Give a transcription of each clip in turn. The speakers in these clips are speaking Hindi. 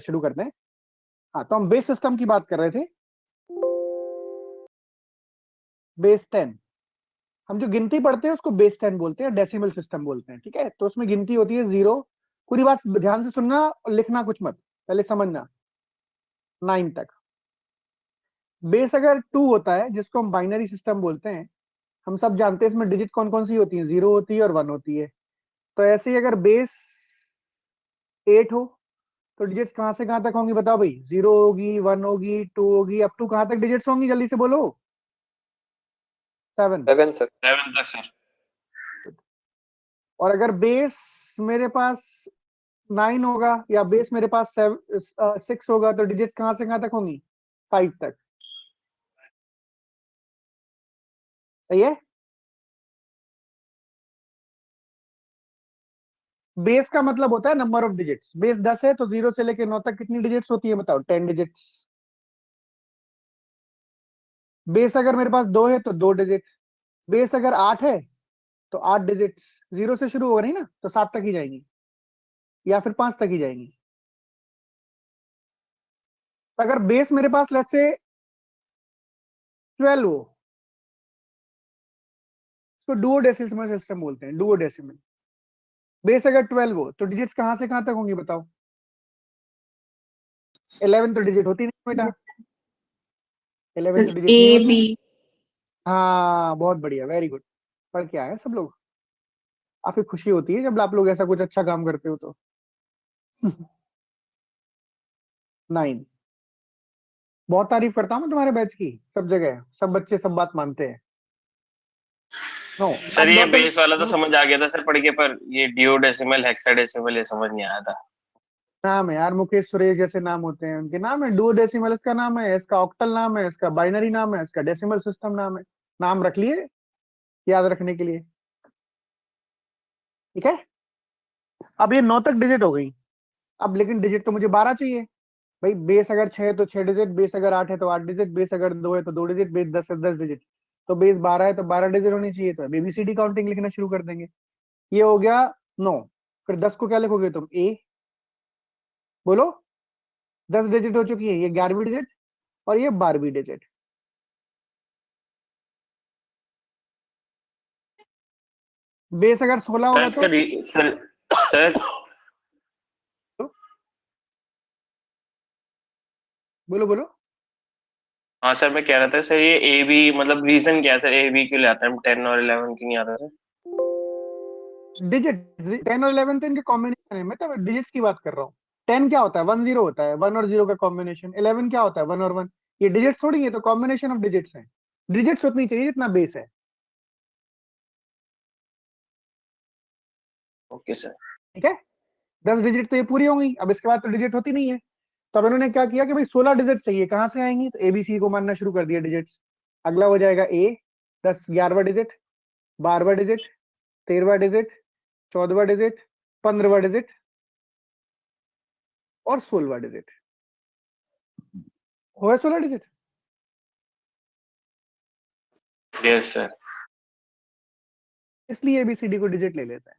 शुरू करते हैं। हाँ, तो हम बेस सिस्टम की बात कर रहे थे। बेस 10, हम जो गिनती पढ़ते हैं उसको बेस 10 बोलते हैं, डेसिमल सिस्टम बोलते हैं। ठीक है, तो उसमें गिनती होती है 0। पूरी बात ध्यान से सुनना और लिखना कुछ मत, पहले समझना 9 तक। बेस अगर 2 होता है, जिसको हम बाइनरी सिस्टम बोलते हैं, हम सब जानते हैं इसमें डिजिट कौन कौन सी होती है, 0 होती है और 1 होती है। तो ऐसे ही अगर बेस 8 हो तो डिजिट्स कहां से कहां तक होंगी बताओ भाई? 0 होगी, 1 होगी, 2 होगी, अप टू कहां तक डिजिट्स होंगी, जल्दी से बोलो। 7। 7 सर। 7 तक सर। और अगर बेस मेरे पास 9 होगा या बेस मेरे पास 6 होगा तो डिजिट्स कहां से कहां तक होंगी? 5 तक। सही है। बेस का मतलब होता है नंबर ऑफ डिजिट्स। बेस 10 है तो 0 से लेकर 9 तक कितनी डिजिट्स होती है बताओ? 10 डिजिट्स। बेस अगर मेरे पास 2 है तो 2 डिजिट। बेस अगर 8 है तो 8 डिजिट्स। 0 से शुरू होगा नहीं ना, तो 7 तक ही जाएंगी या फिर 5 तक ही जाएंगी। तो अगर बेस मेरे पास लेट्स से 12 हो, तो डुओ डेसिमल सिस्टम बोलते हैं, डुओ डेसिमल। बेस अगर 12 हो तो डिजिट्स कहां से कहां तक होंगी बताओ? 11 तो डिजिट होती नहीं बेटा, 11 तो डिजिट नहीं ए होती। बी। हाँ, बहुत बढ़िया, वेरी गुड। पढ़ के आए सब लोग। काफी खुशी होती है जब आप लोग ऐसा कुछ अच्छा काम करते हो तो। 9। बहुत तारीफ करता हूँ मैं तुम्हारे बैच की, सब जगह सब बच्चे सब बात मानते हैं। नो, सर अब ये 9 बेस वाला तो तक समझ आ गया था सर पढ़ के, पर ये डियोडेसिमल हेक्साडेसिमल ये समझ नहीं आया था। नाम है यार, मुकेश सुरेश जैसे नाम होते हैं उनके नाम है। डुओ डेसिमल इसका नाम है, इसका ऑक्टल नाम है, इसका बाइनरी नाम है, इसका डेसिमल सिस्टम नाम है। नाम रख लिए याद रखने के लिए। ठीक है, अब ये 9 तक डिजिट हो गई। अब लेकिन डिजिट तो मुझे 12 चाहिए भाई। बेस अगर 6 है तो 6 डिजिट, बेस अगर 8 है तो 8 डिजिट, बेस अगर 2 है तो 2 डिजिट, बेस 10 है तो 10 डिजिट। तो बेस 12 है तो 12 डिजिट होनी चाहिए। तो एबीसीडी काउंटिंग लिखना शुरू कर देंगे। ये हो गया 9। फिर 10 को क्या लिखोगे तुम? ए। बोलो। 10 डिजिट हो चुकी है, ये 11वीं डिजिट और ये 12वीं डिजिट। बेस अगर 16 सर होगा इसका तो सर सर बोलो बोलो। हाँ सर, मैं कह रहा था सर ये ए बी मतलब रीजन क्या है सर, ए बी क्यों ले आता है, 10 और 11 क्यों नहीं आता सर? डिजिट 10 और 11 तो इनके कॉम्बिनेशन है, मैं तो डिजिट्स की बात कर रहा हूँ। 10 क्या होता है? 1 0 होता है, 1 और 0 का कॉम्बिनेशन। 11 क्या होता है? 1 और 1। ये डिजिट्स थोड़ी है, तो कॉम्बिनेशन ऑफ डिजिट्स है। डिजिट्स उतनी चाहिए जितना बेस है। Okay sir. ठीक है, 10 डिजिट तो ये पूरी हो गई। अब इसके बाद तो डिजिट होती नहीं है। तो अब इन्होंने क्या किया कि भाई 16 डिजिट चाहिए, कहां से आएंगी? तो एबीसी को मानना शुरू कर दिया डिजिट्स। अगला हो जाएगा ए, 10 11वां डिजिट, 12वां डिजिट, 13वां डिजिट, 14वां डिजिट, 15वां डिजिट और 16वां डिजिट। हो गए 16 डिजिट। Yes sir. इसलिए एबीसीडी को डिजिट ले लेता है।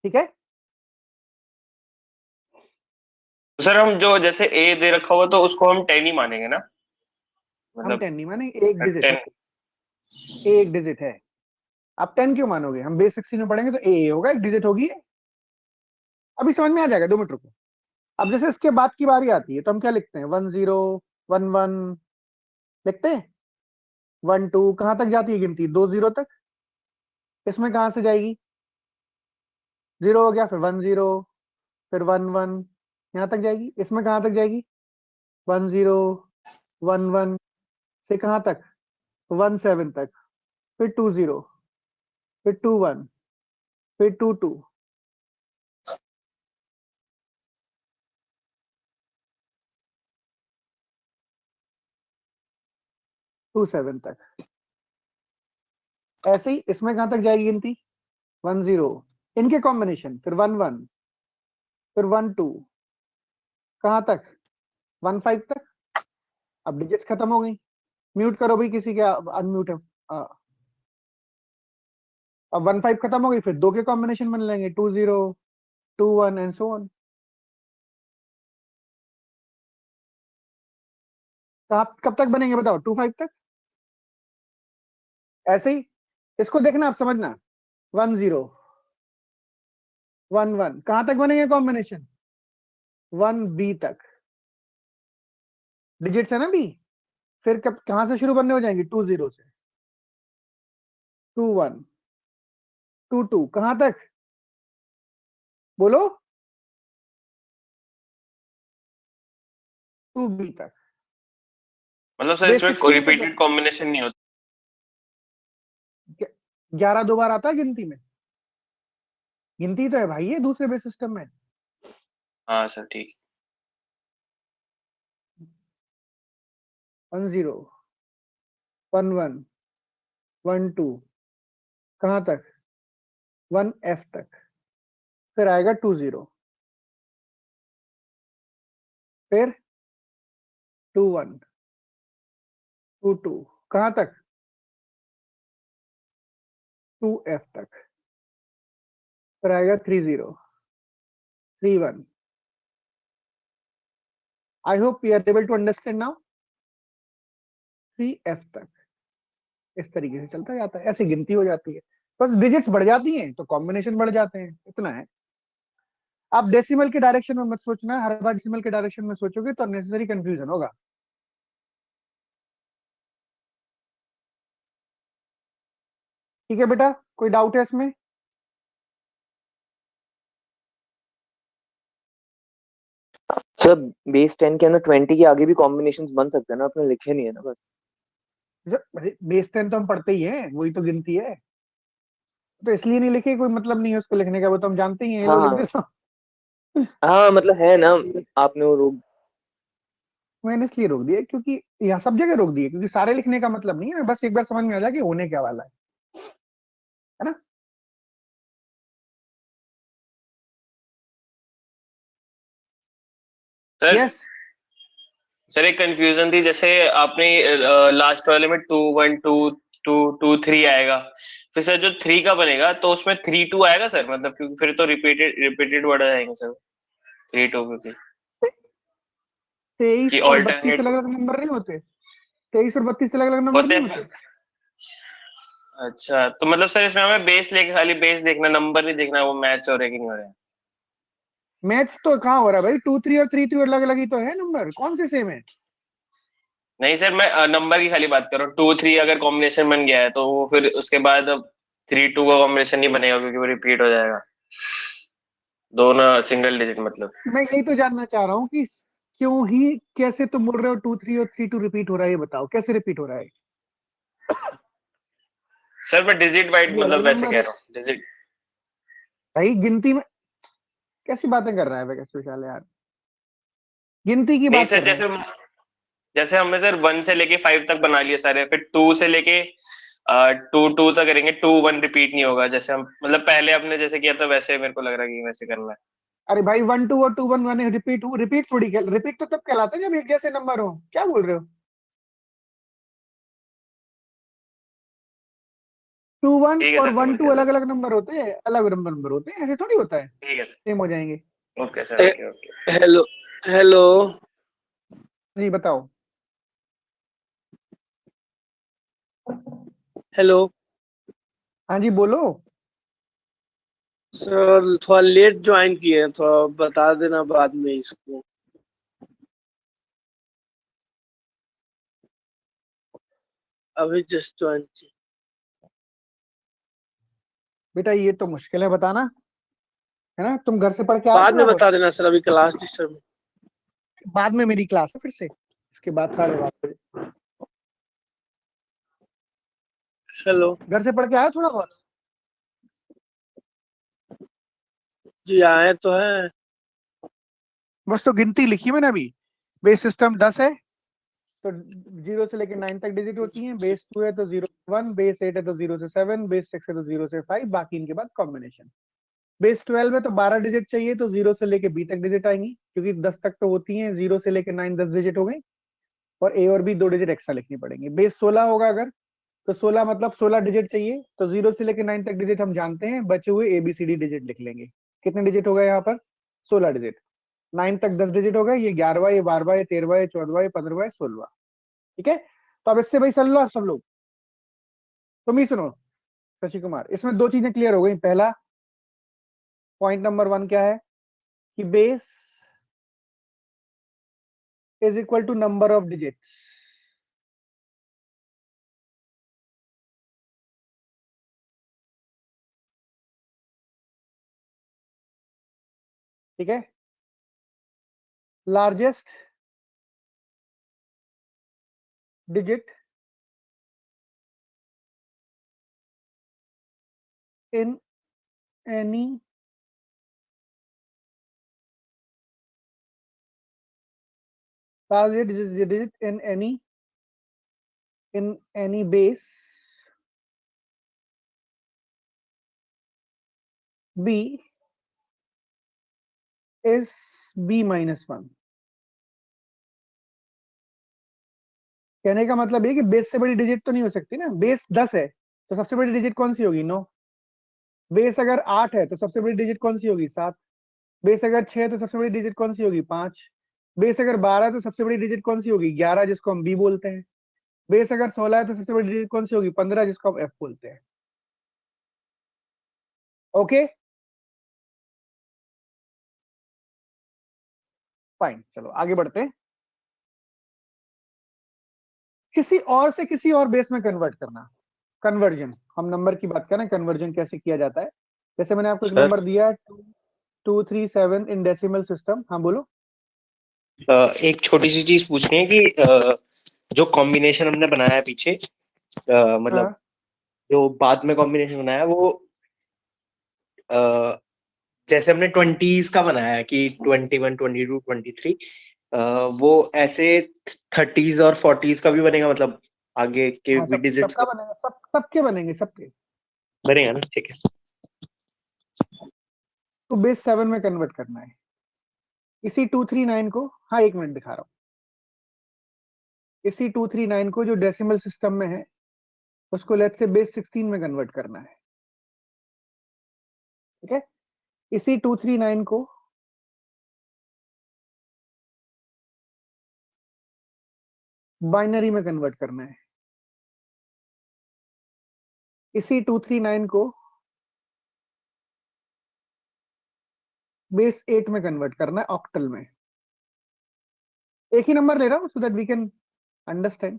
ठीक है, तो सर हम जो जैसे ए दे रखा हुआ तो उसको हम 10 ही मानेंगे ना, हम मतलब 10 नहीं माने, एक डिजिट 10। है। एक डिजिट है। आप 10 क्यों मानोगे? हम बेस 16 में पढ़ेंगे तो ए होगा, एक डिजिट होगी। अभी समझ में आ जाएगा, 2 मिनट रुको। अब जैसे इसके बाद की बारी आती है तो हम क्या लिखते हैं? 1 0 1 1 लिखते हैं। 1 2 कहां तक जाती है गिनती? 2 0 तक। इसमें कहां से जाएगी? 0 हो गया, फिर 1 0, फिर 1 1, यहां तक जाएगी। इसमें कहां तक जाएगी? 1 0 1 1 से कहां तक? 1 7 तक। फिर 2 0, फिर 2 1, फिर 2 2, 2 7 तक। ऐसे ही इसमें कहां तक जाएगी गिनती? 1 0, इनके कॉम्बिनेशन, फिर 1 1, फिर 1 2, कहां तक? 1 5 तक। अब डिजिट्स खत्म हो गई। म्यूट करो भाई किसी के, अनम्यूट है। अब 1 5 खत्म हो गई, फिर 2 के कॉम्बिनेशन बन लेंगे, 2 0 2 1 एंड सो ऑन। तो आप कब तक बनेंगे बताओ, 2 5 तक? ऐसे ही इसको देखना, आप समझना। 1 0 1 1 कहां तक बनेंगे कॉम्बिनेशन? 1 बी तक डिजिट्स है ना बी। फिर कब कहां से शुरू बनने हो जाएंगे? 2 0 से। 2 1 2 2 कहां तक बोलो? 2 बी तक। मतलब सर बेस इसमें 16 पे रिपीटेड कॉम्बिनेशन नहीं होता? 11 दो बार आता है गिनती में। गिनती तो है भाई ये दूसरे बेस सिस्टम में। हाँ सर ठीक। 1 0 1 1 1 2 कहां तक? 1 एफ तक। फिर आएगा 2 0। फिर 2 1 2 2 कहां तक? 2 एफ तक। फिर आएगा 3 0 3 1। I hope you are able to understand now. 3 F तक इस तरीके से चलता जाता है, ऐसी गिनती हो जाती है। बस डिजिट्स बढ़ जाती हैं तो कॉम्बिनेशन बढ़ जाते हैं, इतना है। आप डेसिमल के डायरेक्शन में मत सोचना, हर बार डेसिमल के डायरेक्शन में सोचोगे तो अननेसेसरी कंफ्यूजन होगा। ठीक है बेटा, कोई डाउट है इसमें? सर बेस 10 के अंदर 20 के आगे भी कॉम्बिनेशंस बन सकते हैं ना, आपने लिखे नहीं है ना बस। बेस 10 तो हम पढ़ते ही हैं, वही तो गिनती है। तो इसलिए नहीं लिखे, कोई मतलब नहीं है उसको लिखने का, वो तो हम जानते ही हैं, ये हाँ लोग लिख हाँ देते हैं। हाँ, मतलब है ना, आपने वो रोक। मैंने इसलिए रोक दिया क्योंकि यहाँ सब जगह रोक दिए, क्योंकि सारे लिखने का मतलब नहीं है, बस एक बार समझ में आ जाए कि होने क्या वाला है ना। Sir yes. सर एक कंफ्यूजन थी, जैसे आपने लास्ट वाले में 2 1 2 2 2 3 आएगा, फिर सर जो 3 का बनेगा तो उसमें 3 2 आएगा सर, मतलब क्योंकि फिर तो रिपीटेड रिपीटेड वर्ड आएंगे सर 3 2, क्योंकि 23 कि और 32 ऑल्टरनेट अलग अलग नंबर नहीं होते? 23 और 32 अलग अलग नंबर होते नहीं हैं। होते? अच्छा, तो मतलब सर इसमें हमें बेस लेके खाली बेस देखना, नंबर नहीं देखना वो मैच हो रहे कि नहीं हो रहे हैं? मैथ्स तो कहाँ हो रहा है भाई? 2 3 और 3 3 अलग अलग ही तो है, नंबर कौन से सेम है? नहीं सर, मैं नंबर की खाली बात कर रहा हूँ। 2 3 अगर कॉम्बिनेशन बन गया है तो वो फिर उसके बाद अब 3 2 का कॉम्बिनेशन नहीं बनेगा, क्योंकि वो रिपीट हो जाएगा दोनों सिंगल डिजिट मतलब। मैं यही तो जानना चाह रहा हूँ कि क्यों ही, कैसे तुम बोल रहे हो 2 3 और 3 2 रिपीट हो रहा है, ये बताओ कैसे रिपीट हो रहा है? सर मैं डिजिट वाइज ये अलग मतलब वैसे नंबर कह है रहा हूँ, डिजिट। भाई, गिनती में कैसी बातें कर रहा है वैकेश विशाल यार? गिनती की नहीं बात कर सर, रहे हैं। जैसे जैसे हमने सर 1 से लेके 5 तक बना लिए सारे, फिर 2 से लेके 2 2 तक करेंगे, 2 1 रिपीट नहीं होगा, जैसे हम मतलब पहले अपने जैसे किया था वैसे मेरे को लग रहा है कि वैसे करना है। अरे भाई 1 2 और 2 1 1 रिपीट हो, रिपीट थोड़ी, रिपीट तो तब कहलाता है जब एक जैसे नंबर हो, क्या बोल रहे हो? 2 1 ठीक है और सर, 1 समझ 2 गया अलग सर। अलग नंबर होते हैं, अलग नंबर होते हैं, ऐसे थोड़ी होता है ठीक है सेम हो जाएंगे। Sir, okay sir, okay okay. Hello hello. नहीं बताओ। हेलो हाँ जी बोलो। सर, थोड़ा लेट ज्वाइन किए हैं, थोड़ा बता देना बाद में इसको। अभी जस्ट ज्वाइन किए। बेटा ये तो मुश्किल है बताना, है ना? तुम घर से पढ़ के आए बाद थोड़ा में बहुत? बता देना सर, अभी क्लास डिस्टर्ब। बाद में मेरी क्लास है फिर से, इसके बाद 12:30 बजे। हेलो घर से पढ़ के आए थोड़ा बहुत? जी, आए तो हैं। बस तो गिनती लिखी मैंने अभी। बेस सिस्टम 10 है तो 0 से लेकर 9 तक डिजिट होती हैं। बेस 2 है तो 0 से 1, बेस 8 है तो 0 से 7, बेस 6 है तो 0 से 5, बाकी इनके बाद कॉम्बिनेशन। बेस 12 है तो 12 डिजिट चाहिए, तो 0 से लेके बी तक डिजिट आएंगी, क्योंकि 10 तक तो होती हैं, 0 से लेके 9 10 डिजिट हो गई, और ए और बी 2 डिजिट एक्स्ट्रा लिखनी पड़ेंगी। बेस 16 होगा अगर, तो 16 मतलब 16 डिजिट चाहिए, तो 0 से लेके 9 तक डिजिट हम जानते हैं, बचे हुए एबीसीडी डिजिट लिख लेंगे। कितने डिजिट हो गए यहाँ पर? 16 डिजिट। 9 तक 10 डिजिट हो गए, ये 11वां, ये 12वां, ये 13वां, ये 14वां, ये 15वां, ये 16वां। ठीक है, तो अब इससे भाई चल लो आप सब लोग, तुम ही सुनो शशि कुमार, इसमें दो चीजें क्लियर हो गई। पहला पॉइंट नंबर 1 क्या है कि base is equal to number of digits. ठीक है, largest digit in any digit in any base b is b minus 1। कहने का मतलब ये कि बेस से बड़ी डिजिट तो नहीं हो सकती ना। बेस 10 है तो सबसे बड़ी डिजिट कौन सी होगी? 9। बेस अगर 8 है तो सबसे बड़ी डिजिट कौन सी होगी? 7। बेस अगर 6 है तो सबसे बड़ी डिजिट कौन सी होगी? 5। बेस अगर 12 है तो सबसे बड़ी डिजिट कौन सी होगी? 11, जिसको हम बी बोलते हैं। बेस अगर 16 है तो सबसे बड़ी डिजिट कौन सी होगी? 15, जिसको हम एफ बोलते हैं। ओके फाइन, चलो आगे बढ़ते हैं। किसी और से किसी और बेस में कन्वर्ट करना, कन्वर्जन। हम नंबर की बात करें, कन्वर्जन कैसे किया जाता है। जैसे मैंने आपको एक सर नंबर दिया है 237 इन डेसिमल सिस्टम। हाँ बोलो। एक छोटी सी चीज पूछनी है कि जो कॉम्बिनेशन हमने बनाया है पीछे, मतलब हाँ जो बाद में कॉम्बिनेशन बनाया है वो अ, जैसे हमने 20s का बनाया है कि 21, 22, 23, वो ऐसे 30s और 40s का भी बनेगा, मतलब आगे के हाँ, भी डिजिट्स सबका बनेगा, सबके बनेंगे, सबके। बनेगा ना? ठीक है। तो बेस 7 में कन्वर्ट करना है। इसी 239 को, हाँ एक मिनट दिखा रहा हूँ, इसी 239 को जो डेसिमल सिस्टम में है उसको लेट से बेस 16 में कन्वर्ट करना है। ठीक है, इसी 239 को बाइनरी में कन्वर्ट करना है। इसी 239 को बेस 8 में कन्वर्ट करना है, ऑक्टल में। एक ही नंबर ले रहा हूं so that we can understand.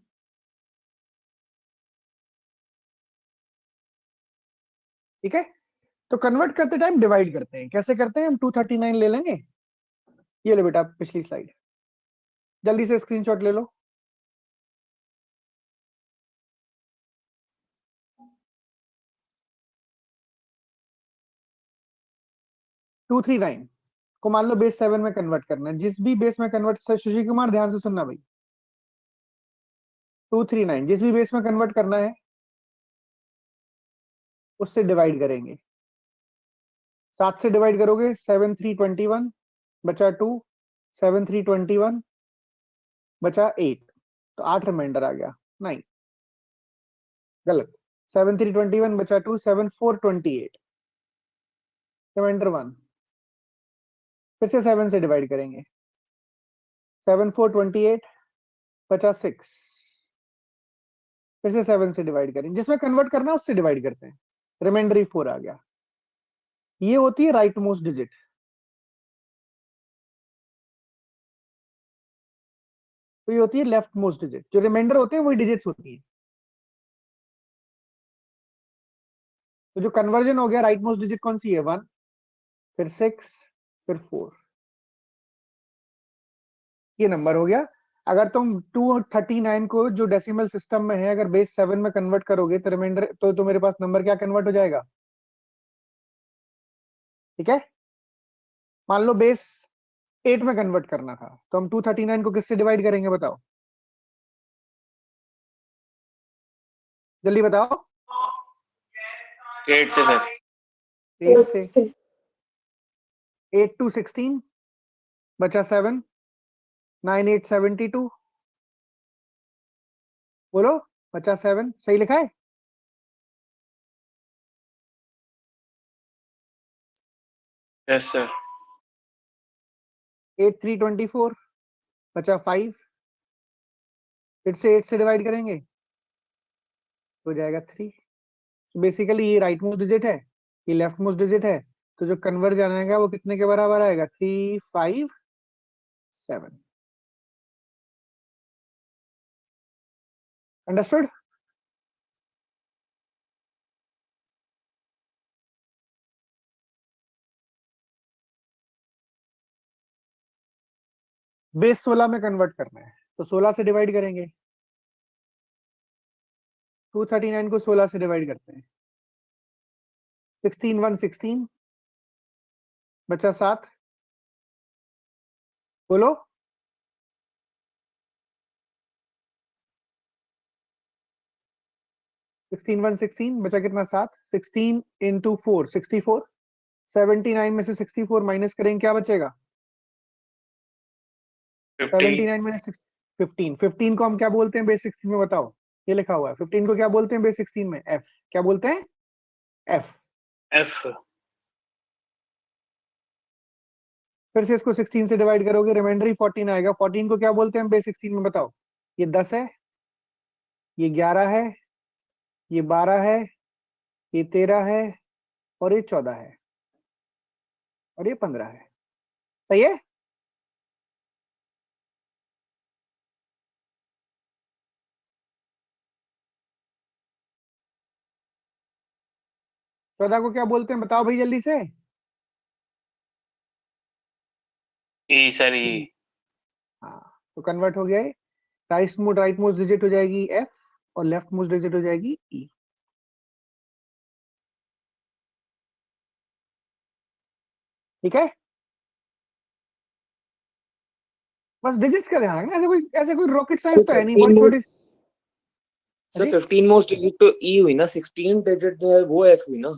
ठीक है, तो कन्वर्ट करते टाइम डिवाइड करते हैं। कैसे करते हैं? हम 239 ले लेंगे, ये लो बेटा पिछली स्लाइड, जल्दी से स्क्रीनशॉट ले लो। 239 को मान लो बेस 7 में कन्वर्ट करना है। जिस भी बेस में कन्वर्ट, सुशील कुमार ध्यान से सुनना भाई, 239 जिस भी बेस में कन्वर्ट करना है उससे डिवाइड करेंगे। 7 से डिवाइड करोगे 7 3 21 बचा 2, 7 3 21 बचा 8, तो 8 रिमाइंडर आ गया। 9 गलत, 7 3 21 बचा 2, 7 4 28 रिमाइंडर 1। फिर से 7 से डिवाइड करेंगे, 7 4 28 बचा 6। फिर से 7 से डिवाइड करेंगे, जिसमें कन्वर्ट करना है उससे डिवाइड करते हैं, रिमाइंडर ही 4 आ गया। ये होती है राइट मोस्ट डिजिट। तो ये होती है लेफ्ट मोस्ट डिजिट। जो रिमाइंडर होते हैं वही डिजिट्स होती है। तो जो कन्वर्जन हो गया, राइट मोस्ट डिजिट कौन सी है? 1, फिर 6, फिर 4, ये नंबर हो गया। अगर तुम 239 को जो डेसिमल सिस्टम में है अगर बेस 7 में कन्वर्ट करोगे तो रिमाइंडर, तो मेरे पास नंबर क्या कन्वर्ट हो जाएगा? ठीक है, मान लो बेस 8 में कन्वर्ट करना था तो हम 239 को किससे डिवाइड करेंगे बताओ, जल्दी बताओ। 8 से सर। 8 से, 8 2 16 बचा 7, 9 8 72, बोलो बचा 7, सही लिखा है? Yes sir. 8 3 24, बचा 5, फिर से 8 से डिवाइड करेंगे हो जाएगा 3। बेसिकली ये राइट मोस्ट डिजिट है, ये लेफ्ट मोस्ट डिजिट है, तो जो कन्वर्ज आएगा वो कितने के बराबर आएगा? 3 5 7। अंडरस्टूड? बेस 16 में कन्वर्ट करना है तो 16 से डिवाइड करेंगे। 239 को 16 से डिवाइड करते हैं। 16 1 16, बचा 7, बोलो। 16 1 16, बचा कितना? 7। 16 इंटू 4 64। 79 में से 64 माइनस करेंगे, क्या बचेगा? 50। 79 माइनस 15। 15 को हम क्या बोलते हैं बेस 16 में? बताओ, ये लिखा हुआ है। 15 को क्या बोलते हैं बेस 16 में? एफ। क्या बोलते हैं? एफ। एफ। फिर से इसको 16 से डिवाइड करोगे, रिमाइंडर ही 14 आएगा। 14 को क्या बोलते हैं बेस 16 में? बताओ। ये 10 है, ये 11 है, ये 12 है, ये 13 है, और ये 14 है, और ये 15 है। सही है? चौदह को क्या बोलते हैं? बताओ भाई जल्दी से। ई सर, ई। हाँ, तो कन्वर्ट हो गया है। राइट मोस्ट डिजिट हो जाएगी एफ, और लेफ्ट मोस्ट डिजिट हो जाएगी ई। ठीक है? बस डिजिट्स का ध्यान रखना, ऐसे कोई रॉकेट साइंस तो है नहीं, बहुत छोटी। सर जी? 15 मोस्ट डिजिट तो ई हुई ना, 16 डिजिट जो है वो एफ हुई ना।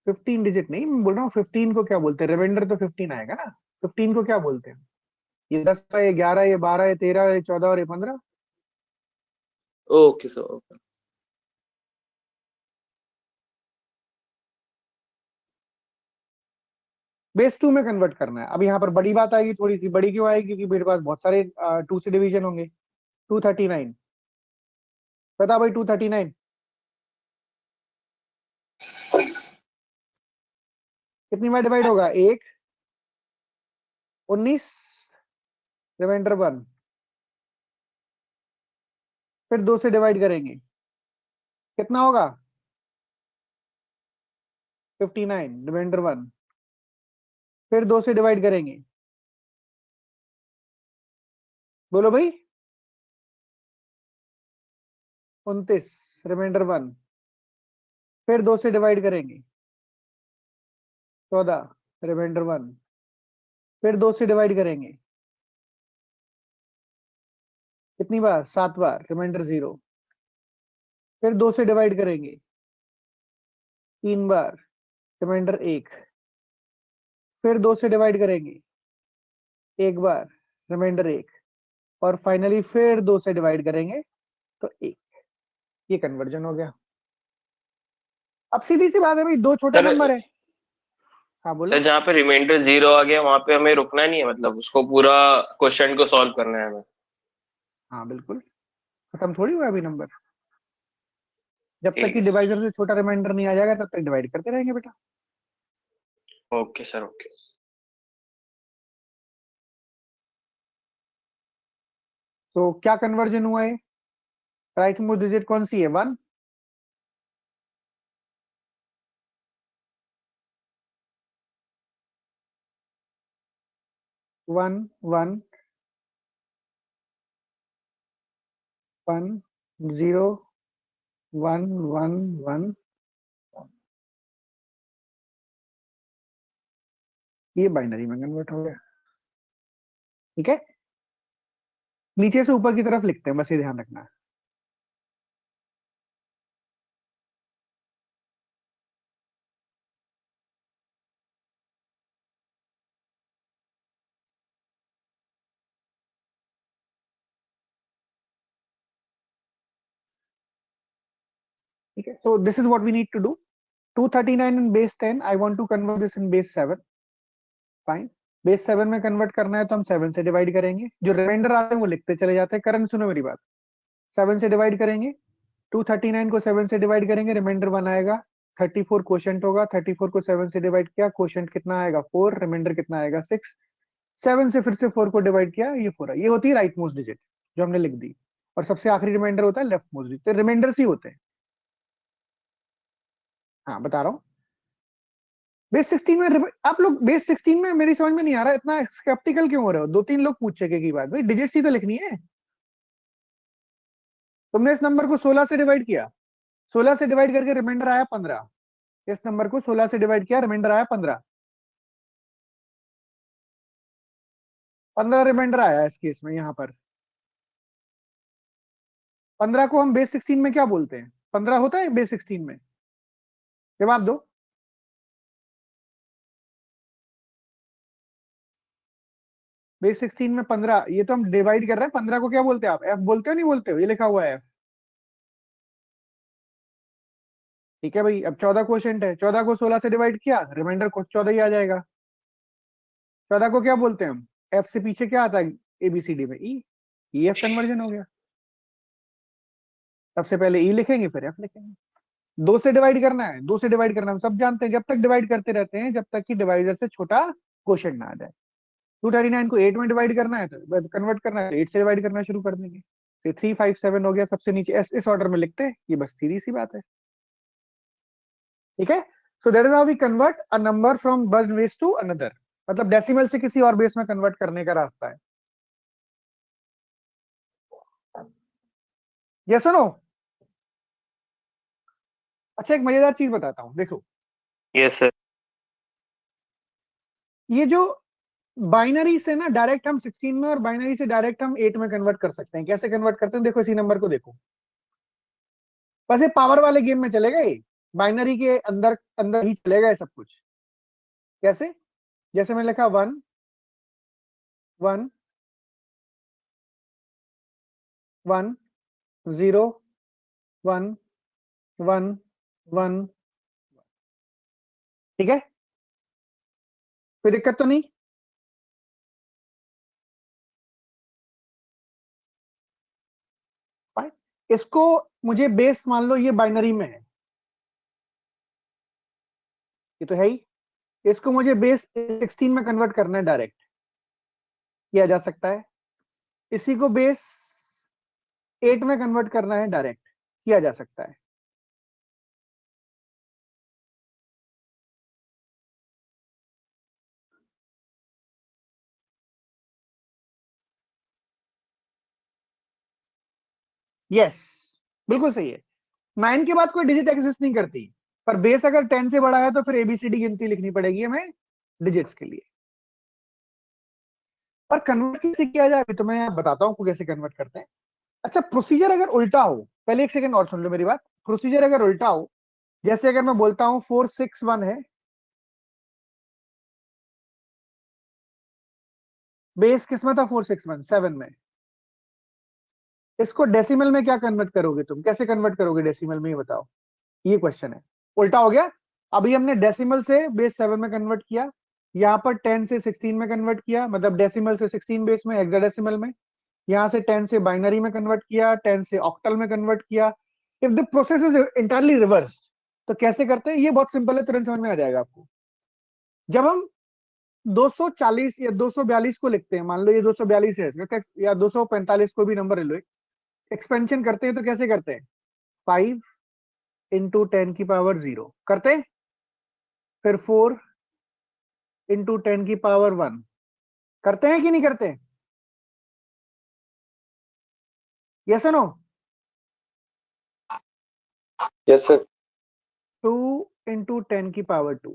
15 डिजिट नहीं, मैं बोल रहा हूँ 15 को क्या बोलते हैं? रिमाइंडर तो 15 आएगा ना। 15 को क्या बोलते हैं? ये 10 है, ये 11, ये 12, ये 13, ये 14 और ये 15। Okay sir, okay. बेस 2 में कन्वर्ट करना है। अब यहाँ पर बड़ी बात आएगी, थोड़ी सी बड़ी क्यों आएगी? क्योंकि मेरे पास बहुत सारे 2 से डिवीजन होंगे। 239, बता भाई 239 कितनी बार डिवाइड होगा? 1 19, रिमाइंडर 1। फिर 2 से डिवाइड करेंगे, कितना होगा? 59, रिमाइंडर 1। फिर 2 से डिवाइड करेंगे, बोलो भाई। 29, रिमाइंडर 1। फिर 2 से डिवाइड करेंगे, 14, रिमाइंडर 1। फिर 2 से डिवाइड करेंगे कितनी बार? 7 बार, रिमाइंडर 0। फिर 2 से डिवाइड करेंगे 3 बार, रिमाइंडर 1। फिर 2 से डिवाइड करेंगे 1 बार, रिमाइंडर 1। और फाइनली फिर 2 से डिवाइड करेंगे तो 1। ये कन्वर्जन हो गया। अब सीधी सी बात है भाई, दो छोटा सर, नंबर है। हाँ बोलो। सर जहाँ पे रिमाइंडर 0 आ गया वहां पे हमें रुकना नहीं है, मतलब उसको पूरा क्वेश्चन को सॉल्व करना है हमें। हाँ बिल्कुल, खत्म थोड़ी हुआ अभी नंबर। जब तक ठीक कि है सर। डिवाइजर से छोटा रिमाइंडर नहीं आ जाएगा तब तक डिवाइड करते रहेंगे बेटा। Okay sir, okay. तो क्या कन्वर्जन हुआ है? राइट मोस्ट डिजिट कौन सी है? 1। 1 1 1 0 1 1 1। ये बाइनरी में कन्वर्ट हो गया। ठीक है, नीचे से ऊपर की तरफ लिखते हैं, बस ये ध्यान रखना है। ठीक है, तो this is what we need to do. 239 in base 10, I want to convert this in base 7. Fine, base 7 में कन्वर्ट करना है तो हम 7 से डिवाइड करेंगे, जो रिमाइंडर आते हैं वो लिखते चले जाते हैं। करण सुनो मेरी बात, 7 से डिवाइड करेंगे, 239 को 7 से डिवाइड करेंगे, रिमाइंडर 1 आएगा, 34 क्वोशंट होगा, 34 को 7 से डिवाइड किया, क्वोशंट कितना आएगा 4, रिमाइंडर कितना आएगा 6, 7 से फिर से 4 को डिवाइड किया, ये 4 है। ये होती है राइट मोस्ट डिजिट जो हमने लिख दी, और सबसे आखिरी रिमाइंडर होता है लेफ्ट मोस्ट डिजिट। तो रिमाइंडर्स ही होते हैं। हाँ बता रहा हूँ, बेस 16 में आप लोग, बेस 16 में मेरी समझ में नहीं आ रहा, इतना स्केप्टिकल क्यों हो रहे हो? 2-3 लोग पूछे की बात, भाई डिजिट्स ही तो लिखनी है। तुमने इस नंबर को 16 से डिवाइड किया, 16 से डिवाइड करके रिमाइंडर आया 15, इस नंबर को 16 से डिवाइड किया, रिमाइंडर आया 15, 15 रिमाइंडर आया इस केस में। यहां पर 15 को हम बेस 16 में क्या बोलते हैं? 15 होता है बेस 16 में? जवाब दो। बेस 16 में 15, ये तो हम डिवाइड कर रहे हैं, 15 को क्या बोलते हैं आप? एफ बोलते हो नहीं बोलते हो? ये लिखा हुआ है एफ। ठीक है भाई, अब 14 क्वोशंट है, 14 को 16 से डिवाइड किया, रिमाइंडर को 14 ही आ जाएगा। 14 को क्या बोलते हैं हम? एफ से पीछे क्या आता है एबीसीडी में? ई एफ कन्वर्जन हो गया। सबसे पहले ई लिखेंगे फिर एफ लिखेंगे। 2 से डिवाइड करना है, 2 से डिवाइड करना हम सब जानते हैं, जब तक डिवाइड करते रहते हैं जब तक कि डिवाइडर से छोटा क्वोशंट ना आ जाए। 239 को 8 में डिवाइड करना है तो कन्वर्ट करना है, 8 से डिवाइड करना शुरू कर देंगे। तो 357 हो गया, सबसे नीचे इस ऑर्डर में लिखते हैं, ये बस सीधी सी बात है। ठीक है, so that is how we convert a number from one base to another, मतलब डेसिमल से किसी और बेस में कन्वर्ट करने का रास्ता है। ये सुनो, अच्छा एक मजेदार चीज बताता हूं, देखो यस सर। ये जो बाइनरी से ना डायरेक्ट हम 16 में और बाइनरी से डायरेक्ट हम 8 में कन्वर्ट कर सकते हैं। कैसे कन्वर्ट करते हैं? देखो इसी नंबर को देखो, बस ये पावर वाले गेम में चलेगा, ये बाइनरी के अंदर अंदर ही चलेगा ये सब कुछ। कैसे? जैसे मैंने लिखा 1 1 1 0 1 1 1, ठीक है, कोई दिक्कत तो नहीं? फाइन, इसको मुझे बेस मान लो ये बाइनरी में है, ये तो है ही, इसको मुझे बेस 16 में कन्वर्ट करना है, डायरेक्ट किया जा सकता है। इसी को बेस 8 में कन्वर्ट करना है, डायरेक्ट किया जा सकता है। यस, बिल्कुल सही है। 9 के बाद कोई डिजिट एग्जिस्ट नहीं करती, पर बेस अगर 10 से बड़ा है तो फिर एबीसीडी गिनती लिखनी पड़ेगी हमें डिजिट्स के लिए। पर कन्वर्ट कैसे किया जाए, अभी तो मैं बताता हूँ आपको कैसे कन्वर्ट करते हैं। अच्छा, प्रोसीजर अगर उल्टा हो, पहले एक सेकंड और सुन लो मेरी बात, प्रोसीजर अगर उल्टा हो, जैसे अगर मैं बोलता हूं 461 है, बेस किस में था? 461 7 में। इसको डेसिमल में क्या कन्वर्ट करोगे तुम? कैसे कन्वर्ट करोगे डेसिमल में, ये बताओ, ये क्वेश्चन है। उल्टा हो गया, अभी हमने डेसिमल से बेस 7 में कन्वर्ट किया, यहाँ पर 10 से 16 में कन्वर्ट किया, मतलब डेसिमल से 16 बेस में हेक्साडेसिमल में, यहाँ से 10 से बाइनरी में कन्वर्ट किया, 10 से ऑक्टल में कन्वर्ट किया। If the process is entirely reverse, तो कैसे करते हैं? ये बहुत सिंपल है, तुरंत समझ में आ जाएगा आपको। जब हम 240 या 242 को लिखते हैं, मान लो ये 242 है, या 245 को भी नंबर ले लो, एक्सपेंशन करते हैं तो कैसे करते हैं? 5 इंटू 10 की पावर 0 करते हैं, फिर 4 इंटू 10 की पावर 1 करते हैं कि नहीं करते? यस और नो? Yes sir. 2 इंटू 10 की पावर 2।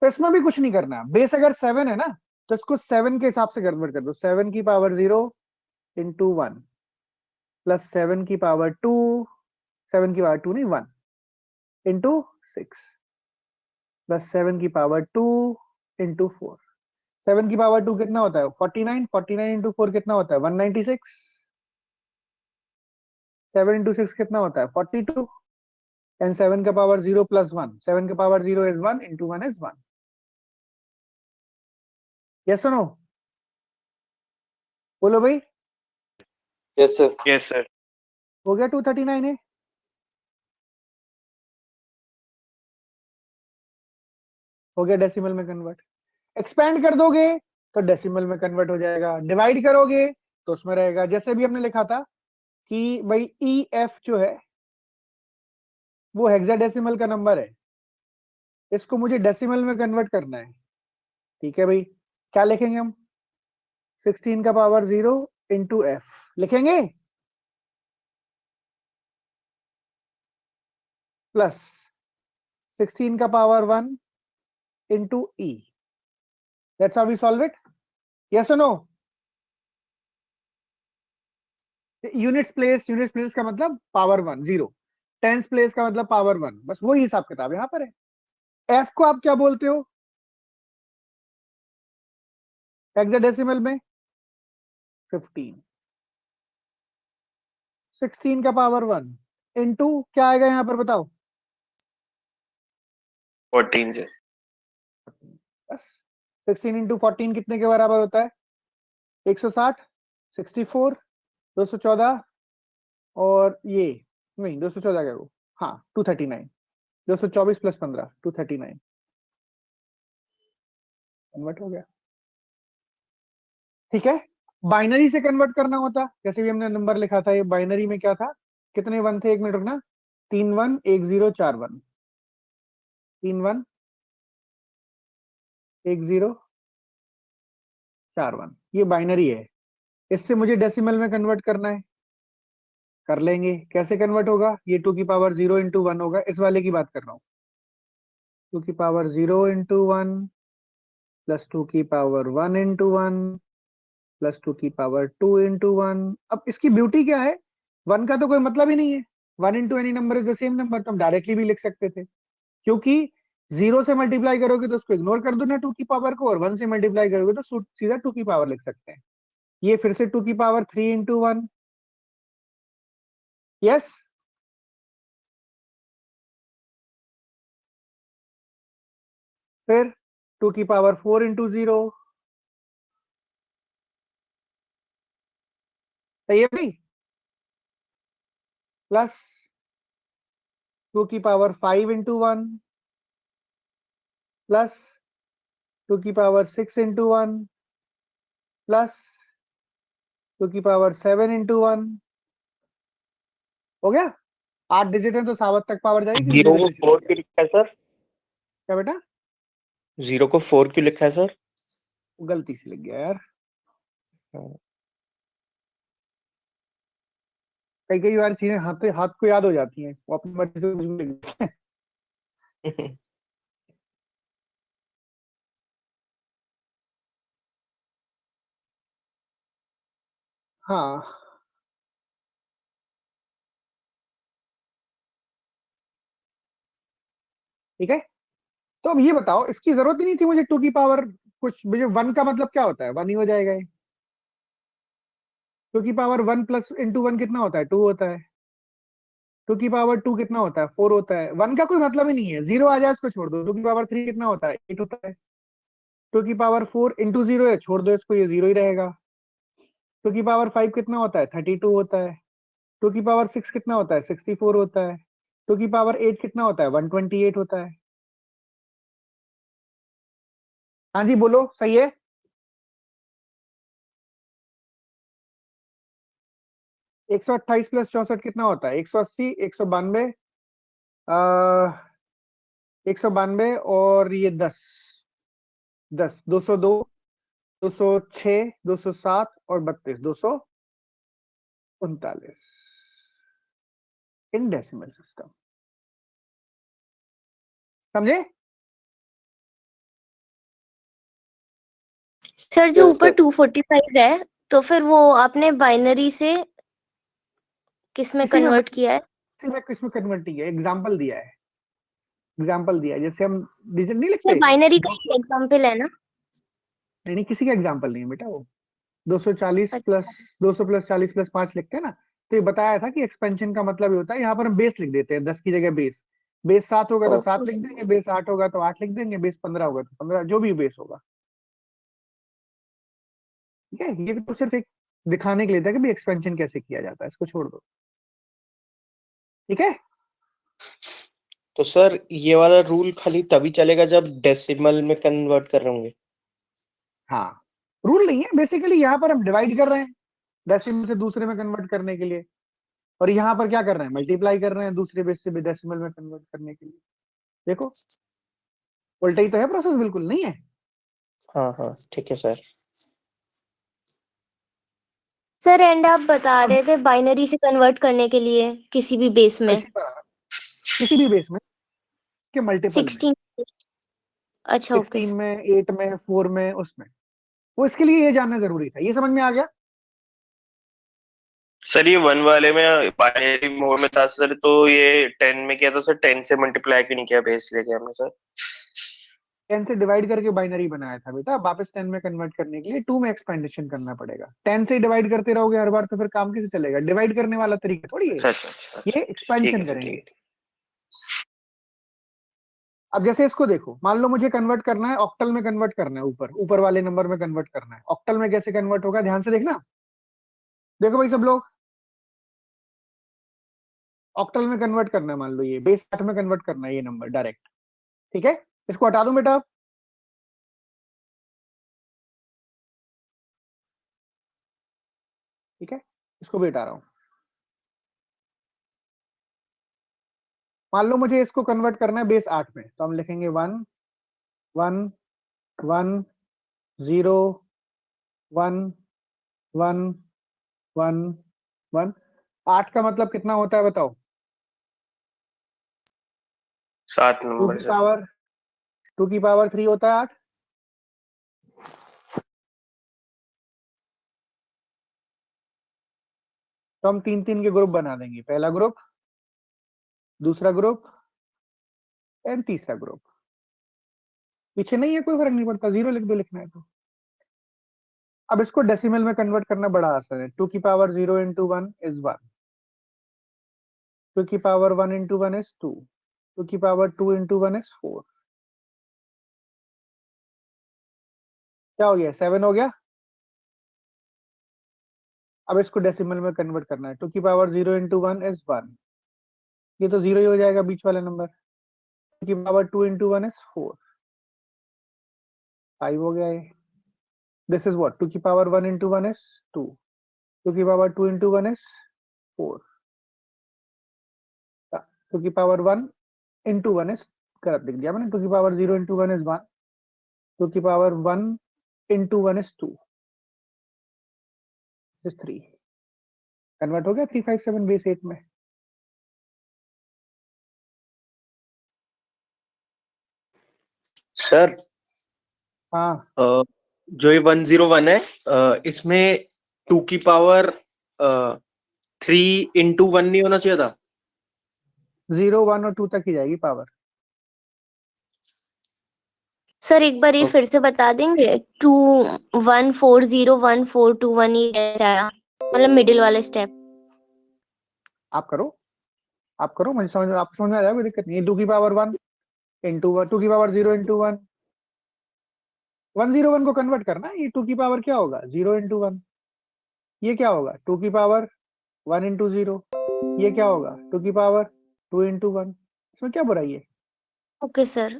तो इसमें भी कुछ नहीं करना, बेस अगर 7 है ना तो इसको 7 के हिसाब से कन्वर्ट कर दो, 7 की पावर 0 इंटू 1 प्लस 7 की पावर 2, 7 की पावर 2 नहीं 1 इंटू 6 प्लस 7 की पावर 2 इंटू 4। 7 की पावर 2 कितना होता है? 49, 49 इंटू 4 कितना होता है? 196। 7 इंटू 6 कितना होता है? 42। and 7 का पावर 0 plus 1. 7 का power 0 is 1 into 1 is 1. Yes or no? बोलो भाई, यस सर। Yes sir. हो गया 239 है? हो गया डेसिमल में कन्वर्ट। एक्सपेंड कर दोगे तो डेसिमल में कन्वर्ट हो जाएगा, डिवाइड करोगे तो उसमें रहेगा, जैसे भी हमने लिखा था कि भाई EF जो है वो हेक्साडेसिमल का नंबर है, इसको मुझे डेसिमल में कन्वर्ट करना है। ठीक है भाई, क्या लिखेंगे हम? 16 का पावर 0 इंटू F लिखेंगे, प्लस 16 का power 1 into E. That's how we solve it. Yes or no? Units place का मतलब पावर 1 0, टेंस प्लेस का मतलब पावर 1, बस वही हिसाब किताब यहाँ पर है। F को आप क्या बोलते हो हेक्साडेसिमल में? 15। 16 का पावर 1 इंटू क्या आएगा यहाँ पर बताओ? 14 से। बस 16 इंटू 14 कितने के बराबर होता है? 160, 64, 214 और ये नहीं 214 क्या, वो हाँ 239, 224 प्लस 15 239 कन्वर्ट हो गया। ठीक है, बाइनरी से कन्वर्ट करना होता, जैसे भी हमने नंबर लिखा था, ये बाइनरी में क्या था, कितने वन थे? 1 मिनट रुकना, 3 1 1 0 4 1, 3 1 1 0 4 1, ये बाइनरी है। इससे मुझे डेसिमल में कन्वर्ट करना है, कर लेंगे। कैसे कन्वर्ट होगा? ये 2 की पावर 0 इंटू 1 होगा, इस वाले की बात कर रहा हूँ। 2 की पावर 0 इंटू 1 प्लस 2 की पावर 1 इंटू 1 प्लस 2 की पावर 2 इंटू 1। अब इसकी ब्यूटी क्या है, 1 का तो कोई मतलब ही नहीं है, 1 into any number is the same number, तो हम डायरेक्टली भी लिख सकते थे, क्योंकि 0 से मल्टीप्लाई करोगे तो उसको इग्नोर कर दो ना 2 की पावर को, और 1 से मल्टीप्लाई करोगे तो सीधा 2 की पावर लिख सकते हैं। ये फिर से 2 की पावर 3 इंटू 1, यस। फिर 2 की पावर 4 इंटू 0, सही है भाई, प्लस 2 की पावर 5 इंटू 1 प्लस 2 की पावर 6 इंटू 1 प्लस 2 की पावर 7 इंटू 1। हो गया, 8 डिजिट है तो 7 तक पावर जाएगी। जीरो को 4 क्यों लिखा है सर? क्या बेटा? 0 को 4 क्यों लिखा है सर? गलती से लिख गया यार, कई कई बार चीजें हाथ को याद हो जाती हैं, वो अपनी मर्जी से कुछ भी लिख देते हैं। हाँ, ठीक है, तो अब ये बताओ, इसकी जरूरत ही नहीं थी मुझे 2 की पावर कुछ, मुझे 1 का मतलब क्या होता है, 1 ही हो जाएगा ये। 2 की पावर 1 प्लस इंटू 1 कितना होता है? 2 होता है। 2 की पावर 2 कितना होता है? 4 होता है। 1 का कोई मतलब ही नहीं है, 0 आ जाए इसको छोड़ दो। 2 की पावर 3 कितना होता है? 8 होता है। 2 की पावर 4 इंटू 0 है, छोड़ दो इसको, ये 0 ही रहेगा। 2 की पावर 5 कितना होता है? 32 होता है। 2 की पावर 6 कितना होता है? 64 होता है। 2 की पावर 8 कितना होता है? 128 होता है। हाँ जी बोलो, सही है? एक 128 प्लस 64 कितना होता है? 180, 192, 192 और ये 10, 202, 206, 207 और 32, 239 इन डेसिमल सिस्टम। समझे? सर जो Yes, ऊपर sir. 245 है, तो फिर वो आपने बाइनरी से किस में इसी में कन्वर्ट किया है? किस में कन्वर्ट किया है? एग्जांपल दिया है, एग्जांपल दिया है, जैसे हम डिजिट नहीं सर लिखते। बाइनरी का एग्जांपल है ना? नहीं, किसी का एग्जांपल नहीं है बेटा, वो 240 अच्छा। प्लस 200 प्लस 40 प्लस 5 लिखते हैं ना, तो ये बताया था कि एक्सपेंशन का मतलब ये होता है, यहाँ पर हम बेस लिख देते हैं, 10 की जगह बेस। बेस 7 होगा तो ओके 7 लिख देंगे, बेस 8 होगा तो 8 लिख देंगे, बेस 15 होगा तो 15, जो भी बेस होगा। ठीक है, ये तो सिर्फ एक दिखाने के लिए था कि भी एक्सपेंशन कैसे किया जाता है, इसको छोड़ दो। ठीक है, तो सर ये वाला रूल खाली तभी चलेगा जब डेसिमल में कन्वर्ट कर रहे होंगे। हाँ, रूल नहीं है, बेसिकली यहाँ पर हम डिवाइड कर रहे हैं डेसिमल से दूसरे में कन्वर्ट करने के लिए, और यहाँ पर क्या कर रहे हैं, मल्टीप्लाई कर रहे हैं दूसरे बेस से भी डेसिमल में कन्वर्ट करने के लिए। देखो उल्टा ही तो है प्रोसेस, बिल्कुल नहीं है। हाँ हाँ ठीक है सर। सर एंड आप बता रहे थे बाइनरी से कन्वर्ट करने के लिए किसी भी बेस में इसी पर किसी भी बेस में के मल्टीपल में, 16। अच्छा ओके 16 में, 8 में, 4 में, उसमें, वो इसके लिए ये जानना जरूरी था। ये समझ में आ गया? सर ये 1 वाले में बाइनरी मोड में था सर, तो ये 10 में किया तो सर 10 से मल्टीप्लाई क्यों नहीं किया बेस लेके हमने सर? 10 से डिवाइड करके बाइनरी बनाया था बेटा, वापस 10 में कन्वर्ट करने के लिए 2 में एक्सपेंडेशन करना पड़ेगा। 10 से डिवाइड करते रहोगे हर बार तो फिर काम कैसे चलेगा? डिवाइड करने वाला तरीका थोड़ी है, अच्छा अच्छा अच्छा ये ठीक एक्सपेंशन है सर, करेंगे। ठीक है। अब जैसे इसको देखो, मान लो मुझे कन्वर्ट करना है, ऑक्टल में कन्वर्ट करना है, ऊपर ऊपर वाले नंबर में कन्वर्ट करना है। ऑक्टल में कैसे कन्वर्ट होगा, ध्यान से देखना। देखो भाई सब लोग, ऑक्टल में कन्वर्ट करना है, मान लो ये बेस 8 में कन्वर्ट करना है ये नंबर डायरेक्ट। ठीक है, इसको हटा दूं बेटा। ठीक है, इसको भी हटा रहा हूं। मान लो मुझे इसको कन्वर्ट करना है बेस 8 में, तो हम लिखेंगे 1 1 1 0 1 1 1 1। 8 का मतलब कितना होता है बताओ? 7 2 नंबर की सर। पावर 2 की पावर 3 होता है 8। तो हम 3 3 के ग्रुप बना देंगे, पहला ग्रुप, दूसरा ग्रुप एंड तीसरा ग्रुप। पीछे नहीं है, कोई फर्क नहीं पड़ता, 0 लिख दो लिखना है तो। अब इसको डेसिमल में कन्वर्ट करना बड़ा आसान है। 2 की पावर 0 इंटू 1 इज 1, 2 की पावर 1 इंटू 1 इज 2, 2 की पावर 2 इंटू 1 इज 4। क्या हो गया, 7 हो गया। अब इसको डेसिमल में कन्वर्ट करना है। 2 की पावर 0 इंटू 1 इज 1, ये तो 0 ही हो जाएगा बीच वाला नंबर। 2 की पावर 2 इंटू 1 इज 4, 5 हो गया ये। दिस इज व्हाट, 2 की पावर 1 इंटू 1 इज 2, 2 की पावर 2 इंटू 1 इज 4, 2 की पावर 1 इंटू 1 इज, गलत लिख दिया मैंने, 2 की पावर 0 इंटू 1 इज 1, 2 की power 1 into 1 is 2, is 3। Convert हो गया 357 बेस 8 में। सर हाँ, जो ये 101 है, इसमें 2 की पावर 3 इंटू 1 नहीं होना चाहिए था? 0 1 और 2 तक ही जाएगी पावर। सर एक बार ये फिर से बता देंगे 2 1 4 0 1 4 2 1 ये कैसे आया, मतलब मिडिल वाला स्टेप। आप करो, आप करो, मुझे समझ, आपको समझ में आ जाएगा, कोई दिक्कत नहीं है। 2 की पावर 1 इंटू 1, 2 की पावर 0 इंटू 1, 101 को कन्वर्ट करना है। ये 2 की पावर क्या होगा, 0 इंटू 1, ये क्या होगा 2 की पावर 1 इंटू 0, ये क्या होगा 2 की पावर 2 इंटू 1। इसमें क्या बुराई है? Okay sir.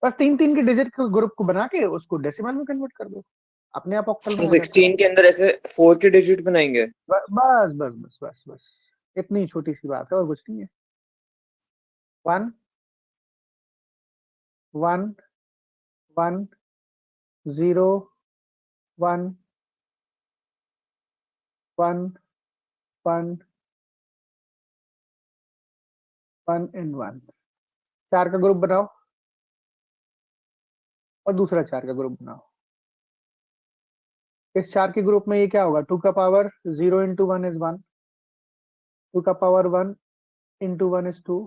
बस 3 3 के डिजिट के ग्रुप को बना के उसको डेसिमल में कन्वर्ट कर दो, अपने आप ऑक्टल में हो जाता है। 16 के अंदर ऐसे 4 के डिजिट बनाएंगे? बस बस बस बस बस, इतनी छोटी सी बात है और कुछ नहीं है। 1 1 1 0 1 1 1 1 एंड 1, 4 का ग्रुप बनाओ और दूसरा 4 का ग्रुप बनाओ। इस 4 के ग्रुप में ये क्या होगा, 2 का पावर 0 इंटू 1 इज 1, 2 का पावर 1 इंटू 1 इज 2,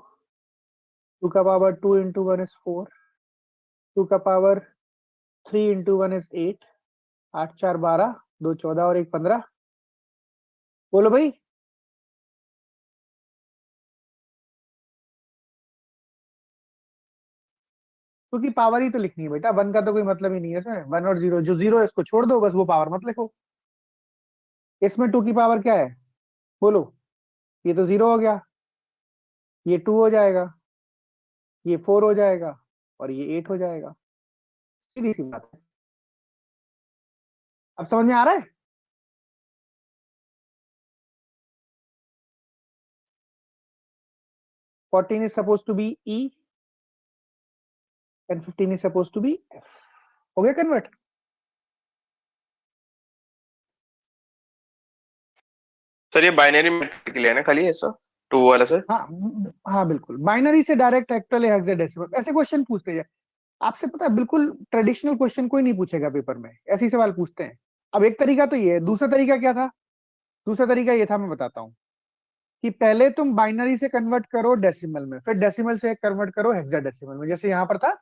2 का पावर 2 इंटू 1 इज 4, 2 का पावर 3 इंटू 1 इज 8, 8 4 12, 2 14 और 1 15। बोलो भाई। क्योंकि पावर ही तो लिखनी है बेटा, 1 का तो कोई मतलब ही नहीं है इसमें। 1 और 0, जो 0 है इसको छोड़ दो, बस वो पावर मत लिखो। इसमें 2 की पावर क्या है बोलो। ये तो 0 हो गया, ये 2 हो जाएगा, ये 4 हो जाएगा और ये 8 हो जाएगा। सीधी सी बात है। अब समझ में आ रहा है? Fourteen is suppose to be E and 15 is suppose to be F. हो गया कन्वर्ट? सर ये बाइनरी मैट्रिक्स के लिए है ना खाली ऐसा 2 वाला सर? हाँ हाँ बिल्कुल, बाइनरी से डायरेक्ट एक्टल या हेक्साडेसिमल ऐसे क्वेश्चन पूछते हैं। आपसे पता है बिल्कुल ट्रेडिशनल क्वेश्चन कोई नहीं पूछेगा पेपर में, ऐसे ही सवाल पूछते हैं। अब एक तरीका तो ये है, दूसरा तरीका क्या था? दूसरा तरीका ये था, मैं बताता हूँ, कि पहले तुम बाइनरी से कन्वर्ट करो डेसिमल में, फिर डेसिमल से कन्वर्ट करो हेक्साडेसिमल में, जैसे यहाँ पर था।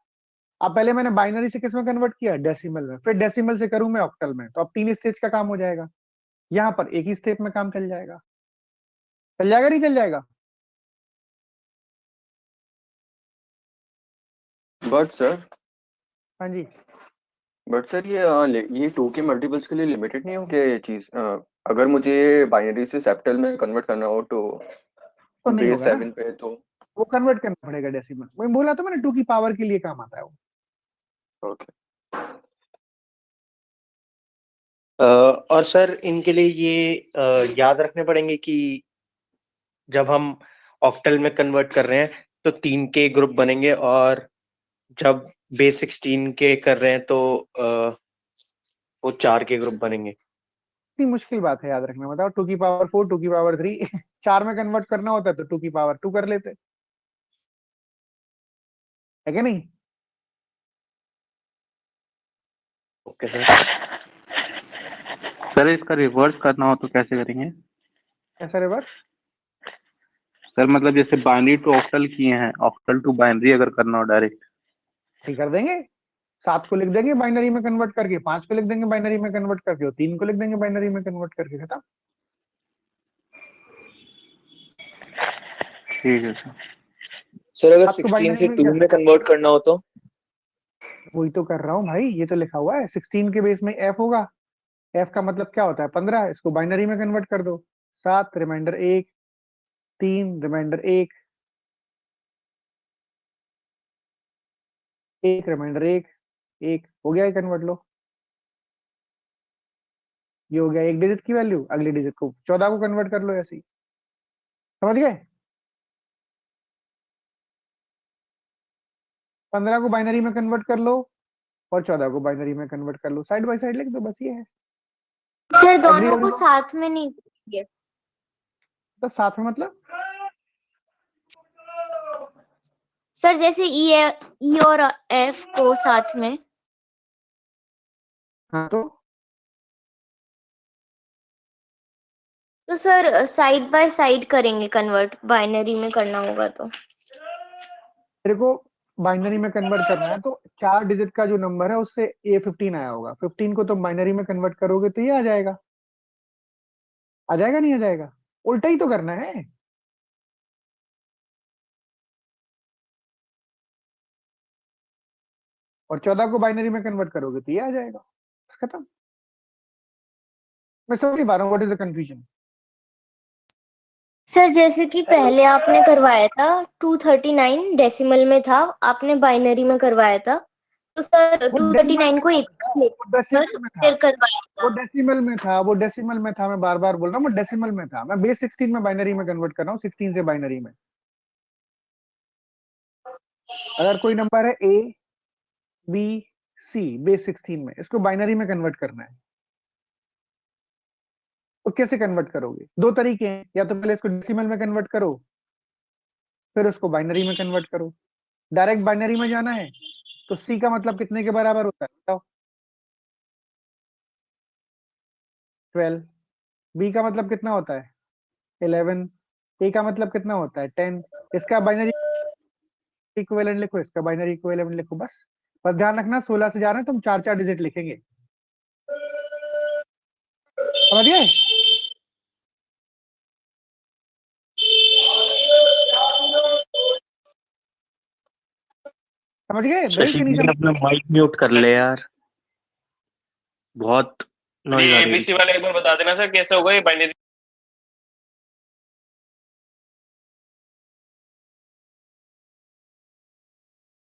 अब पहले मैंने बाइनरी से किस में कन्वर्ट किया? डेसिमल में। फिर डेसिमल से करूं मैं ऑक्टल में, तो अब 3 स्टेज का काम हो जाएगा। यहाँ पर एक ही स्टेप में काम चल जाएगा। चल जाएगा नहीं चल जाएगा? बट सर हाँ जी। ये 2 के मल्टीपल्स के लिए लिमिटेड नहीं हो क्या ये चीज? अगर मुझे बाइनरी से सेप्टल में कन्वर्ट करना हो तो तो नहीं बेस होगा ना, 7 पे तो वो कन्वर्ट करना पड़ेगा डेसिमल। वही बोला तो मैंने, 2 की पावर के लिए काम आता है वो। ओके। और सर इनके लिए ये याद रखने पड़ेंगे कि जब हम ऑक्टल में कन्वर्ट कर रहे हैं तो 3 के ग्रुप बनेंगे, और जब बेस 16 के कर रहे हैं तो वो 4 के ग्रुप बनेंगे। इतनी मुश्किल बात है याद रखना? बताओ, 2 की पावर 4, 2 की पावर 3 4 में कन्वर्ट करना होता है तो 2 की पावर 2 कर लेते, है क्या नहीं? Okay sir. सर इसका रिवर्स करना हो तो कैसे करेंगे? ऐसा रिवर्स? सर मतलब जैसे बाइनरी टू ऑक्टल किए हैं, ऑक्टल टू बाइनरी अगर करना हो डायरेक्ट। ठीक कर देंगे। 7 को लिख देंगे बाइनरी में कन्वर्ट करके, 5 को लिख देंगे बाइनरी में कन्वर्ट करके, और 3 को लिख देंगे बाइनरी में कन्वर्ट करके, खत्म। ठीक है सर। सर अगर 7 को 16 बाइनरी से में 2 में कन्वर्ट करना हो तो? वही तो कर रहा हूँ भाई, ये तो लिखा हुआ है 16 के बेस में एफ होगा। एफ का मतलब क्या होता है? 15। इसको बाइनरी में कन्वर्ट कर दो। 7 रिमाइंडर 1, 3 रिमाइंडर 1, 1 रिमाइंडर 1, 1 हो गया है कन्वर्ट। लो, ये हो गया एक डिजिट की वैल्यू, अगली डिजिट को 14 को कन्वर्ट कर लो, ऐसे ही। समझ गए? 15 को बाइनरी में कन्वर्ट कर लो और 14 को बाइनरी में कन्वर्ट कर लो, साइड बाय साइड लिख दो, बस ये है। सर एग्री दोनों कर को दो। साथ में नहीं करेंगे। तो साथ में मतलब? सर जैसे ई और एफ को साथ में। हाँ तो सर साइड बाय साइड करेंगे कन्वर्ट, बाइनरी में करना होगा तो। तेरे को बाइनरी में कन्वर्ट करना है तो 4 डिजिट का जो नंबर है उससे A15 आया होगा, 15 को तुम बाइनरी में कन्वर्ट करोगे तो ये आ जाएगा। आ जाएगा नहीं आ जाएगा? उल्टा ही तो करना है। और 14 को बाइनरी में कन्वर्ट करोगे तो ये आ जाएगा, खत्म। मैं समझ नहीं पा रहा हूँ, what is the confusion? Sir जैसे कि पहले आपने करवाया था 239 डेसिमल में था, आपने बाइनरी में करवाया था, तो सर वो 239 को एक वो डेसिमल में था, फिर करवाया वो था। डेसिमल में था, वो डेसिमल में था। मैं बार बार बोल रहा हूँ, वो डेसिमल में था। मैं बेस 16 में बाइनरी में कन्वर्ट कर रहा हूँ, 16 से बाइनरी में। अगर कोई नंबर है A B C बेस 16 में, इसको बाइनरी में कन्वर्ट करना है, तो कैसे कन्वर्ट करोगे? 2 तरीके हैं, या तो पहले इसको डेसिमल में कन्वर्ट करो, फिर उसको बाइनरी में कन्वर्ट करो। डायरेक्ट बाइनरी में जाना है तो C का मतलब कितने के बराबर होता है बताओ? 12। B का मतलब कितना होता है? 11। A का मतलब कितना होता है? 10। इसका बाइनरी इक्विवेलेंट लिखो, इसका बाइनरी इक्विवेलेंट लिखो, बस। पर ध्यान रखना 16 से जा रहे हैं तुम 4 4 डिजिट लिखेंगे। समझ गए? समझ गए ब्रेक शशि नहीं भाई समझ? अपना माइक म्यूट कर ले यार, बहुत नॉइज ये आ रही है एबीसी पीछे। वाला एक बार बता देना सर कैसे होगा ये बाइनरी।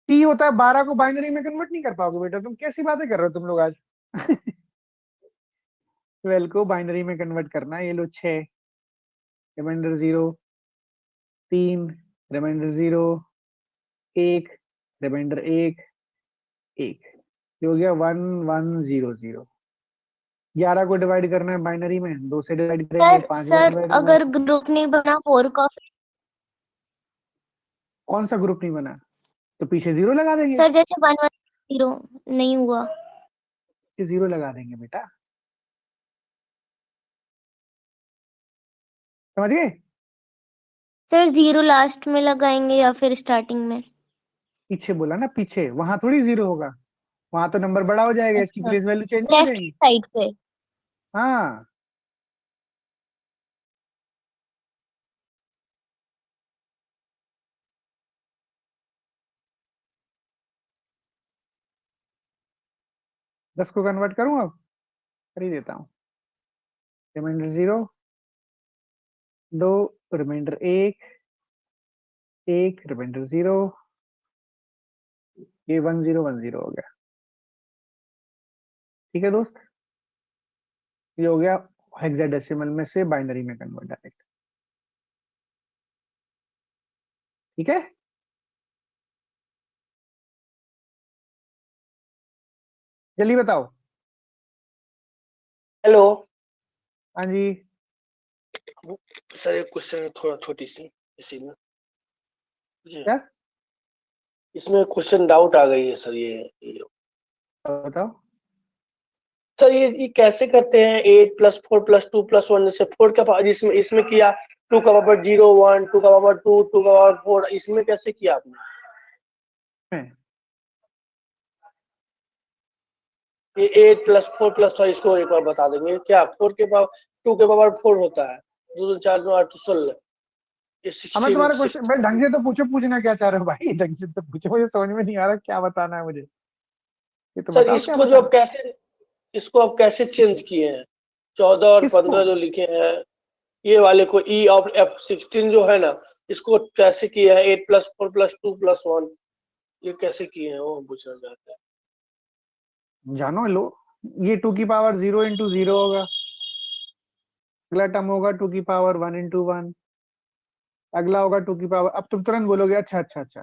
टी होता है 12 को बाइनरी में कन्वर्ट नहीं कर पाओगे बेटा, तुम कैसी बातें कर रहे हो तुम लोग आज? 12 को बाइनरी में कन्वर्ट करना है। ये लो 6, रिमाइंडर 0, 3, रिमाइंडर 0, 1, रिमाइंडर 1, 1, ये हो गया 1 1 0 0। 11 को डिवाइड करना है बाइनरी में, 2 से डिवाइड करेंगे, सर 5 बार सर डिवाइड होगा। अगर ग्रुप नहीं बना 4 का, कौन सा ग्रुप नहीं बना? तो पीछे 0 लगा देंगे। सर जैसे 1 1 0 नहीं हुआ, पीछे 0 लगा देंगे बेटा, समझ गए? सर 0 लास्ट में लगाएंगे या फिर स्टार्टिंग में? पीछे बोला ना, पीछे, वहां थोड़ी 0 होगा, वहां तो नंबर बड़ा हो जाएगा, इसकी अच्छा, प्लेस वैल्यू चेंज नहीं हो लेफ्ट जाएगी। साइड पे। हाँ, दस को कन्वर्ट करूं, अब कर ही देता हूँ। रिमाइंडर 0, 2, रिमाइंडर 1, 1, रिमाइंडर 0, ये 1 0 1 0 हो गया। ठीक है दोस्त, ये हो गया हेक्साडेसिमल में से बाइनरी में कन्वर्ट डायरेक्ट। ठीक है, जल्दी बताओ। हेलो हाँ जी, सर, एक क्वेश्चन है, थोड़ा छोटी सी इसी में जी। क्या इसमें क्वेश्चन डाउट आ गई है सर, ये बताओ? सर, ये कैसे करते हैं 8 + 4 + 2 + 1, जैसे 4 का पावर, इसमें इसमें किया 2 का पावर 0 1, 2 का पावर 2, 2 का पावर 4, इसमें कैसे किया आपने? ये 8 + 4 + 5, इसको एक बार बता देंगे क्या? 4 के पावर 2 के पावर 4 होता है, 2 4 9 8 16, ये हमें 16 तुम्हारा क्वेश्चन भाई 16। ढंग से तो पूछो, पूछना क्या चाह रहे हो भाई? ढंग से तो पूछो, मुझे समझ में नहीं आ रहा क्या बताना है मुझे, ये तो सर, बताओ क्या बताना। इसको आप कैसे चेंज किए हैं? 14 और किसको? 15 जो लिखे हैं, ये वाले को E और F16 जो है ना, इसको कैसे किया है? 8 + 4 + 2 + 1, ये कैसे किए हैं वो पूछना चाहते हैं। जानो लो, ये 2 की पावर 0 × 0 होगा, अगला टर्म होगा 2 की पावर 1 × 1, अगला होगा 2 की पावर, अब तुम तुरंत बोलोगे अच्छा अच्छा अच्छा।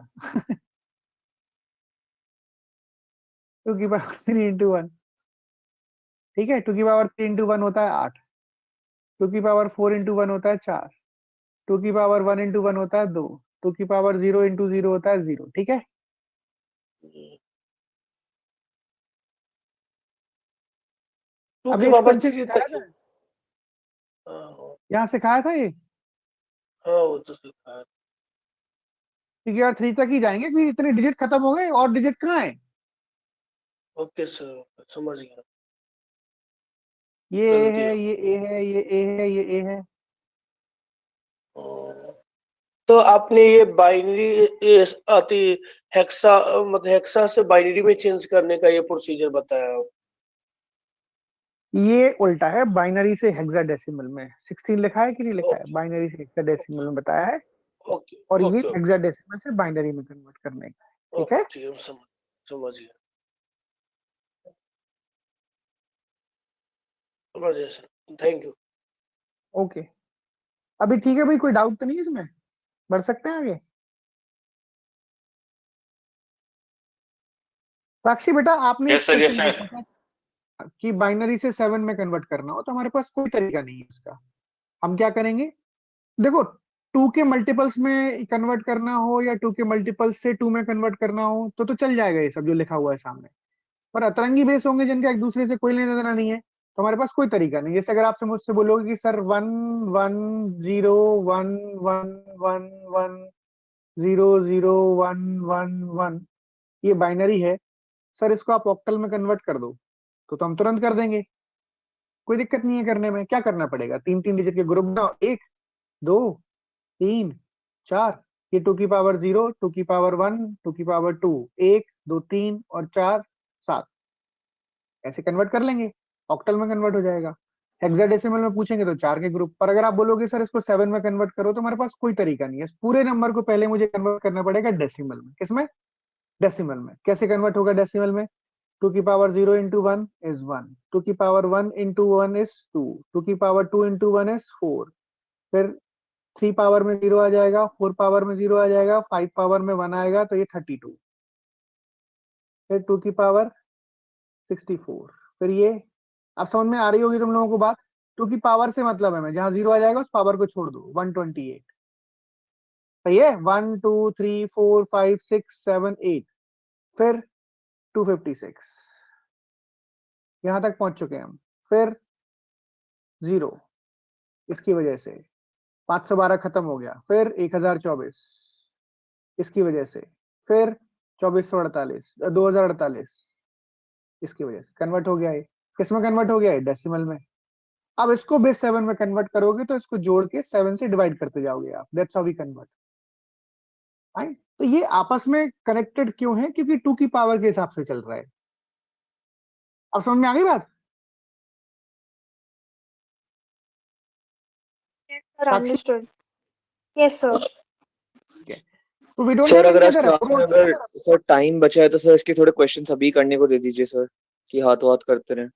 2 की पावर 3 × 1, ठीक है, 2 की पावर 3 × 1 होता है 8, 2 की पावर 4 × 1 होता है 4, 2 की पावर 1 × 1 होता है 2, 2 की पावर 0 × 0 होता है 0। ठीक है, 2 अब के ये पावर एक्सपेंसिव 3 सिखाया तक था, क्यों? हाँ यहाँ सिखाया था ये, हाँ, वो तो सीखा है। क्योंकि यार 3 तक ही जाएंगे क्योंकि इतने डिजिट खत्म हो गए, और डिजिट कहाँ है? ओके सर, समझ गया, ये ए गलती है, हो ये ए है, ये ए है, ये ए है। गई। तो आपने ये बाइनरी आती हेक्सा, मतलब हेक्सा से बाइनरी में चेंज करने का ये प्रोसीजर बताया हो। ये उल्टा है, बाइनरी से हेक्साडेसिमल में 16 लिखा है कि नहीं लिखा है? ओके बाइनरी से हेक्साडेसिमल में बताया है, ओके और ये ओके ओके हेक्साडेसिमल से बाइनरी में कन्वर्ट करने का है। ठीक है, ओके, ठीक है, समझ गया, समझ गया सर, थैंक यू। ओके। अभी ठीक है भाई, कोई डाउट तो नहीं इसमें? बढ़ सकते हैं आगे। साक्षी बेटा, आपने एक yes sir, yes question sir. पूछा था कि बाइनरी से 7 में कन्वर्ट करना हो, तो हमारे पास कोई तरीका नहीं है उसका। हम क्या करेंगे, देखो, 2 के मल्टीपल्स में कन्वर्ट करना हो या 2 के मल्टीपल्स से 2 में कन्वर्ट करना हो तो चल जाएगा ये सब जो लिखा हुआ है सामने। पर अतरंगी बेस होंगे जिनका एक दूसरे से कोई लेना देना नहीं है, तो हमारे पास कोई तरीका नहीं। जैसे अगर आपसे मुझसे बोलोगे कि सर 1 1 0 1 1 1 1 0 0 1 1 1, ये बाइनरी है सर, इसको आप ऑक्टल में कन्वर्ट कर दो, तो हम तुरंत कर देंगे। कोई दिक्कत नहीं है करने में। क्या करना पड़ेगा, 3 डिजिट के ग्रुप बनाओ, 1 2 3 4, ये 2 की पावर 0, 2 की पावर 1, 2 की पावर 2, 1 2 3 और 4 7, ऐसे कन्वर्ट कर लेंगे, ऑक्टल में कन्वर्ट हो जाएगा। हेक्साडेसिमल में पूछेंगे तो 4 के ग्रुप पर। अगर आप बोलोगे सर इसको 7 में कन्वर्ट करो, तो हमारे पास कोई तरीका नहीं है। इस पूरे नंबर को पहले मुझे कन्वर्ट करना पड़ेगा डेसिमल में। किसमें, डेसिमल में। कैसे कन्वर्ट होगा डेसिमल में, 2 की पावर 0 इंटू 1 इज 1, 2 की पावर 1 इंटू 1 इज 2, 2 की पावर 2 इंटू 1 इज 4, फिर 3 पावर में 0 आ जाएगा, 4 पावर में 0 आ जाएगा, 5 पावर में 1 आएगा, तो ये 32, फिर 2 की पावर 64, फिर ये। अब समझ में आ रही होगी तुम लोगों को बात। 2 की पावर से मतलब है, मैं जहां 0 आ जाएगा उस पावर को छोड़ दो, 128, सही है। 1 2 3 4 5 6 7 8, फिर 256, यहां तक पहुंच चुके हैं हम। फिर 0, इसकी वजह से 512 खत्म हो गया, फिर 1024 इसकी वजह से, फिर 2448 2048 इसकी वजह से कन्वर्ट हो गया है। किस में कन्वर्ट हो गया है, डेसिमल में। अब इसको बेस 7 में कन्वर्ट करोगे तो इसको जोड़ के 7 से डिवाइड करते जाओगे आप, that's how we convert. Right, तो ये आपस में कनेक्टेड क्यों है, क्योंकि 2 की पावर के हिसाब से चल रहा है। अब समझ में आ गई बात। Sir, understood. Yes, sir. तो वी डोंट सर हैव अगर एनी आज अदर क्लास में अप्रोच। अगर सर टाइम बचा है तो सर इसके थोड़े क्वेश्चंस अभी करने को दे दीजिए सर, कि हाथों हाथ करते रहे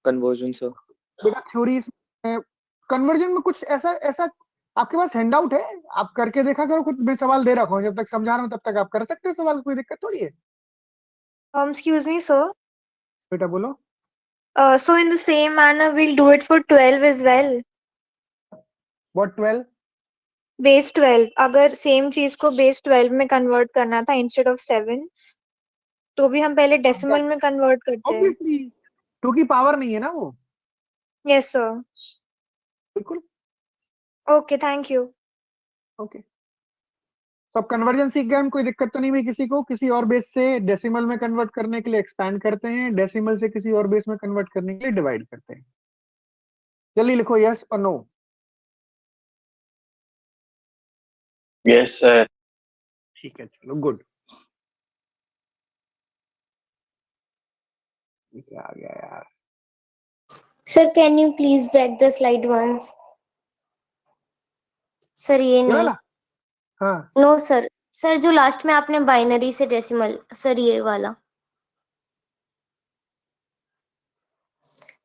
कन्वर्जन सर। बेटा थ्योरी कन्वर्जन में कुछ ऐसा ऐसा आपके पास हैंडआउट है, आप करके देखा करो खुद। मैं सवाल दे रखा हूँ, जब तक समझा रहा हूँ तब तक आप कर सकते हो सवाल, कोई दिक्कत थोड़ी है। Excuse me, sir. बेटा बोलो। So in the same manner, we'll do it for 12 as well. What 12? Base 12. अगर same चीज को base 12 में convert करना था instead of 7, तो भी हम पहले decimal में convert करते हैं. ऑब्वियसली 2 की पावर नहीं है ना वो। Yes, sir. बिल्कुल। Okay, thank you. ओके, तो अब कन्वर्जन सीख गए हम, कोई दिक्कत तो नहीं हुई किसी को। किसी और बेस से डेसिमल में कन्वर्ट करने के लिए एक्सपैंड करते हैं, डेसिमल से किसी और बेस में कन्वर्ट करने के लिए डिवाइड करते हैं। जल्दी लिखो यस और नो। Yes sir. ठीक है, चलो गुड। क्या आ गया यार। Sir, can you please back the slide once? Sir ये ये नहीं, वाला, हाँ नो सर। सर जो लास्ट में आपने बाइनरी से डेसिमल, सर ये वाला।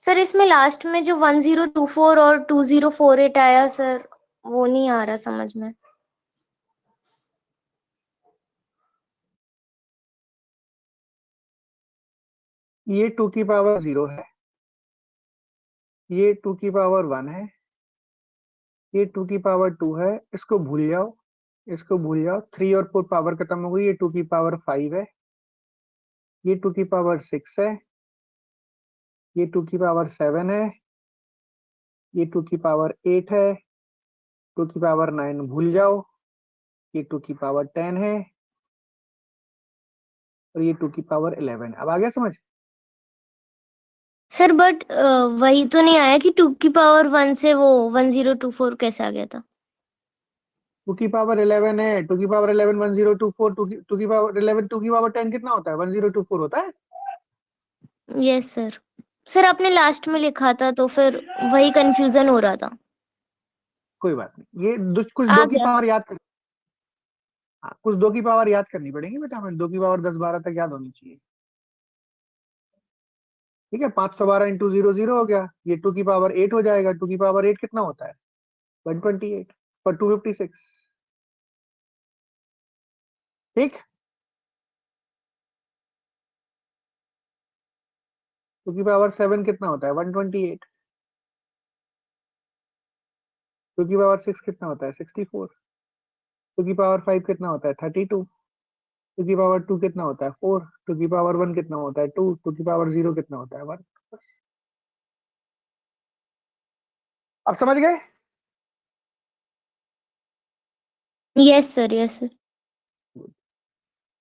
सर इसमें लास्ट में जो 1024 और 2048 आया सर, वो नहीं आ रहा समझ में। ये 2 की पावर 0 है, ये 2 की पावर 1 है, ये 2 की पावर 2 है। इसको भूल जाओ, इसको भूल जाओ। 3 और 4 पावर खत्म हो गई। ये 2 की पावर 5 है, ये 2 की पावर 6 है, ये 2 की पावर 7 है, ये 2 की पावर 8 है, 2 की पावर 9 भूल जाओ, ये 2 की पावर 10 है, और ये 2 की पावर 11। अब आ गया समझ। सर बट वही तो नहीं आया कि 2 की पावर 1 से वो 1024 कैसे आ गया था। 2 की पावर 11 है, 2 की पावर 11 1024, 2 की पावर 11, 2 की पावर 10 कितना होता है, 1024 होता है। Yes sir. सर आपने लास्ट में लिखा था तो फिर वही कंफ्यूजन हो रहा था। कोई बात नहीं, ये कुछ आ 2 की गया। पावर याद कर, हाँ कुछ 2 की पावर याद करनी पड़ेगी बेटा हमें। 2 की पावर 10 12 तक याद होनी चाहिए। ठीक है, 512 इंटू 0 हो गया। ये 2 की पावर 8 हो जाएगा। 2 की पावर 8 कितना होता है, 128 पर 256। ठीक, 2 की पावर 7 कितना होता है, 128। 2 की पावर 6 कितना होता है, 64। 2 की पावर 5 कितना होता है, 32। 2 की पावर 2 कितना होता है, 4। 2 की पावर 1 कितना होता है, 2। 2 की पावर 0 कितना होता है, 1। अब समझ गए। Yes sir, yes sir.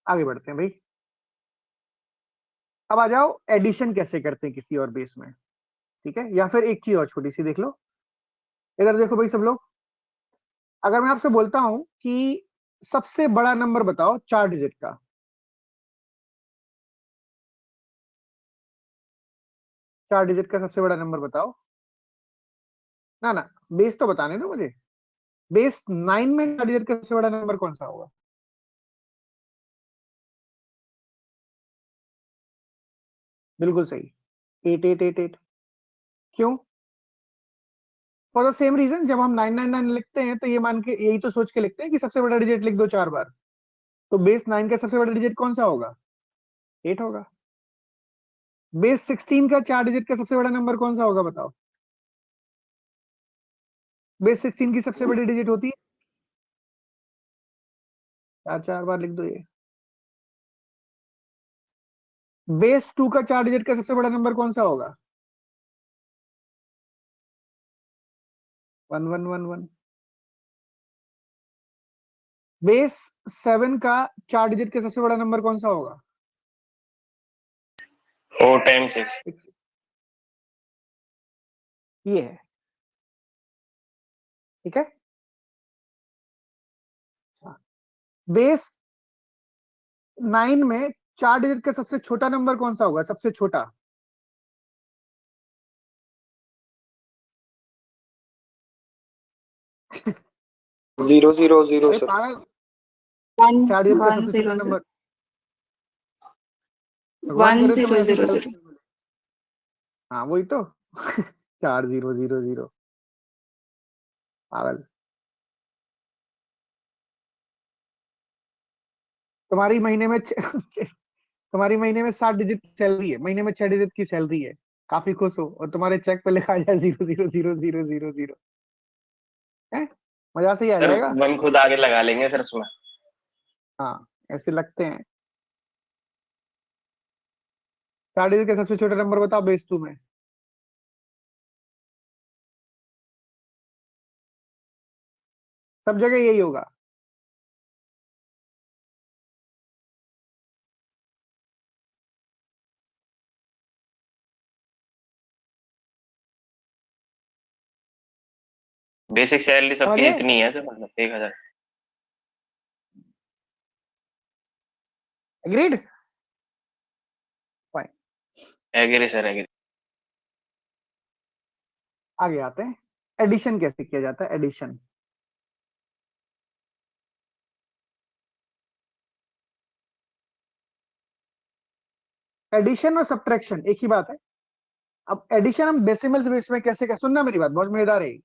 आगे बढ़ते हैं भाई। अब आ जाओ एडिशन कैसे करते हैं किसी और बेस में। ठीक है, या फिर एक चीज और छोटी सी देख लो, इधर देखो भाई सब लोग, अगर मैं आपसे बोलता हूं कि सबसे बड़ा नंबर बताओ 4 डिजिट का, चार डिजिट का सबसे बड़ा नंबर बताओ। ना ना, बेस तो बताने दो मुझे, बेस 9 में 4 डिजिट का सबसे बड़ा नंबर कौन सा होगा? बिल्कुल सही, 8888। क्यों? फॉर द सेम रीजन, जब हम 999 लिखते हैं तो ये मान के, यही तो सोच के लिखते हैं कि सबसे बड़ा डिजिट लिख दो 4 बार, तो बेस 9 का सबसे बड़ा डिजिट कौन सा होगा? 8 होगा। बेस 16 का 4 डिजिट का सबसे बड़ा नंबर कौन सा होगा बताओ? बेस 16 की सबसे बड़ी डिजिट होती है, 4 4 बार लिख दो ये। बेस 2 का 4 डिजिट का सबसे बड़ा नंबर कौन सा होगा? 1111। बेस 7 का 4 डिजिट का सबसे बड़ा नंबर कौन सा होगा? 4 टाइम्स 6। ये है, ठीक है। बेस 9 में 4 डिजिट का सबसे छोटा नंबर कौन सा होगा, सबसे छोटा? जीरो जीरो जीरो अरे सर। पागल, 1 4 डिजिट का 1 सबसे 0 छोटा 0 नंबर, भगवान 1 करे तो 0 मैं भी 0 गलत। 0। हाँ वही तो 4000। पागल, तुम्हारी महीने में तुम्हारी महीने में 7 डिजिट की सैलरी है, महीने में 6 डिजिट की सैलरी है, काफी खुश हो, और तुम्हारे चेक पे लिखा जाए 00000। है, मजा से ही आ सर जाएगा। 1 खुद आगे लगा लेंगे सर उसमें। हाँ, ऐसे लगते हैं। 4 डिजिट का सबसे छोटा नंबर बताओ बेस 2 में। सब जगह यही होगा। बेसिक सैलरी समझ सबकी गए? जितनी है सर, मतलब 1000। Agreed, fine. Agree sir, agree. आगे आते हैं, एडिशन कैसे किया जाता है, एडिशन। एडिशन और सब्ट्रैक्शन एक ही बात है। अब एडिशन हम डेसिमल बेस में कैसे, सुनना मेरी बात, बहुत मजेदार है।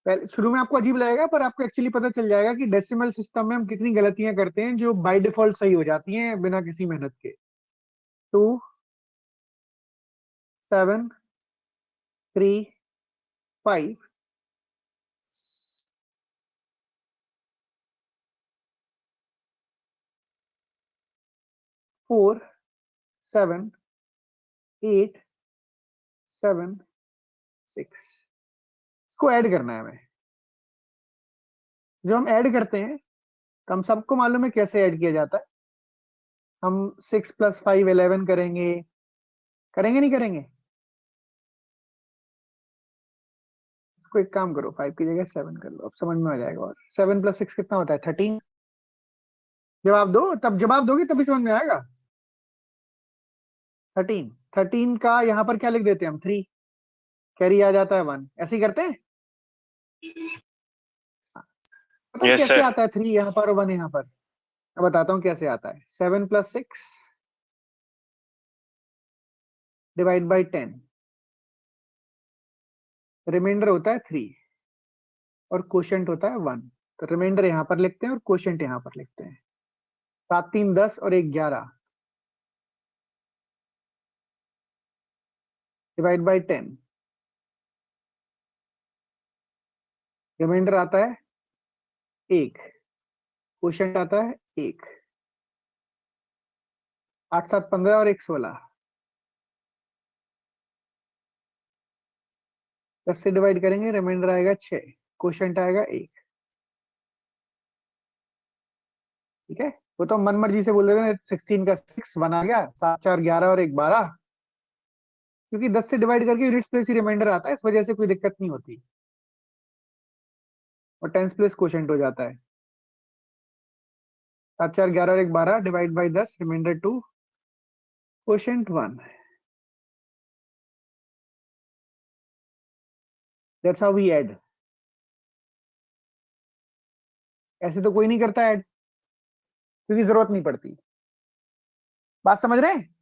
पहले शुरू में आपको अजीब लगेगा, पर आपको एक्चुअली पता चल जाएगा कि डेसिमल सिस्टम में हम कितनी गलतियां करते हैं जो बाय डिफॉल्ट सही हो जाती हैं बिना किसी मेहनत के। 2 7 3 5 4 7 8 7 6। इसको ऐड करना है हमें। जो हम ऐड करते हैं, तो हम सबको मालूम है कैसे ऐड किया जाता है। हम 6 + 5 11 करेंगे, करेंगे नहीं करेंगे? इसको एक काम करो, 5 की जगह 7 कर लो, अब समझ में आ जाएगा। और 7 + 6 कितना होता है? 13। जवाब दो, तब जवाब दोगे तभी समझ में आएगा। 13। 13 का यहाँ पर क्या लिख देते हैं हम? 3। कैरी आ जाता है 1, ऐसे ही करते हैं। पता है यस कैसे सर। आता है 3 यहाँ पर और 1 यहाँ पर? मैं बताता हूँ कैसे आता है। 7 + 6 डिवाइड बाई 10, रिमाइंडर होता है 3 और कोशेंट होता है 1। तो रिमाइंडर यहाँ पर लिखते हैं और कोशेंट यहाँ पर लिखते हैं। 7 3 10 और 1 11 डिवाइड बाई 10, रिमाइंडर आता है 1, कोशेंट आता है 1। 8 7 15 और 1 16। 10 से डिवाइड करेंगे, रिमाइंडर आएगा 6, कोशेंट आएगा 1। ठीक है, वो तो मन मर्जी से बोल रहे हैं। 16 का 6 1 आ गया, 7 4 11 और 1 12। क्योंकि 10 से डिवाइड करके यूनिट्स प्लेस ही रिमाइंडर आता है, इस वजह से कोई दिक्कत नहीं होती, और टेंस प्लेस क्वोशेंट हो जाता है। 7 4 11 और 1 12 divide by 10 remainder 2 quotient 1। That's how we add. ऐसे तो कोई नहीं करता ऐड, क्योंकि जरूरत नहीं पड़ती। बात समझ रहे हैं?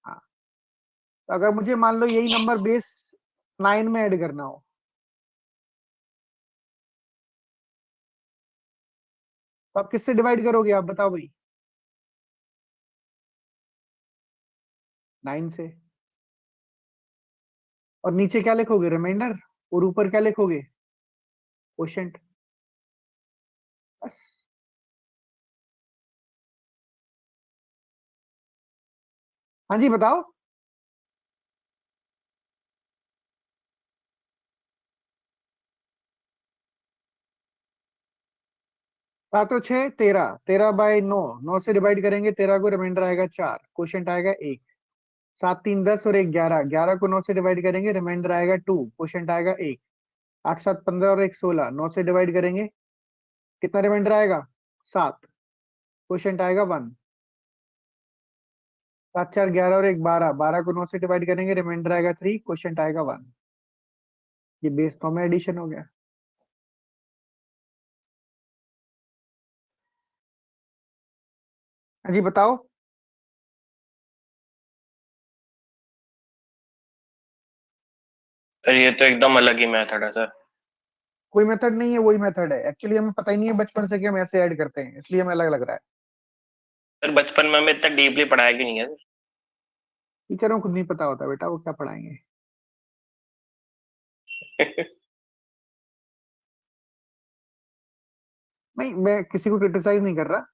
हाँ, तो अगर मुझे मान लो यही नंबर बेस 9 में ऐड करना हो, तो आप किससे डिवाइड करोगे? आप बताओ भाई। 9 से। और नीचे क्या लिखोगे? रिमाइंडर। और ऊपर क्या लिखोगे? क्वोशेंट। बस। हाँ जी बताओ। 7 और 6 13, 13 बाई 9, 9 से डिवाइड करेंगे 13 को, रिमाइंडर आएगा 4, क्वोशेंट आएगा 1। 7 3 10 और 1 11, 11 को 9 से डिवाइड करेंगे, रिमाइंडर आएगा 2, क्वोशेंट आएगा 1। 8 7 15 और 1 16, 9 से डिवाइड करेंगे, कितना रिमाइंडर आएगा? 7, क्वोशेंट आएगा 1। 7 4 11 और 1 12, 12 को 9 से डिवाइड करेंगे, रिमाइंडर आएगा 3, क्वोशेंट आएगा 1। ये बेस फॉर्म में एडिशन हो गया। हाँ जी बताओ। सर ये तो एकदम अलग ही मेथड है सर। कोई मेथड नहीं है, वही मेथड है। एक्चुअली हमें पता ही नहीं है बचपन से कि हम ऐसे ऐड करते हैं, इसलिए हमें अलग लग रहा है। सर बचपन में हमें इतना डीपली पढ़ाया क्यों नहीं है सर? टीचरों को खुद नहीं पता होता बेटा, वो क्या पढ़ाएंगे। नहीं, मैं किसी को क्रिटिसाइज नहीं कर रहा,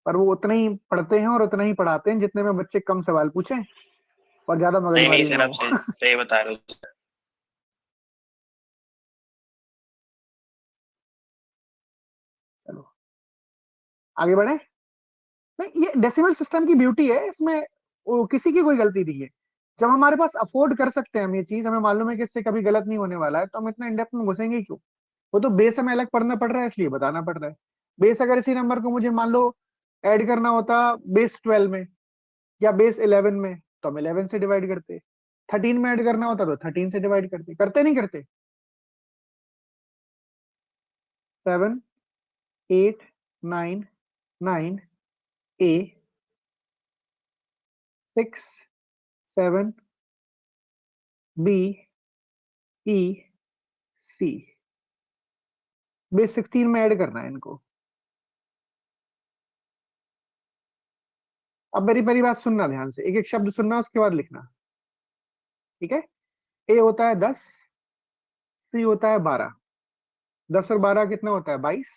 पर वो उतना ही पढ़ते हैं और उतना ही पढ़ाते हैं जितने में बच्चे कम सवाल पूछें और ज्यादा नहीं नहीं मगजमारी ना सर, आप हो। सही सही बता रहे हो सर। चलो आगे बढ़े। नहीं, ये डेसिमल सिस्टम की ब्यूटी है, इसमें किसी की कोई गलती नहीं है। जब हमारे पास अफोर्ड कर सकते हैं हम ये चीज, हमें मालूम है कि इससे कभी गलत नहीं होने वाला है, तो हम इतना इंडेप्थ में घुसेंगे ही क्यों? वो तो बेस हमें अलग पढ़ना पड़ रहा है, इसलिए बताना पड़ रहा है। बेस अगर इसी नंबर को मुझे मान लो ऐड करना होता बेस 12 में या बेस 11 में, तो हम 11 से डिवाइड करते। 13 में ऐड करना होता तो 13 से डिवाइड करते। करते नहीं करते? 7 8 9 9 A 6 7 B E C। Base 16 में ऐड करना है इनको। अब मेरी पहली बात सुनना ध्यान से, एक एक शब्द सुनना, उसके बाद लिखना, ठीक है? ए होता है 10, सी होता है 12। 10 और 12 कितना होता है? 22।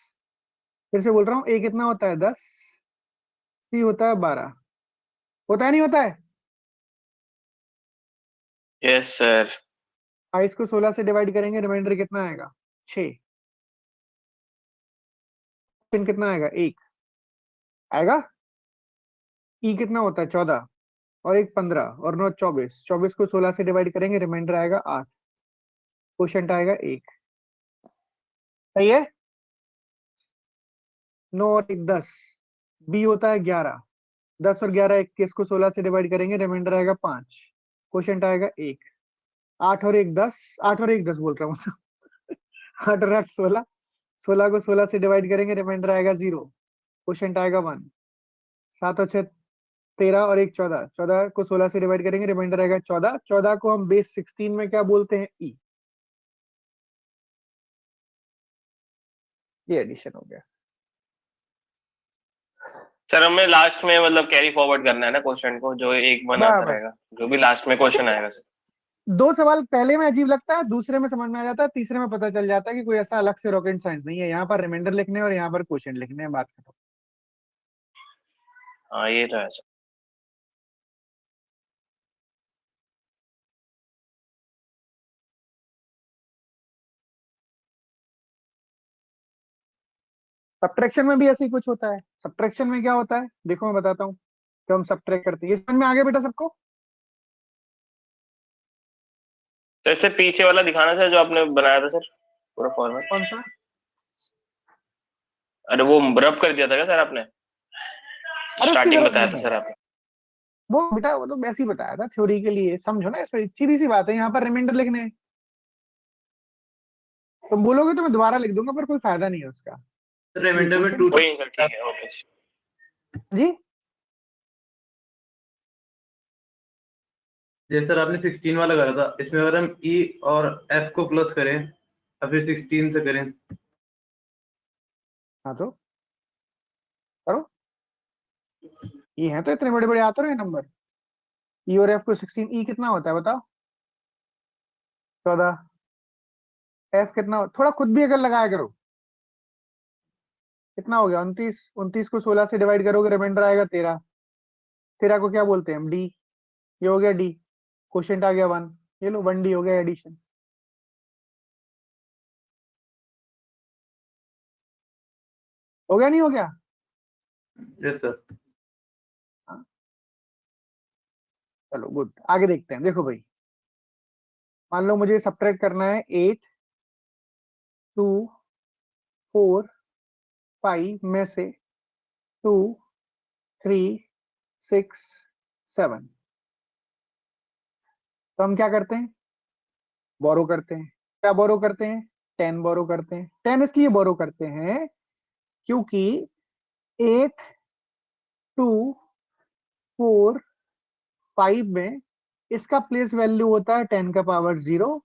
फिर से बोल रहा हूँ, ए कितना होता है? 10, सी होता है 12। होता है नहीं होता है? Yes sir. 22 को 16 से डिवाइड करेंगे, रिमाइंडर कितना आएगा? 6। पिन कितना आएगा? 1 आएगा। ई कितना होता है? 14 और 1 15 और 9 24। 24 को 16 से डिवाइड करेंगे, रिमाइंडर आएगा 8, क्वोशेंट आएगा 1। सही है? 9 और 1 10। बी होता है 11। 10 और 11 21 को 16 से डिवाइड करेंगे, रिमाइंडर आएगा 5, क्वोशेंट आएगा 1। 8 और 1 10, 8 और 1 10 बोल रहा हूँ। 8 और 8 16। 16 को 16 से डिवाइड करेंगे, रिमाइंडर आएगा 0, क्वोशेंट आएगा 1। 7 और 6 13 और 1 14। 14 को 16 से डिवाइड करेंगे, रिमाइंडर आएगा 14। 14 को हम बेस 16 में क्या बोलते हैं? ई। ये एडिशन हो गया। सर हमें लास्ट में मतलब कैरी फॉरवर्ड करना है ना क्वेश्चन को, जो एक वन आता बस रहेगा, जो भी लास्ट में क्वेश्चन आएगा सर। 2 सवाल पहले में अजीब लगता है, दूसरे में समझ में आ जाता है, तीसरे में पता चल जाता है कि कोई ऐसा अलग से रॉकेट साइंस नहीं है। यहाँ पर रिमाइंडर लिखने और यहाँ पर क्वेश्चन लिखने हैं, बात खत्म। हाँ ये तो है सर। सब्ट्रैक्शन में भी ऐसे ही कुछ होता है। सब्ट्रैक्शन में क्या होता है देखो, मैं बताता हूँ जो हम सब्ट्रैक्ट करते हैं। ये समझ में आ गया बेटा सबको? तो इससे पीछे वाला दिखाना सर जो आपने बनाया था सर, पूरा फॉर्मेट। कौन सा? अरे वो रब कर दिया था क्या सर आपने? अरे उसकी स्टार्टिंग जरूरत बताया नहीं था है सर आपने। वो बेटा, वो तो वैसे ही बताया था थ्योरी के लिए, समझो ना, इसमें सीधी सी बात है, यहाँ पर रिमाइंडर लिखने हैं। तुम बोलोगे तो मैं दोबारा लिख दूंगा, पर कोई फायदा नहीं है उसका। रिमाइंडर में क्वेश्चन वही सर, ठीक है, ओके। जी जैसे सर आपने 16 वाला करा था, इसमें अगर हम ई और एफ को प्लस करें और फिर 16 से करें, हाँ तो करो। ये है तो इतने बड़े बड़े आते रहे नंबर। ई और एफ को 16, ई कितना होता है बताओ? 14। एफ कितना, थोड़ा खुद भी अगर लगाया करो। कितना हो गया? 29। 29 को 16 से डिवाइड करोगे, रिमाइंडर आएगा 13। 13 को क्या बोलते हैं हम? डी। ये हो गया डी, क्वोशिएंट आ गया 1। ये लो 1D हो गया एडिशन। हो गया नहीं हो गया? Yes sir. हाँ। चलो गुड, आगे देखते हैं। देखो भाई, मान लो मुझे सब्ट्रैक्ट करना है 8, 2, 4, 5 में से 2, 3, 6, 7। तो हम क्या करते हैं? बोरो करते हैं। क्या बोरो करते हैं? 10 बोरो करते हैं। 10 इसलिए बोरो करते हैं क्योंकि 8, 2, 4, 5 में इसका प्लेस वैल्यू होता है 10 का पावर 0,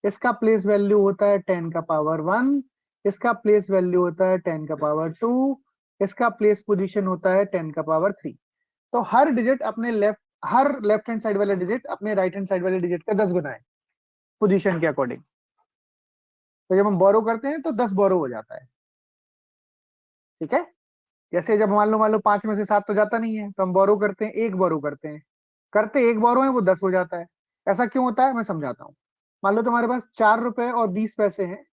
इसका प्लेस वैल्यू होता है 10 का पावर 1, इसका प्लेस वैल्यू होता है 10 का पावर 2, इसका प्लेस पोजीशन होता है 10 का पावर 3। तो हर डिजिट अपने हर लेफ्ट हैंड साइड वाले डिजिट अपने राइट हैंड साइड वाले डिजिट का 10 गुना है पोजीशन के अकॉर्डिंग। तो जब हम बोरो करते हैं तो 10 बोरो हो जाता है। ठीक है? जैसे जब मान लो 5 में से 7 तो जाता नहीं है, तो हम बोरो करते हैं, एक बोरो करते हैं, करते एक बोरो है वो 10 हो जाता है। ऐसा क्यों होता है मैं समझाता हूँ। मान लो तुम्हारे पास 4 रुपए और 20 पैसे हैं,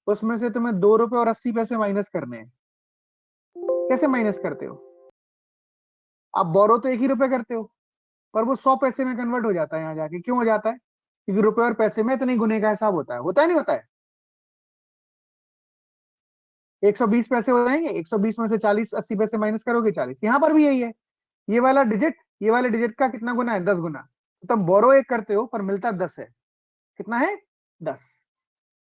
उसमें से तुम्हें 2 रुपए और 80 पैसे माइनस करने हैं। कैसे माइनस करते हो? आप बोरो तो 1 ही रुपए करते हो, पर वो 100 पैसे में कन्वर्ट हो जाता है यहाँ जाके। क्यों हो जाता है? क्योंकि रुपए और पैसे में इतने गुने का हिसाब होता है नहीं होता है? 120 पैसे हो जाएंगे, 120 में से 40 80 पैसे माइनस करोगे 40। यहाँ पर भी यही है। ये वाले डिजिट का कितना गुना है? 10 गुना। तो तुम बोरो एक करते हो पर मिलता 10 है। कितना है? 10।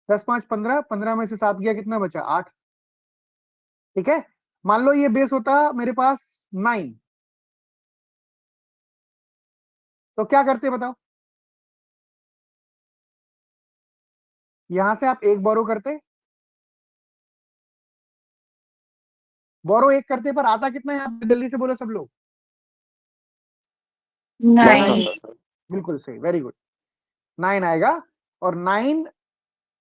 10 5 15, 15 में से 7 गया, कितना बचा? 8। ठीक है? मान लो ये बेस होता मेरे पास 9, तो क्या करते बताओ? यहां से आप एक बोरो करते, बोरो एक करते, पर आता कितना है? आप जल्दी से बोलो सब लोग। 9। बिल्कुल सही, वेरी गुड। 9 आएगा। और 9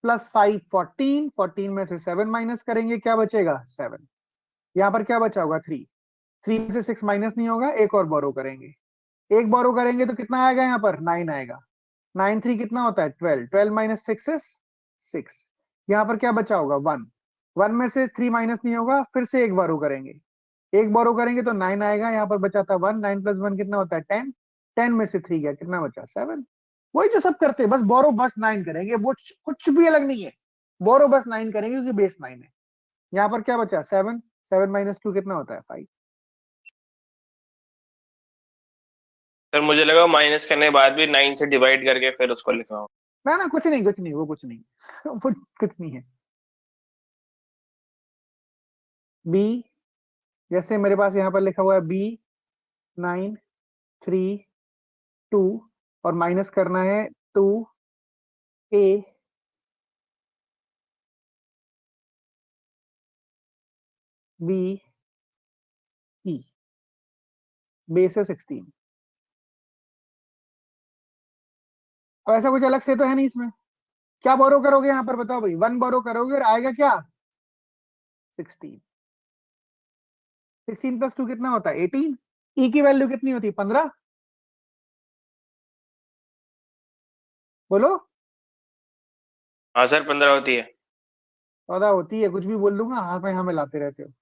प्लस 5 14, 14 में से 7 माइनस करेंगे, क्या बचेगा? 7। यहाँ पर क्या बचा होगा? 3। 3 में से 6 माइनस नहीं होगा, एक और बोरो करेंगे। एक बोरो करेंगे तो कितना आएगा? यहाँ पर 9 आएगा। 9 3 कितना होता है? 12। 12 माइनस 6 इज 6। यहाँ पर क्या बचा होगा? 1। 1 में से 3 माइनस नहीं होगा, फिर से एक बोरो करेंगे। एक बोरो करेंगे तो 9 आएगा। यहाँ पर बचा था 1। 9 प्लस 1 कितना होता है? 10। 10 में से 3 गया, कितना बचा? 7। वही जो सब करते हैं, बस बोरो बस 9 करेंगे, वो कुछ भी अलग नहीं है। बोरो बस 9 करेंगे क्योंकि बेस 9 है। यहाँ पर क्या बचा? 7। 7 माइनस 2 कितना होता है? 5। सर मुझे लगा माइनस करने के बाद भी 9 से डिवाइड करके फिर उसको लिखना हो। ना ना, कुछ नहीं कुछ नहीं, वो कुछ नहीं वो कुछ नहीं है। बी, जैसे मेरे पास यहाँ पर लिखा हुआ है बी 9 3 2, और माइनस करना है 2 ए बी ई, बेस है 16। अब ऐसा कुछ अलग से तो है नहीं इसमें। क्या बोरो करोगे यहाँ पर बताओ भाई? 1 बोरो करोगे और आएगा क्या? 16। 16 प्लस 2 कितना होता है? 18। ई की वैल्यू कितनी होती है? 15। बोलो। हाँ सर 15 होती है। 14 होती है, कुछ भी बोल दूंगा, हाथ में हमें लाते रहते हो।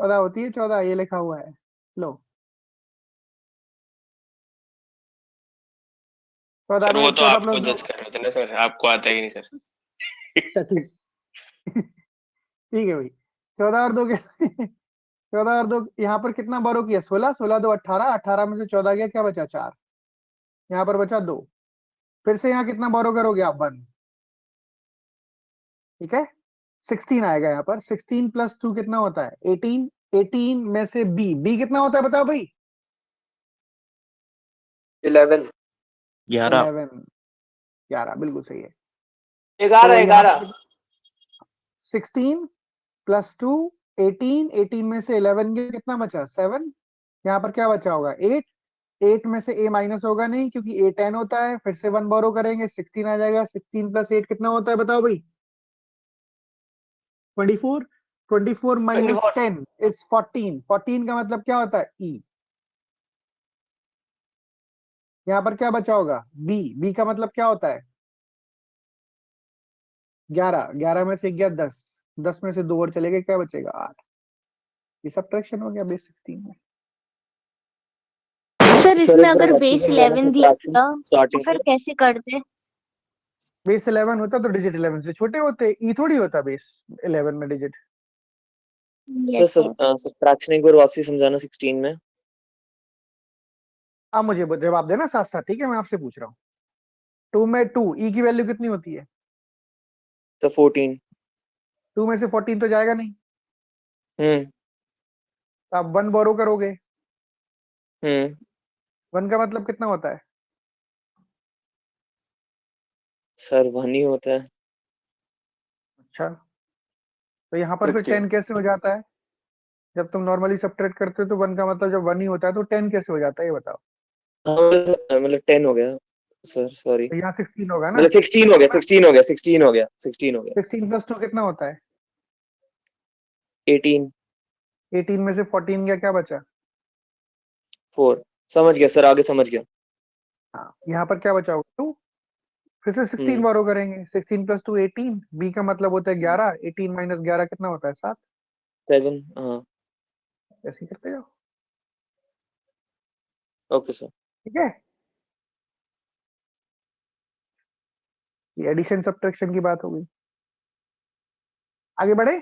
14 होती है, 14 ये लिखा हुआ है, लो 14 सर में वो तो 14 आपको प्लस 2। जज कर रहे थे ना सर, आपको आता ही नहीं सर। अच्छा ठीक ठीक है भाई, 14 और 2 के 14 और 2 यहाँ पर कितना बोरो किया, 16, 16 2 18, 18 में से 14 गया, क्या बचा 4, यहाँ पर बचा 2। फिर से यहाँ कितना बोरो करोगे आप, 1, ठीक है। 16 आएगा यहाँ पर, 16 प्लस 2 कितना होता है 18, 18 में से बी कितना होता है बताओ भाई, 11। 11। 11 बिल्कुल सही है। 11 तो यहाँ 11। पर 16 प्लस 2 18, 18 में से 11 गया, कितना बचा 7, यहाँ पर क्या बचा होगा 8, 8 में से ए माइनस होगा नहीं क्योंकि ए 10 होता है, फिर से 1 बोरो करेंगे 16 आ जाएगा, 16 प्लस 8 कितना होता है बताओ भाई 24, 24 माइनस 24। 10 इज 14, 14 का मतलब क्या होता है ई, यहाँ पर क्या बचा होगा बी का मतलब क्या होता है 11, 11 में से गया 10, 10 में से 2 और चले गए, क्या बचेगा 8। ये सब्ट्रैक्शन हो गया बेस 16 में। सर सर इसमें एक बार अगर वापसी बेस समझाना 11 दिया सब्ट्रैक्शन होता तो स्टार्टिंग फिर से। कैसे करते? बेस 11 होता तो डिजिट 11 से छोटे होते, ई थोड़ी होता बेस 11 में digit. Sir yes sir. Subtraction एक बार वापसी समझाना 16 में। आप मुझे जवाब देना साथ साथ, ठीक है, मैं आपसे पूछ रहा हूँ 2 में 2 ई की वैल्यू कितनी होती है, तो 14। 2 में से 14 तो जाएगा नहीं, हम्म तो आप 1 बोरो करोगे, हम्म 1 का मतलब कितना होता है, सर 1 ही होता है। अच्छा तो यहाँ पर फिर 16। 10 कैसे हो जाता है, जब तुम नॉर्मली सब्ट्रैक्ट करते हो तो 1 का मतलब जब 1 ही होता है तो 10 कैसे हो जाता है ये बताओ। हाँ मतलब 10 हो गया सर, सॉरी। तो यहाँ 16 होगा ना, मतलब 16 हो गया, 16 हो गया, 16 हो गया, 16 हो गया। 16 प्लस 2 कितना होता है 18, 18 में से 14 गया, क्या बचा 4। समझ गया सर, आगे समझ गया। हाँ, यहाँ पर क्या बचा होगा 2, फिर से 16 हम्म बोरो करेंगे, 16 प्लस 2 18, बी का मतलब होता है 11, 18 माइनस 11 कितना होता है 7, 7। हाँ ऐसे ही करते जाओ, ओके सर। ठीक है। ये एडिशन सब्ट्रैक्शन की बात हो गई, आगे बढ़े।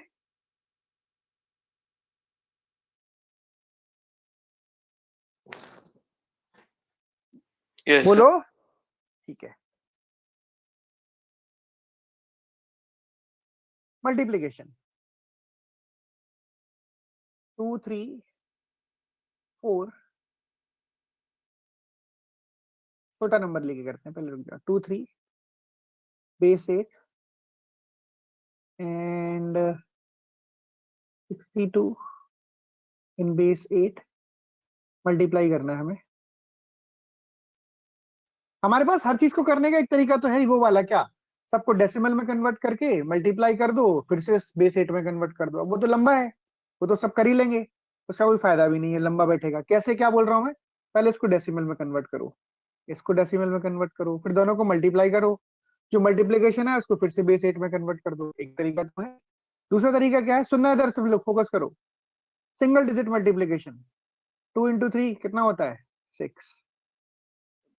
Yes sir. बोलो, ठीक है। मल्टीप्लीकेशन 2 3 4, छोटा नंबर लेके करते हैं, पहले रुक जाओ, 2 3 base 8 and 62 in base 8, multiply करना है हमें। हमारे पास हर चीज को करने का एक तरीका तो है ही, वो वाला क्या, सबको डेसिमल में कन्वर्ट करके मल्टीप्लाई कर दो, फिर से बेस 8 में कन्वर्ट कर दो, अब वो तो लंबा है, वो तो सब कर ही लेंगे, उसका कोई फायदा भी नहीं है, लंबा बैठेगा। कैसे, क्या बोल रहा हूं मैं, पहले इसको डेसिमल में कन्वर्ट करो, इसको डेसिमल में कन्वर्ट करो, फिर दोनों को मल्टीप्लाई करो, जो मल्टीप्लीकेशन है उसको फिर से बेस 8 में कन्वर्ट कर दो, एक तरीका तो है। दूसरा तरीका क्या है, सुनना इधर सब लोग, फोकस करो, सिंगल डिजिट मल्टीप्लीकेशन, 2 × 3 कितना होता है 6,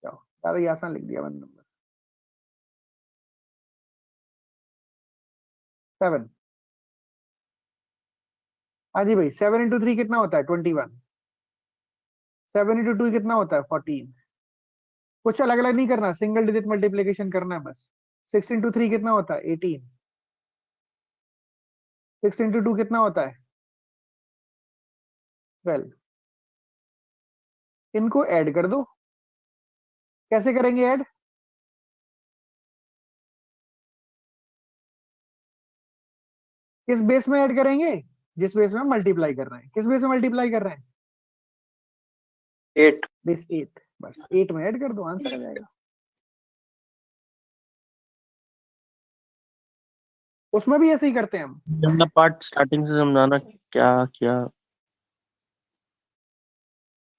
जाओ ज्यादा ही आसान लिख दिया मैंने नंबर 7। हाँ जी भाई, 7 × 3 कितना होता है 21, 7 × 2 कितना होता है 14, कुछ अलग अलग नहीं करना, सिंगल डिजिट मल्टीप्लीकेशन करना है बस। 6 × 3 कितना होता है 18, 6 × 2 कितना होता है 12, इनको ऐड कर दो, कैसे करेंगे ऐड, किस बेस में ऐड करेंगे, जिस बेस में मल्टीप्लाई कर रहे हैं, किस बेस में मल्टीप्लाई कर रहे हैं 8। बेस 8, बस 8 में ऐड कर दो, आंसर आ जाएगा। उसमें भी ऐसे ही करते हैं हम, वाला पार्ट स्टार्टिंग से समझाना, क्या क्या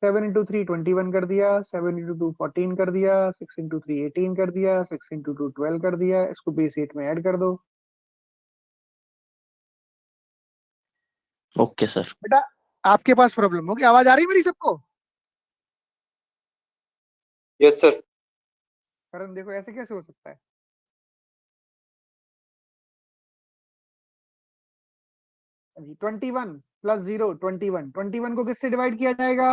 7 × 3 21 कर दिया, 7 × 2 14 कर दिया, 6 × 3 18 कर दिया, 6 × 2 12 कर दिया, इसको बेस 8 में ऐड कर दो, ओके सर। बेटा आपके पास प्रॉब्लम होगी, आवाज आ रही है मेरी सबको? Yes sir. करण देखो ऐसे कैसे हो सकता है? जी 21 प्लस 0 21, 21 को किससे डिवाइड किया जाएगा?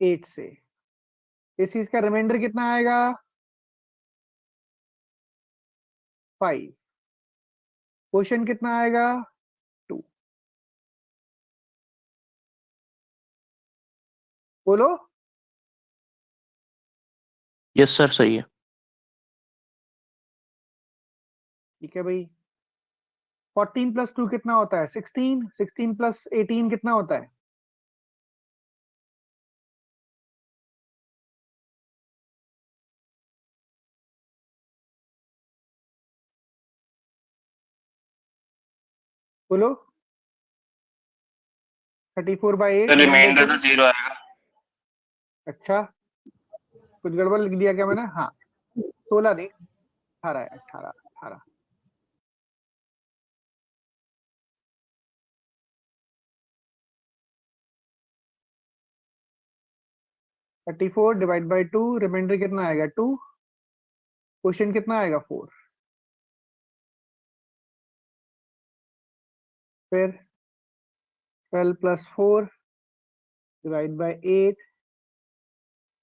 8 से। इस चीज का रिमाइंडर कितना आएगा? 5। क्वेश्चन कितना आएगा? 2। बोलो। यस सर, सही है। ठीक है भाई। 14 प्लस 2 कितना होता है? 16। 16 प्लस 18 कितना होता है? बोलो। 34/8 तो रिमाइंडर रिमाइंडर 2। तो 0 आएगा। अच्छा, कुछ गड़बड़ लिख दिया क्या मैंने? हाँ 16 नहीं, 18 है। 18 18। Thirty four divide by 2, remainder कितना आएगा? 2। क्वेश्चन कितना आएगा? 4। फिर 12 प्लस 4 डिवाइड बाई 8,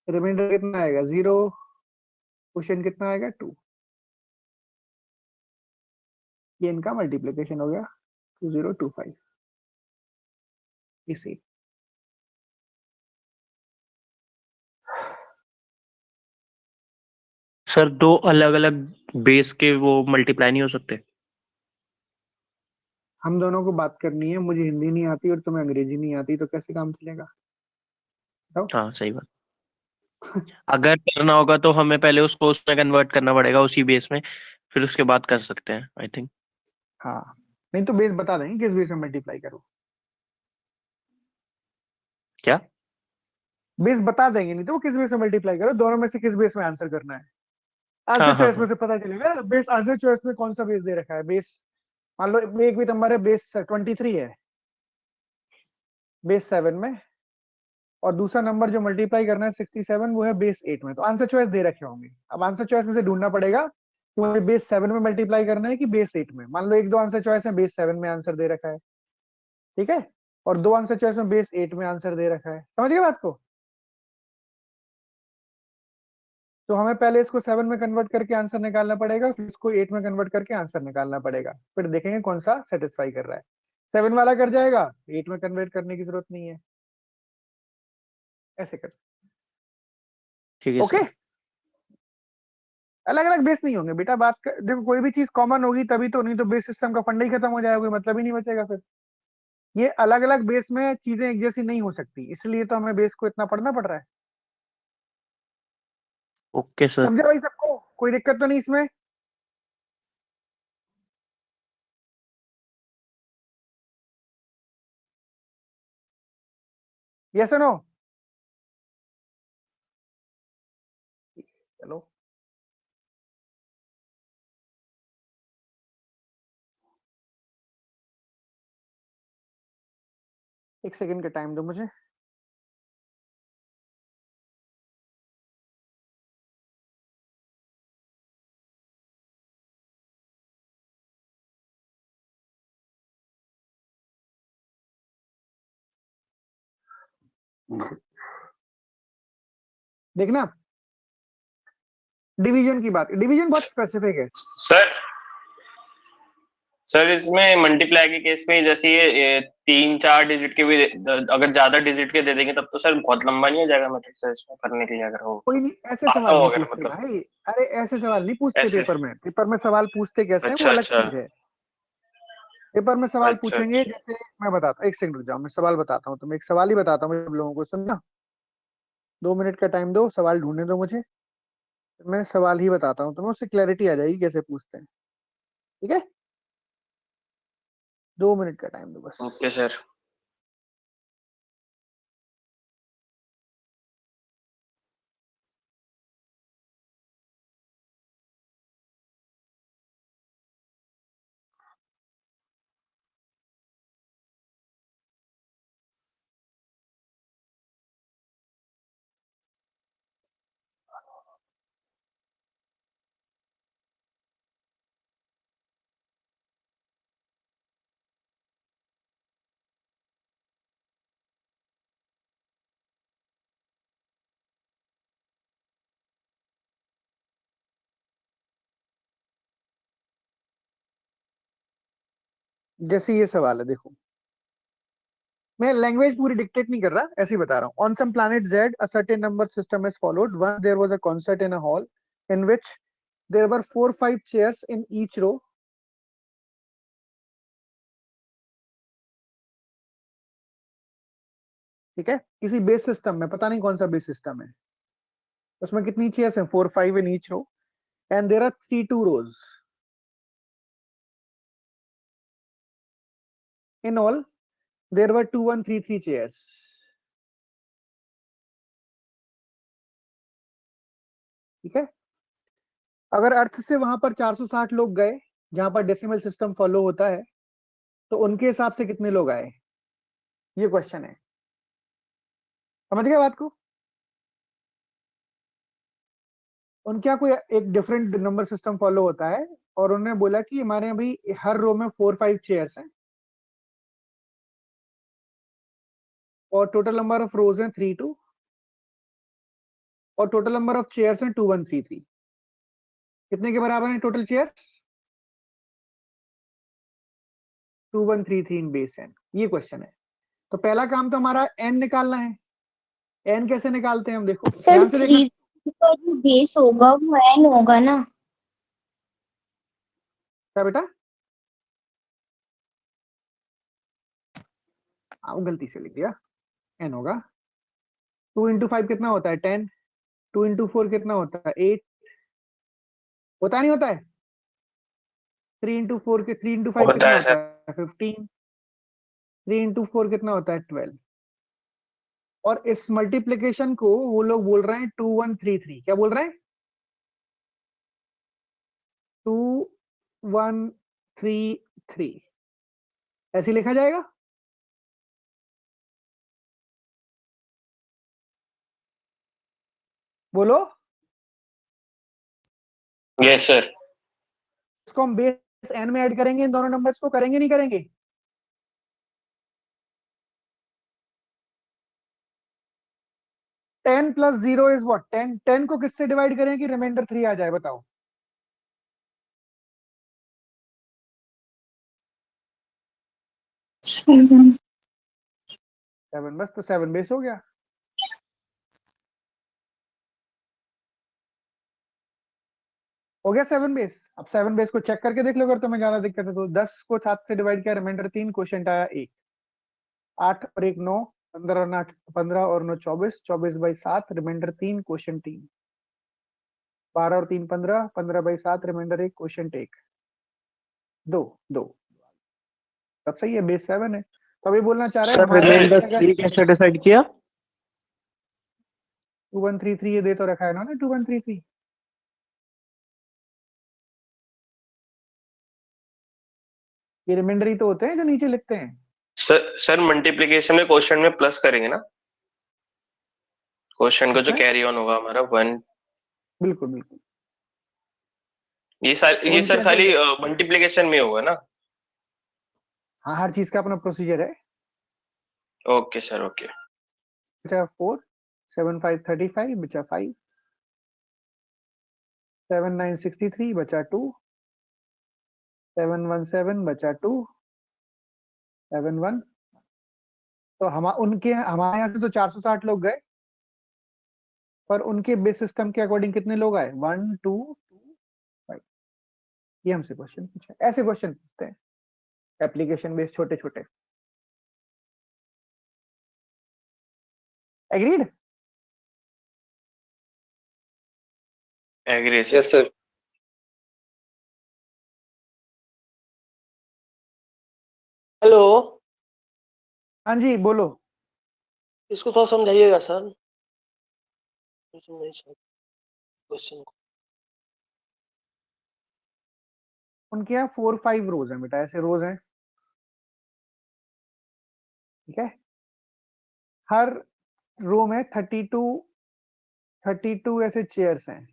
रिमाइंडर कितना आएगा? 0। क्वेश्चन कितना आएगा? 2। ये इनका मल्टीप्लीकेशन हो गया 2025 इसी। सर दो अलग अलग बेस के वो मल्टीप्लाई नहीं हो सकते? हम दोनों को बात करनी है, मुझे हिंदी नहीं आती और तुम्हें अंग्रेजी नहीं आती, तो कैसे काम चलेगा? बताओ। हाँ सही बात। अगर करना होगा तो हमें पहले उसको उसमें कन्वर्ट करना पड़ेगा, उसी बेस में, फिर उसके बाद कर सकते हैं आई थिंक। हाँ, नहीं तो बेस बता देंगे किस बेस में मल्टीप्लाई करो। क्या? बेस बता देंगे, नहीं तो वो किस बेस में मल्टीप्लाई करो, दोनों में से किस बेस में आंसर करना है। आंसर हाँ हाँ चॉइस में हाँ। से पता चलेगा बेस, आंसर चॉइस में कौन सा बेस दे रखा है। बेस मान लो एक भी नंबर है बेस 23 है बेस 7 में, और दूसरा नंबर जो मल्टीप्लाई करना है 67, वो है बेस 8 में, तो आंसर चॉइस दे रखे होंगे। अब आंसर चॉइस में से ढूंढना पड़ेगा कि मुझे बेस 7 में मल्टीप्लाई करना है कि बेस 8 में। मान लो एक दो आंसर चॉइस है बेस 7 में आंसर दे रखा है, ठीक है, और दो आंसर चॉइस में बेस 8 में आंसर दे रखा है। समझ गए बात को? तो हमें पहले इसको 7 में कन्वर्ट करके आंसर निकालना पड़ेगा, फिर इसको 8 में कन्वर्ट करके आंसर निकालना पड़ेगा, फिर देखेंगे कौन सा सेटिस्फाई कर रहा है। 7 वाला कर जाएगा, 8 में कन्वर्ट करने की जरूरत नहीं है। ऐसे कर। ठीक है ओके, सर। अलग अलग बेस नहीं होंगे बेटा। देखो कोई भी चीज कॉमन होगी तभी तो, नहीं तो बेस सिस्टम का फंडा ही खत्म हो जाएगा, कोई मतलब ही नहीं बचेगा फिर। ये अलग अलग बेस में चीजें एक जैसी नहीं हो सकती, इसलिए तो हमें बेस को इतना पढ़ना पड़ रहा है। Okay sir. समझे भाई सबको? कोई दिक्कत तो नहीं इसमें? Yes no? चलो, एक सेकंड का टाइम दो मुझे। देखना, डिवीजन की बात, डिवीजन बहुत स्पेसिफिक है। सर सर इसमें मल्टीप्लाई के केस में जैसे ये 3-4 डिजिट के भी अगर ज्यादा डिजिट के दे देंगे तब तो सर बहुत लंबा नहीं हो जाएगा, मतलब सर इसमें करने के लिए अगर हो कोई नहीं, ऐसे आता सवाल हो नहीं अगर पूछते मतलब भाई। अरे ऐसे सवाल नहीं पूछते ऐसे। पेपर में। पेपर में सवाल पूछते कैसे हैं वो अच्छा अलग अच्छा चीज है। पेपर में सवाल अच्छा पूछेंगे अच्छा। जैसे, मैं बताता हूँ, एक सेकंड रुक जाओ, मैं सवाल बताता हूँ तुम्हें, एक सवाल ही बताता हूँ सब लोगों को, सुनना। 2 मिनट का टाइम दो, सवाल ढूंढने दो मुझे, मैं सवाल ही बताता हूँ तुम्हें, उससे क्लैरिटी आ जाएगी कैसे पूछते हैं। ठीक है, 2 मिनट का टाइम दो बस। Okay sir. जैसे ये सवाल है, देखो मैं लैंग्वेज पूरी डिक्टेट नहीं कर रहा, ऐसे ही बता रहा हूँ। On some planet Z a certain number system is followed. One there was a concert in a hall in which there were 4-5 chairs in each row. ठीक है, किसी बेस सिस्टम में, पता नहीं कौन सा बेस सिस्टम है, उसमें कितनी चेयर्स हैं? 4-5 in each row and there are 3-2 rows in all. There were 2-1-3-3 chairs. ठीक है, अगर अर्थ से वहां पर 460 लोग गए जहां पर डेसिमल सिस्टम फॉलो होता है, तो उनके हिसाब से कितने लोग आए? ये क्वेश्चन है, समझ गए बात को? उनके यहाँ कोई एक डिफरेंट नंबर सिस्टम फॉलो होता है और उन्होंने बोला कि हमारे यहाँ भाई हर रो में 4-5 चेयर्स हैं और टोटल नंबर ऑफ रोज हैं 3-2 और टोटल नंबर ऑफ चेयर्स हैं 2-1-3-3। कितने के बराबर हैं टोटल चेयर्स? 2-1-3-3 इन बेस एन। ये क्वेश्चन है। तो पहला काम तो हमारा एन निकालना है। एन कैसे निकालते हैं हम? देखो सर ध्यान से देखना। 3 का जो बेस होगा वो n होगा ना? क्या बेटा? वो गलती से लिख दिया, एन होगा। 2 × 5 कितना होता है? 10। 2 × 4 कितना होता है? 8। होता नहीं होता है? 3 × 5 होता कितना है होता सर। है? 15। 3 × 4 कितना होता है? 12। और इस मल्टीप्लीकेशन को वो लोग बोल रहे हैं 2-1-3-3। क्या बोल रहे हैं? 2-1-3-3 ऐसे लिखा जाएगा। बोलो। Yes sir. इसको हम बेस एन में ऐड करेंगे, इन दोनों नंबर्स को, करेंगे नहीं करेंगे? Ten plus 0 is what? 10। 10 को किससे डिवाइड करें कि रिमाइंडर 3 आ जाए? बताओ। 7, बस तो 7 बेस हो गया। हो गया 7 बेस। अब 7 बेस को चेक करके देख लो, अगर तुम्हें ज्यादा दिक्कत है तो। 10 को 7 से डिवाइड किया, रिमाइंडर 3, क्वोशिएंट आया 1। 8 और 1 9, 15 और 8 15 और 9 24, 24/7, रिमाइंडर 3, क्वोशिएंट 3। 12 और 3 15, 15/7, रिमाइंडर 1, क्वोशिएंट 1। 2 2 तब सही है, बेस 7 है। तो अभी बोलना चाह रहे हैं सर हमारे सर रिमाइंडर अगर 3 कैसे डिसाइड किया? 2-1-3-3 ये दे तो रखा है ना 2-1-3-3। ये रिमाइंडर ही तो होते हैं जो नीचे लिखते हैं। सर मल्टीप्लिकेशन में क्वेश्चन में प्लस करेंगे ना? क्वेश्चन का जो इसमें कैरी ऑन होगा हमारा 1। बिल्कुल बिल्कुल। ये तो ये उनके सर यहाँ खाली क्या? मल्टीप्लिकेशन में होगा ना? हाँ, हर चीज का अपना प्रोसीजर है। Okay sir okay. बचा 4, 7 5 35, बचा 5, 7 9 63, बचा 2, 7 1 7, बचा 2, 7 1। तो हम उनके हमारे यहाँ से तो 460 लोग गए, पर उनके बेस सिस्टम के अकॉर्डिंग कितने लोग आए? 1 2 2 5। ये हमसे क्वेश्चन पूछा है। ऐसे क्वेश्चन पूछते हैं एप्लीकेशन बेस्ड, छोटे छोटे। Agreed? Agree sir. Yes sir. Hello, हाँ जी बोलो। इसको थोड़ा समझाइएगा सर। क्वेश्चन को। उनके यहाँ 4-5 रोज हैं बेटा, ऐसे रोज हैं। ठीक है, हर रो में 32 ऐसे चेयर्स हैं।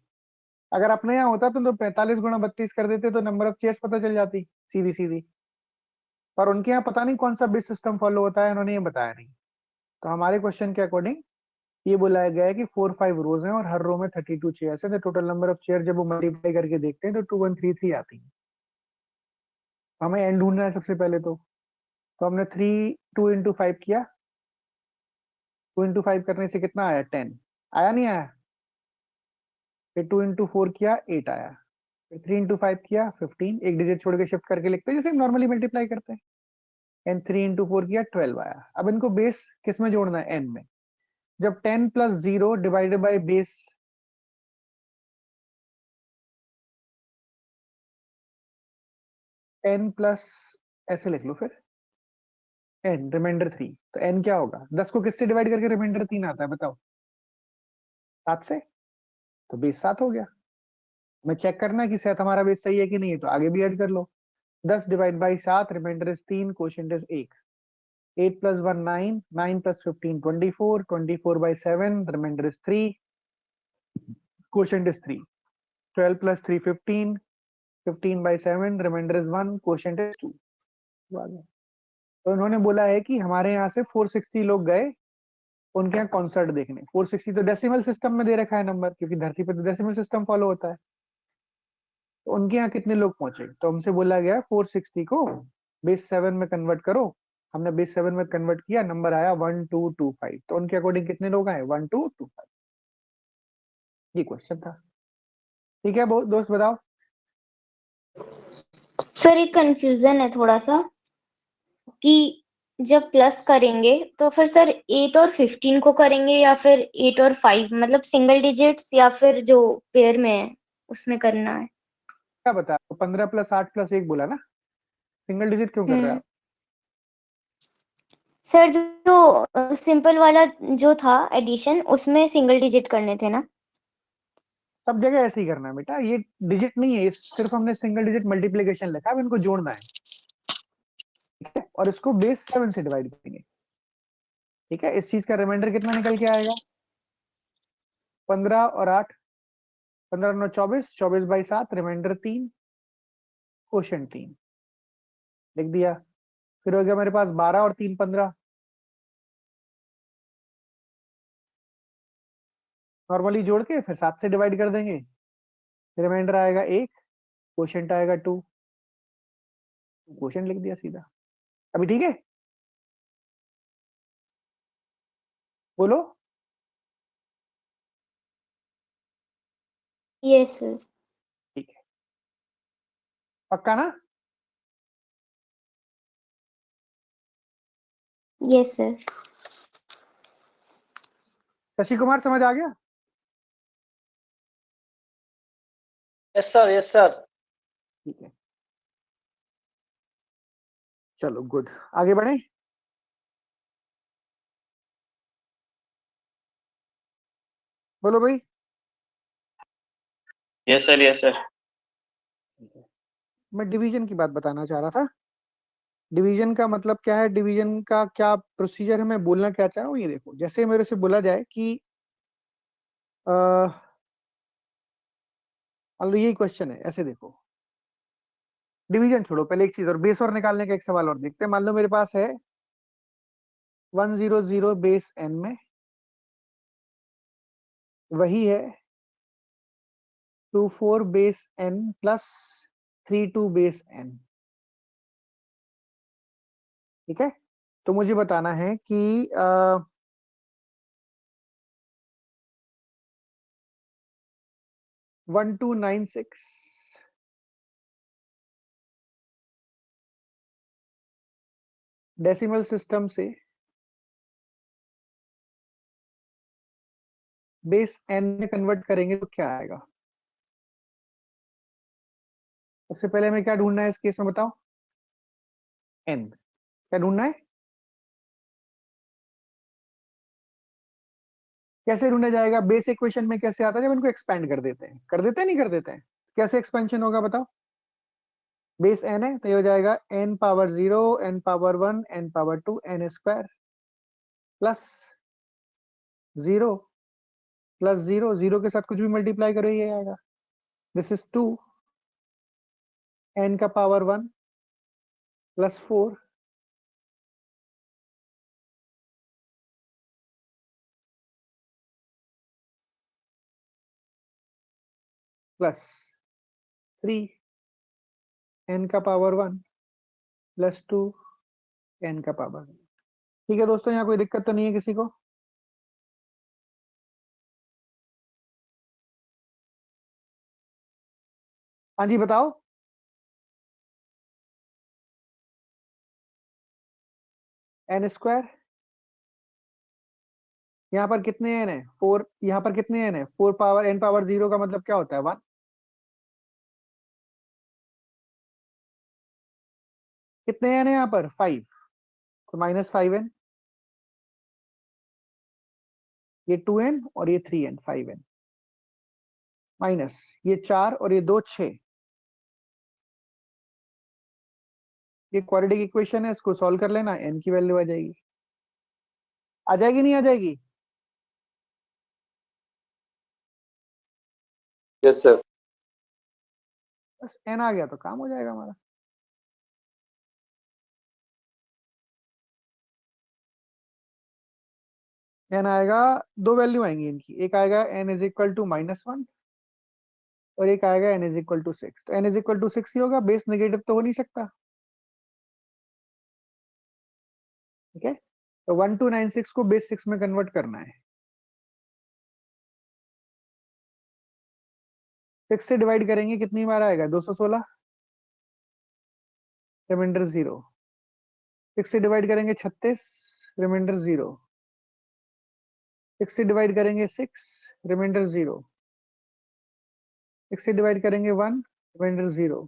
अगर अपने यहाँ होता तो 45 × 32 कर देते तो नंबर ऑफ चेयर्स पता चल जाती सीधी सीधी। पर उनके यहाँ पता नहीं कौन सा बेस सिस्टम फॉलो होता है, उन्होंने ये बताया नहीं। तो हमारे क्वेश्चन के अकॉर्डिंग ये बोला गया है कि 4-5 रोज हैं और हर रो में 32 चेयर्स है। तो टोटल नंबर ऑफ चेयर जब वो मल्टीप्लाई करके देखते हैं तो 2-1-3-3 आती है। हमें एन ढूंढना है सबसे पहले तो हमने 2 into 5 किया, 2 into 5 करने से कितना आया 10, आया नहीं आया? फिर 2 into 4 किया 8 आया, फिर 3 into 5 किया 15, एक डिजिट छोड़ के शिफ्ट करके लिखते हैं जैसे हम नॉर्मली मल्टीप्लाई करते हैं, एंड 3 into 4 किया 12 आया। अब इनको बेस किस में जोड़ना है? एन में। जब 10 + 0 डिवाइडेड बाय बेस 10 प्लस ऐसे लिख लो, फिर एन रिमाइंडर 3, तो एन क्या होगा? 10 को किससे डिवाइड करके रिमाइंडर 3 आता है बताओ? 7 से, तो बेस 7 हो गया। मैं चेक करना है कि शायद हमारा बेस सही है कि नहीं है, तो आगे भी ऐड कर लो। 10 divide by 7, remainder is 3, quotient is 1, 8 + 1 9, 9 + 15 24, 24 by 7, remainder is 3, quotient is 3, 12 + 3 15, 15 by 7, remainder is 1, quotient is 2। तो उन्होंने बोला है कि हमारे यहाँ से 460 लोग गए उनके यहाँ कॉन्सर्ट देखने। 460 तो डेसिमल सिस्टम में दे रखा है नंबर, क्योंकि धरती पे तो डेसिमल सिस्टम फॉलो होता है। तो उनके यहाँ कितने लोग पहुंचे? तो हमसे बोला गया 460 को बेस 7 में कन्वर्ट करो। हमने बेस 7 में कन्वर्ट किया, नंबर आया 1225। तो उनके अकॉर्डिंग कितने लोग आए? 1225। ये क्वेश्चन था। ठीक है दोस्त बताओ। सर एक कंफ्यूजन है थोड़ा सा कि जब प्लस करेंगे तो फिर सर 8 और 15 को करेंगे या फिर 8 और 5, मतलब सिंगल डिजिट्स या फिर जो पेयर में है उसमें करना है? क्या बता, 15 + 8 + 1 बोला ना, सिंगल डिजिट क्यों कर रहे हैं आप? सर जो सिंपल वाला जो था एडिशन, उसमें सिंगल डिजिट करने थे ना? सब जगह ऐसे ही करना है बेटा, ये डिजिट नहीं है, ये सिर्फ हमने सिंगल डिजिट मल्टीप्लीकेशन लिखा है, अब इनको जोड़ना है। ठीक है, और इसको बेस 7 से डिवाइड करेंगे। ठीक है, इस चीज का रिमाइंडर कितना निकल के आएगा? 15 और 8, 15 9 24, 24 by 7, रिमाइंडर 3, क्वोशिएंट 3 लिख दिया। फिर हो गया मेरे पास 12 और 3 15, नॉर्मली जोड़ के फिर 7 से डिवाइड कर देंगे, रिमाइंडर आएगा 1, क्वोशिएंट आएगा 2, क्वोशिएंट लिख दिया सीधा। अभी ठीक है, बोलो। Yes sir. ठीक है, पक्का ना? Yes sir. शशि कुमार समझ आ गया? Yes sir, yes sir. ठीक है, चलो गुड, आगे बढ़े। बोलो भाई। Yes sir, yes sir. मैं डिवीजन की बात बताना चाह रहा था। डिवीजन का मतलब क्या है, डिवीजन का क्या प्रोसीजर है, मैं बोलना क्या चाह रहा हूँ ये देखो। जैसे मेरे से बोला जाए कि मान लो यही क्वेश्चन है, ऐसे देखो, डिवीजन छोड़ो, पहले एक चीज और बेस और निकालने का एक सवाल और देखते हैं। मान लो मेरे पास है 100 बेस एन में, वही है 24 base N plus 32 base N. ठीक है, तो मुझे बताना है कि 1296 डेसिमल सिस्टम से बेस एन में कन्वर्ट करेंगे तो क्या आएगा? सबसे पहले हमें क्या ढूंढना है इस केस में बताओ? एन। क्या ढूंढना है? कैसे ढूंढा जाएगा? बेस इक्वेशन में कैसे आता है? जब इनको एक्सपेंड कर देते हैं, नहीं कर देते हैं, कैसे एक्सपेंशन होगा बताओ? बेस एन है तो ये हो जाएगा n power 0, n power 1, n power 2, n square plus 0 plus 0, 0 के साथ कुछ भी मल्टीप्लाई करो ये आएगा। दिस इज 2, n का पावर 1 प्लस 4 प्लस 3, n का पावर 1 प्लस 2 n का पावर। ठीक है दोस्तों, यहाँ कोई दिक्कत तो नहीं है किसी को? हाँ जी बताओ। n स्क्वायर, यहाँ पर कितने n है? 4। यहाँ पर कितने n है? 4 पावर n पावर 0 का मतलब क्या होता है? 1। कितने n है यहाँ पर? 5, तो -5n, ये 2n और ये 3n, 5n, माइनस ये 4 और ये 2, 6। ये क्वाड्रेटिक इक्वेशन है, इसको सॉल्व कर लेना, n की वैल्यू आ जाएगी। आ जाएगी नहीं आ जाएगी? Yes sir. बस n आ गया तो काम हो जाएगा हमारा। n आएगा, दो वैल्यू आएंगी इनकी, एक आएगा n इज इक्वल टू -1 और एक आएगा n इज इक्वल टू 6। तो n इज इक्वल टू 6 ही होगा, बेस नेगेटिव तो हो नहीं सकता। ठीक है, तो 1296 को बेस 6 में कन्वर्ट करना है। 6 से डिवाइड करेंगे कितनी बार आएगा? 216, रिमाइंडर 0। 6 से डिवाइड करेंगे 36, रिमाइंडर 0। 6 से डिवाइड करेंगे 6, रिमाइंडर 0। 6 से डिवाइड करेंगे 1, रिमाइंडर 0।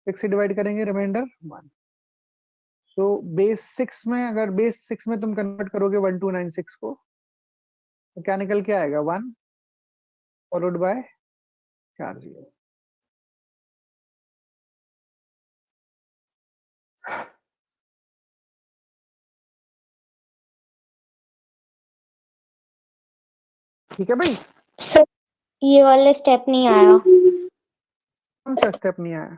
6 से डिवाइड करेंगे, रिमाइंडर 1। तो बेस 6 में, अगर बेस 6 में तुम कन्वर्ट करोगे 1296 को, तो क्या निकल के आएगा? 1 फॉलोड बाय 4 0। ठीक है भाई, सर ये वाला स्टेप नहीं आया कौन सा स्टेप नहीं आया?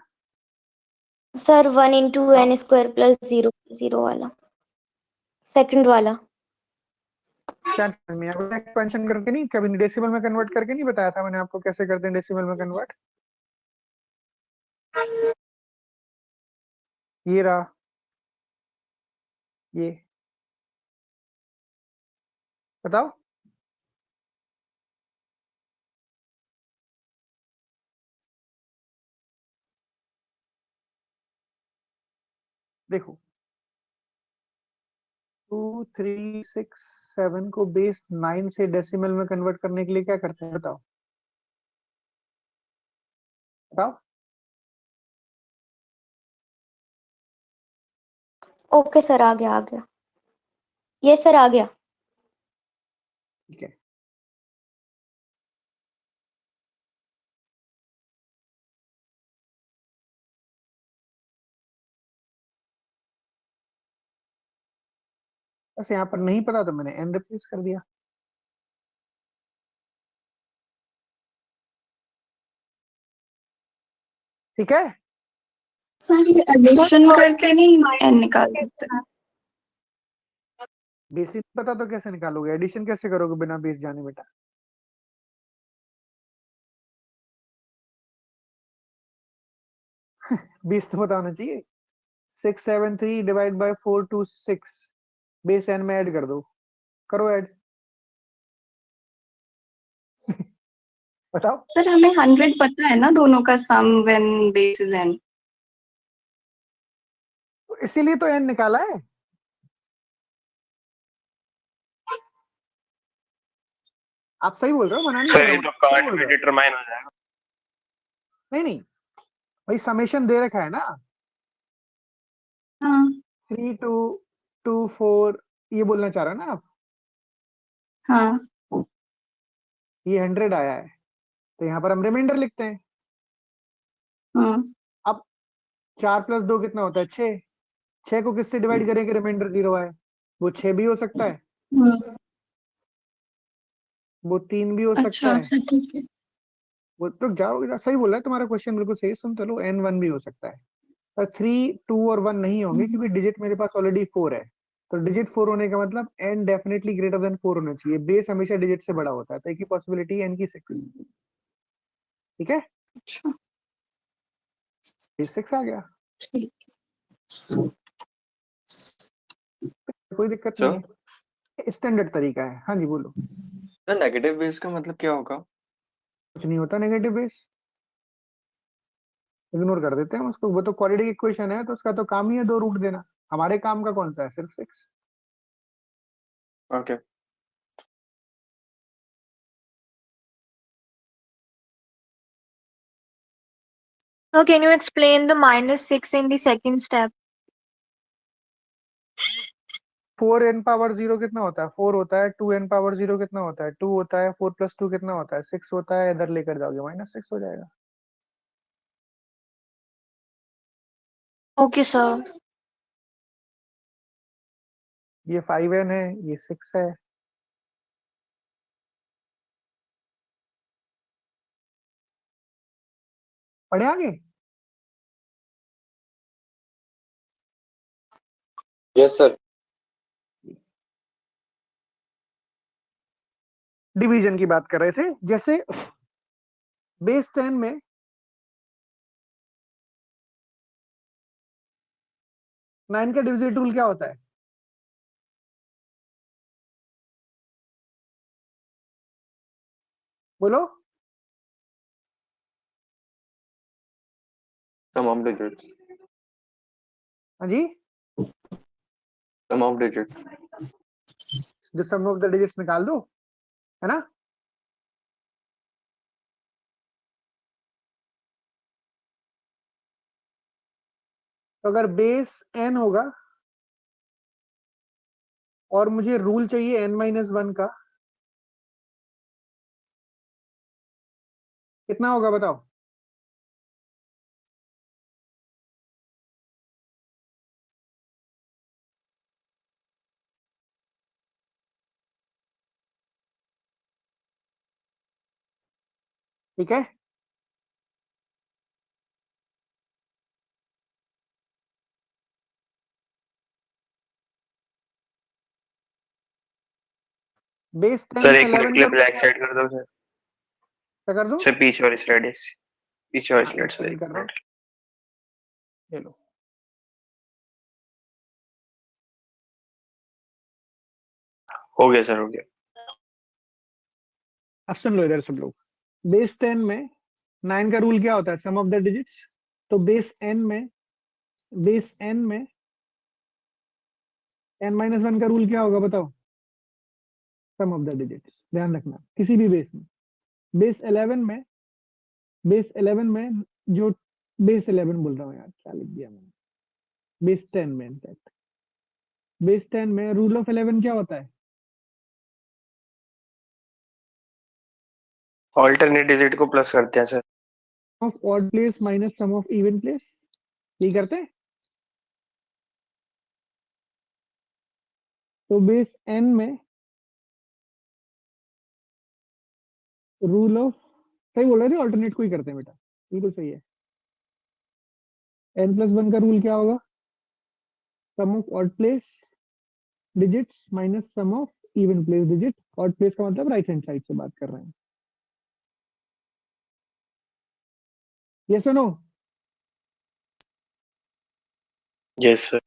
Sir. 1 into n square plus 0 वाला, सेकंड वाला। क्या समझ में आया? एक्सपेंशन करके नहीं, कभी डेसिमल में कन्वर्ट करके नहीं बताया था मैंने आपको कैसे करते हैं डेसिमल में कन्वर्ट? ये रहा, ये बताओ। देखो 2 3 6 7 को बेस 9 से डेसिमल में कन्वर्ट करने के लिए क्या करते हैं? बताओ बताओ। ओके सर, आ गया आ गया। ये सर आ गया। ठीक है, बस यहाँ पर नहीं पता तो मैंने n रिप्लेस कर दिया। ठीक है, सर ये एडिशन करके नहीं n निकाल सकते? बेस ही पता तो कैसे निकालोगे? एडिशन कैसे करोगे बिना बेस जाने बेटा? बेस तो पता होना चाहिए। 673 डिवाइड बाय 426, बेस n में ऐड कर दो, करो ऐड। बताओ। सर हमें 100 पता है ना दोनों का सम व्हेन बेस इज n। तो इसीलिए तो n निकाला है। आप सही बोल रहे हो, मना नहीं कर सर रहा ये हूँ, तो सही कार्ड बोल में रहे हो। डिटरमाइन हो जाएगा। नहीं नहीं भाई, समेशन दे रखा है ना, हाँ 3 2 2 4, ये बोलना चाह रहे हो ना आप? हाँ ये 100 आया है, तो यहाँ पर हम रिमाइंडर लिखते हैं। हाँ। अब 4 + 2 कितना होता है? 6। 6 को किससे डिवाइड करेंगे रिमाइंडर 0 आए? वो 6 भी हो सकता है, हम्म, वो 3 भी हो सकता अच्छा है, अच्छा ठीक है। वो तो जाओ, सही बोल रहा है, तुम्हारा क्वेश्चन बिल्कुल सही है, सुन तो लो। n1 भी हो सकता है, पर 3 2 और 1 नहीं होंगे, क्योंकि डिजिट मेरे पास ऑलरेडी 4 है। तो डिजिट 4 होने का मतलब n डेफिनेटली ग्रेटर देन 4 होना चाहिए। बेस हमेशा डिजिट से बड़ा होता है, तो एक ही पॉसिबिलिटी है n की 6। ठीक है, अच्छा ये 6 आ गया। ठीक है। कोई दिक्कत सर नहीं है, स्टैंडर्ड तरीका है। हाँ जी बोलो। सर नेगेटिव बेस का मतलब क्या होगा? कुछ नहीं होता नेगेटिव बेस, इग्नोर कर देते हैं हम उसको, वो तो क्वाड्रेटिक इक्वेशन है तो उसका तो काम ही है दो रूट देना। हमारे काम का कौन सा है, सिर्फ 6। Okay So can you explain the -6 in the second step? 4n⁻0 कितना होता है, 4 होता है। 2n⁻0 कितना होता है, 2 होता है। 4 + 2 कितना होता है, 6 होता है। इधर लेकर जाओगे -6 हो जाएगा। Okay, sir. ये 5n है, ये 6 है। पढ़े आगे? Yes sir. डिवीजन की बात कर रहे थे। जैसे बेस 10 में 9 का डिविजिट रूल क्या होता है? बोलो। सम ऑफ डिजिट्स। हाँ जी, सम ऑफ डिजिट्स। जो सम ऑफ द डिजिट्स निकाल दो, है ना। तो अगर बेस n होगा और मुझे रूल चाहिए n-1 का, कितना होगा बताओ? ठीक है, बेस 10 सर में एक मिनट 11 के लिए का ब्लैक साइड कर दो सर। क्या कर दूं? सर पीछे वाली स्लाइड है, पीछे वाली हाँ, स्लाइड एक सर, सेकंड एक कर रहा हूँ। मिनट। ये लो, हो गया सर, हो गया। अब सुन लो इधर सब लोग। बेस 10 में 9 का रूल क्या होता है, सम ऑफ द डिजिट्स। तो बेस n में n-1 का रूल क्या होगा बताओ? सम ऑफ द डिजिट्स। ध्यान रखना किसी भी बेस में। बेस 11 में जो बेस 11 बोल रहा हूँ यार, क्या लिख दिया मैंने। बेस 10 में इनफैक्ट बेस 10 में रूल ऑफ 11 क्या होता है? ऑल्टरनेट डिजिट को प्लस करते हैं sir. Of odd place minus sum of even place. यही करते हैं। तो बेस n में रूल ऑफ, सही बोल रहे थे, ऑल्टरनेट को ही करते हैं बेटा, बिल्कुल सही है। n+1 का रूल क्या होगा? Sum of odd place digits minus sum of even place digit. Odd place का मतलब राइट हैंड साइड से बात कर रहे हैं। यस और नो? Yes sir.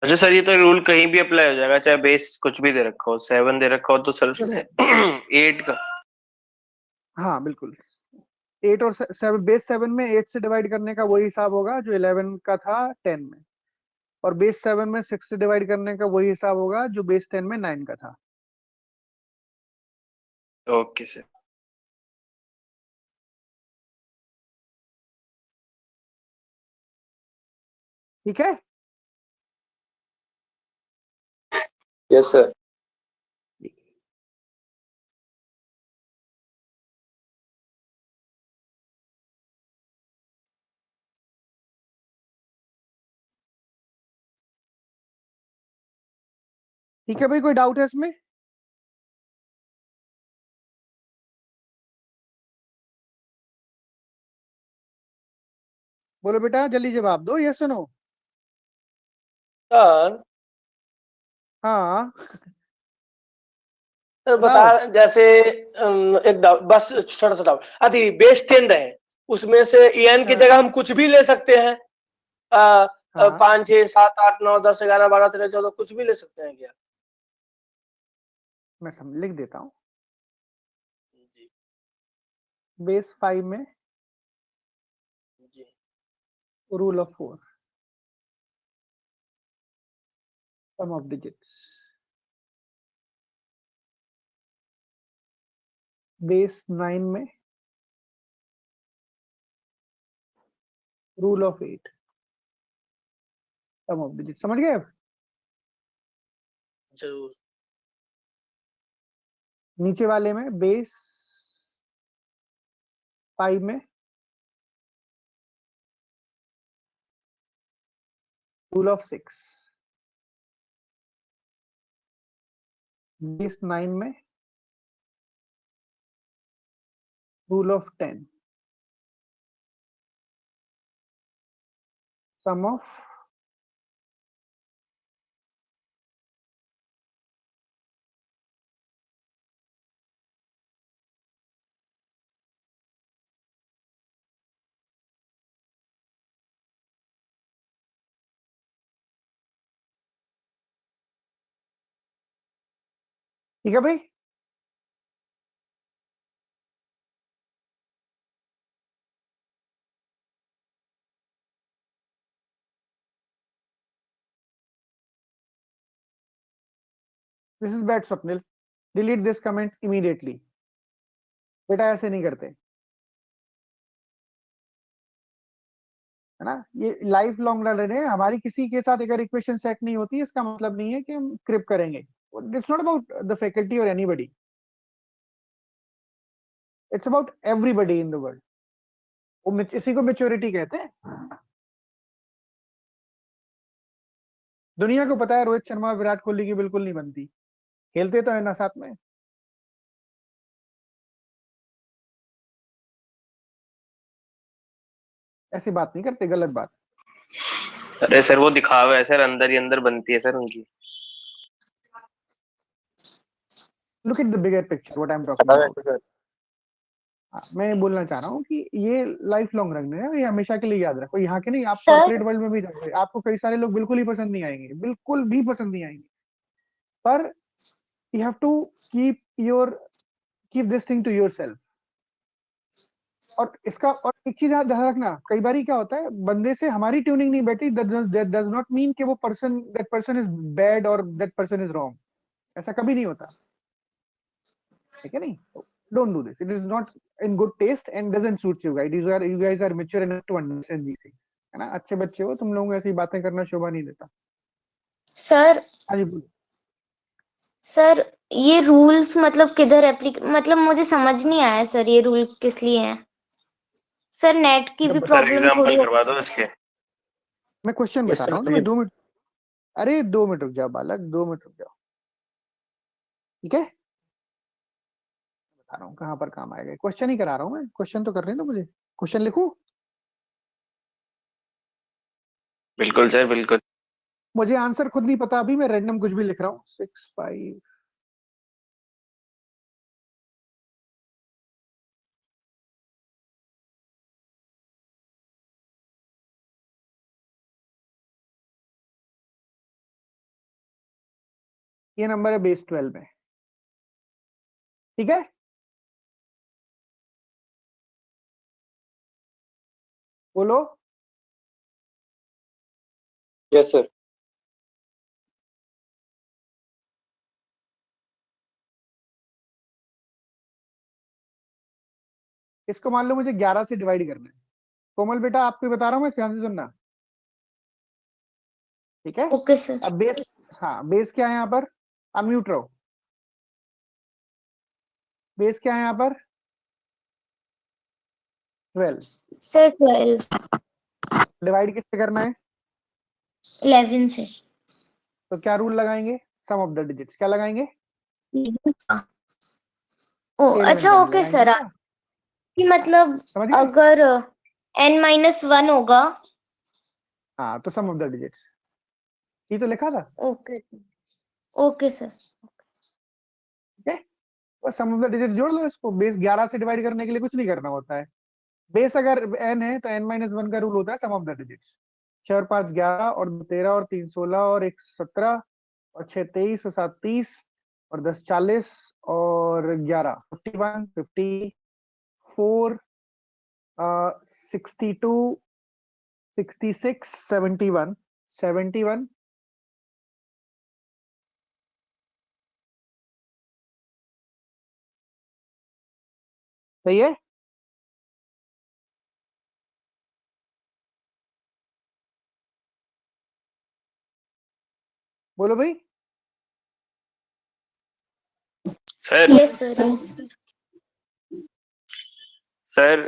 अच्छा सर, ये तो रूल कहीं भी अप्लाई हो जाएगा, चाहे बेस कुछ भी दे रखा हो, 7 दे रखा हो तो सर उसमें 8 का। हाँ बिल्कुल। 8 और 7, बेस 7 में 8 से डिवाइड करने का वही हिसाब होगा जो 11 का था 10 में। और बेस 7 में 6 से डिवाइड करने का वही हिसाब होगा जो बेस 10 में 9 का था। Okay sir. ठीक है। Yes sir. ठीक है भाई, कोई डाउट है इसमें? बोलो बेटा, जल्दी जवाब दो, यस और नो? सर हाँ सर बता, बताओ। जैसे एक डाउट, बस छोटा सा डाउट। अभी बेस 10 रहे, उसमें से एन की हाँ। जगह हम कुछ भी ले सकते हैं। हाँ 5 6 7 8 9 10 11 12 13 14 कुछ भी ले सकते हैं क्या? मैं लिख देता हूँ। जी बेस 5 में जी rule of 4, sum of digits. Base 9 में rule of 8, sum of digits. समझ गए अब? जरूर। नीचे वाले में बेस 5 में रूल ऑफ 6, बेस 9 में रूल ऑफ 10, सम ऑफ ठीक है भाई। This is bad Swapnil, delete this comment immediately. बेटा ऐसे नहीं करते, है ना? ये लाइफ लॉन्ग लड़ रहे हैं। हमारी किसी के साथ अगर इक्वेशन सेट नहीं होती, इसका मतलब नहीं है कि हम क्रिप करेंगे। It's not about the faculty और anybody, it's about everybody in the world. वो इसी को मेच्योरिटी कहते हैं। दुनिया को पता है रोहित शर्मा और विराट कोहली की बिल्कुल नहीं बनती, खेलते तो है ना साथ में। ऐसी बात नहीं करते, गलत बात। अरे सर वो दिखावा है सर, अंदर ही अंदर बनती है सर उनकी। Look at the bigger picture, what I am talking about. मैं ये बोलना चाह रहा हूँ कि ये लाइफ लॉन्ग रखना है, ये हमेशा के लिए याद रखो। यहाँ के नहीं, आप सर कॉर्पोरेट वर्ल्ड में भी जाओगे, आपको कई सारे लोग बिल्कुल ही पसंद नहीं आएंगे, बिल्कुल भी पसंद नहीं आएंगे। पर you have to keep this thing to yourself. और इसका और एक चीज याद ध्यान रखना, कई बार क्या होता है, बंदे से हमारी ट्यूनिंग नहीं बैठी, दैट डज नॉट मीन कि वो person, that person is bad और दैट पर्सन इज रॉन्ग। ऐसा कभी नहीं होता, ठीक है? नहीं, don't do this, it is not in good taste and doesn't suit you guys. You guys are mature enough to understand these things, है ना? अच्छे बच्चे हो तुम लोगों को, ऐसी बातें करना शोभा नहीं देता। सर हाँ जी बोलो। सर ये रूल्स मतलब किधर मतलब मुझे समझ नहीं आया सर, ये रूल किस लिए हैं? सर नेट की भी सर प्रॉब्लम थोड़ी एग्जांपल हो। करवा दो इसके। मैं क्वेश्चन यस बता रहा सर, हूँ तुम्हें, 2 मिनट। अरे 2 मिनट रुक जाओ बालक, 2 मिनट रुक जाओ, ठीक है? बता रहा हूँ कहाँ पर काम आएगा। क्वेश्चन ही करा रहा हूँ मैं, क्वेश्चन तो कर रहे हैं ना मुझे। क्वेश्चन लिखूं? बिल्कुल सर बिल्कुल। मुझे आंसर खुद नहीं पता अभी, मैं रैंडम कुछ भी लिख रहा हूँ। 6 5 ये नंबर है बेस 12 में, ठीक है? बोलो। Yes sir. इसको मान लो मुझे 11 से डिवाइड करना है। कोमल बेटा आपको बता रहा हूँ मैं, ध्यान से सुनना, ठीक है? Okay sir. अब बेस, हाँ बेस क्या है यहाँ पर? अनम्यूट रहो। बेस क्या है यहाँ पर? 12। सर 12 डिवाइड किससे करना है? 11 से। तो क्या रूल लगाएंगे? सम ऑफ द डिजिट्स। क्या लगाएंगे? ओ अच्छा एलिमेंट ओके लगाएंगे सर, क्या? कि मतलब समझ गए? अगर n-1 होगा। हाँ तो सम ऑफ द डिजिट्स, ये तो लिखा था, ओके ओके सर। ठीक है? बस सम ऑफ द डिजिट्स जोड़ लो इसको। बेस 11 से डिवाइड करने के लिए कुछ नहीं करना होता है, बेस अगर n है तो n-1 का रूल होता है सम ऑफ द डिजिट्स। 6 और 5 11 और 2 13 और 3 16 और 1 17 और 6 23 और 7 30 और 10 40 और 11 51 54 62 66 71 71 सही है। बोलो भाई। Sir yes sir yes. Sir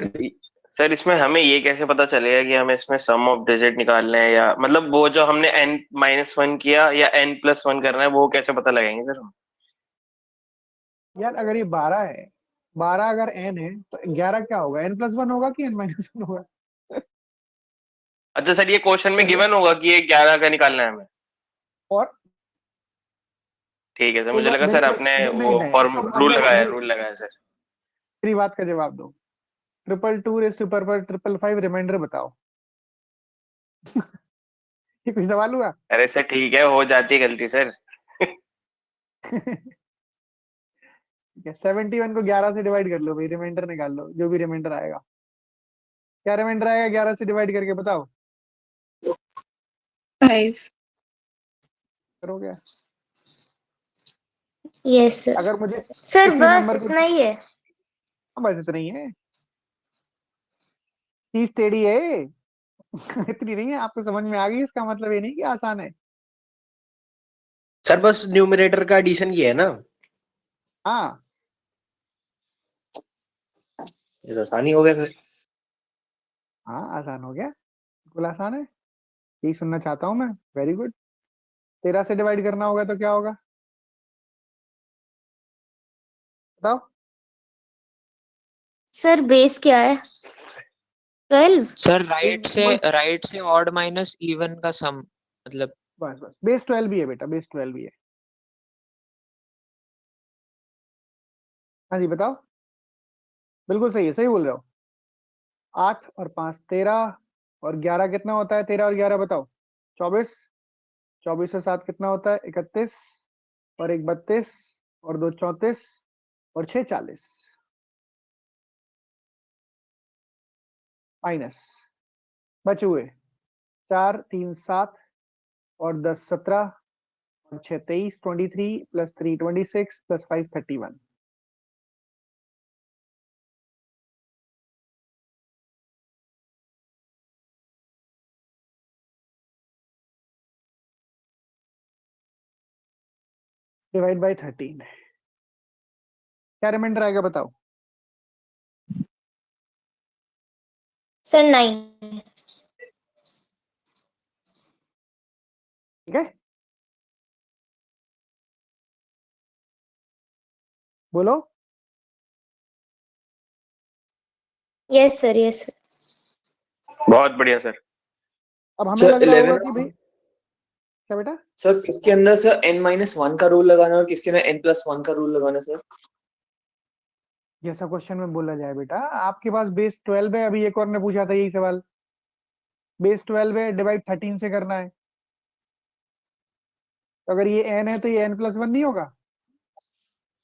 sir इसमें हमें ये कैसे पता चलेगा कि हमें इसमें सम ऑफ डिजिट निकालना है, या मतलब वो जो हमने n-1 किया या n+1 करना है, वो कैसे पता लगाएंगे सर हम? यार अगर ये 12 है, 12 अगर n है तो 11 क्या होगा, n+1 होगा कि n-1 होगा? अच्छा सर, ये क्वेश्चन में कैसे? गिवन होगा कि ये 11 का निकालना है हमें? और ठीक है सर, एक मुझे बात लगा मेरी सर बात आपने नहीं वो नहीं, फॉर्म अब रूल लगाया, मेरी रूल लगाया सर। मेरी बात का जवाब दो। 222 रेज़ टू पावर 555 रिमाइंडर बताओ। ये कोई सवाल हुआ? अरे सर ठीक है, हो जाती है गलती सर। ठीक है, 71 को 11 से डिवाइड कर लो भाई, रिमाइंडर निकाल लो, जो भी रिमाइंडर आएगा। क्या रिमाइंडर आएगा 11 से डिवाइड करके बताओ? 5। करो क्या? Yes sir. अगर मुझे सर किसी बस नंबर को, इतना ही है। हाँ, बस इतना ही है, चीज टेढ़ी है। इतनी नहीं है, आपको समझ में आ गई, इसका मतलब ये नहीं कि आसान है। सर बस न्यूमरेटर का एडिशन किया है ना, हाँ ये तो आसानी हो गया सर। हाँ, आसान हो गया, बिल्कुल आसान है, यही सुनना चाहता हूँ मैं। Very good. 13 से डिवाइड करना होगा तो क्या होगा बताओ? सर बेस क्या है? 12। सर बस राइट से ऑड माइनस इवन का सम, मतलब बस बस, बेस 12 भी है बेटा, बेस 12 भी है। हाँ जी बताओ। बिल्कुल सही है, सही बोल रहे हो। 8 और 5 13 और 11 कितना होता है? 13 और 11 बताओ। 24। 24 और 7 कितना होता है? 31 और 1 32 और 2 34 और 6 40 माइनस बचे हुए 4 3 7 और 10 17 और 6 23 23 प्लस 3 26 प्लस 5 31। डिवाइड बाय 13, क्या रिमाइंडर आएगा बताओ? सर 9। ठीक है, बोलो। Yes sir yes. बहुत बढ़िया सर। अब हमें सर लग रहा होगा 11 कि भाई, क्या बेटा? सर किसके अंदर सर n-1 का रूल लगाना है और किसके अंदर n+1 का रूल लगाना है सर? जैसा क्वेश्चन में बोला जाए बेटा, आपके पास बेस 12 है, अभी एक और ने पूछा था यही सवाल। बेस 12 है, डिवाइड 13 से करना है, तो अगर ये n है तो ये n+1 नहीं होगा?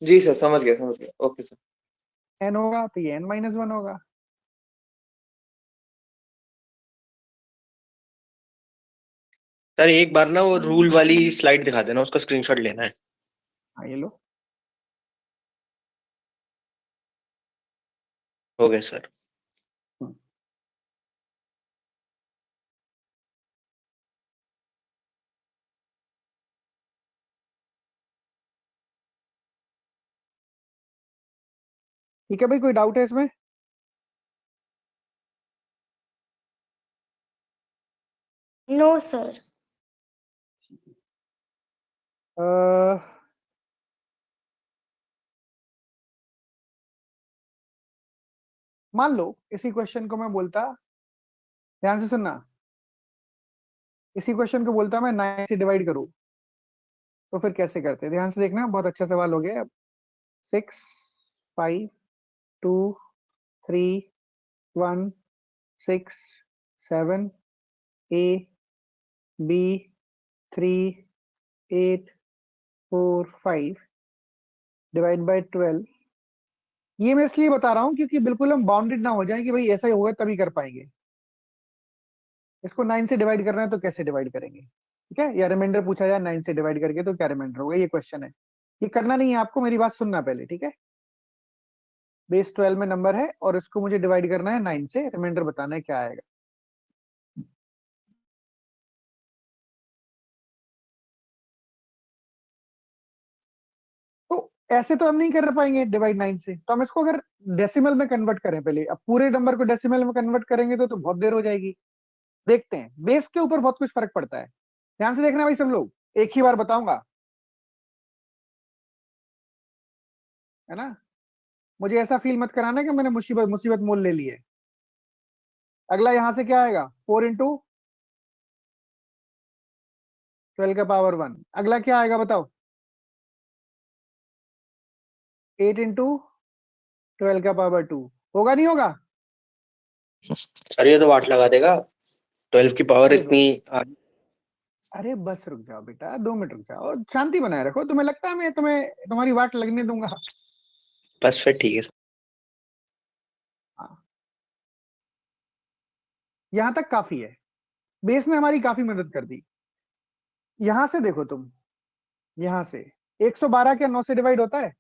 जी सर, समझ गया समझ गया, ओके सर। n होगा तो ये n-1 होगा। सर एक बार ना वो रूल वाली स्लाइड दिखा देना, उसका स्क्रीनशॉट लेना है। हाँ ये लो। हो गया सर। ठीक है भाई, कोई डाउट है इसमें? No sir. मान लो इसी क्वेश्चन को मैं बोलता, ध्यान से सुनना, इसी क्वेश्चन को बोलता मैं 9 से डिवाइड करूं, तो फिर कैसे करते? ध्यान से देखना, बहुत अच्छा सवाल हो गया। 6 5 2 3 1 6 7 A B 3 8 4 5 डिवाइड बाय 12। ये मैं इसलिए बता रहा हूं क्योंकि बिल्कुल हम बाउंडेड ना हो जाए कि भाई ऐसा ही होगा तभी कर पाएंगे। इसको 9 से डिवाइड करना है तो कैसे डिवाइड करेंगे, ठीक है, या रिमाइंडर पूछा जाए 9 से डिवाइड करके तो क्या रिमाइंडर होगा, ये क्वेश्चन है। ये करना नहीं है आपको, मेरी बात सुनना पहले, ठीक है। बेस 12 में नंबर है और इसको मुझे डिवाइड करना है 9 से, रिमाइंडर बताना है क्या आएगा। तो ऐसे तो हम नहीं कर पाएंगे डिवाइड 9 से, तो हम इसको अगर डेसिमल में कन्वर्ट करें पहले, अब पूरे नंबर को डेसिमल में कन्वर्ट करेंगे तो बहुत देर हो जाएगी। देखते हैं, बेस के ऊपर बहुत कुछ फर्क पड़ता है, ध्यान से देखना भाई सब लोग, एक ही बार बताऊंगा, है ना। मुझे ऐसा फील मत कराना कि मैंने मुसीबत मुसीबत मोल ले ली है। अगला यहां से क्या आएगा, 4 इंटू 12 का पावर 1। अगला क्या आएगा बताओ, 8 इंटू 12 का पावर 2। होगा नहीं होगा? सर ये तो वाट लगा देगा, 12 की पावर अरे इतनी अरे बस रुक जाओ बेटा, 2 मिनट रुक जाओ, शांति बनाए रखो। तुम्हें लगता है मैं तुम्हें तुम्हारी वाट लगने दूंगा? बस फिर ठीक है सर। हाँ, यहां तक काफी है, बेस ने हमारी काफी मदद कर दी। यहां से देखो तुम, यहां से 112 क्या 9 से डिवाइड होता है?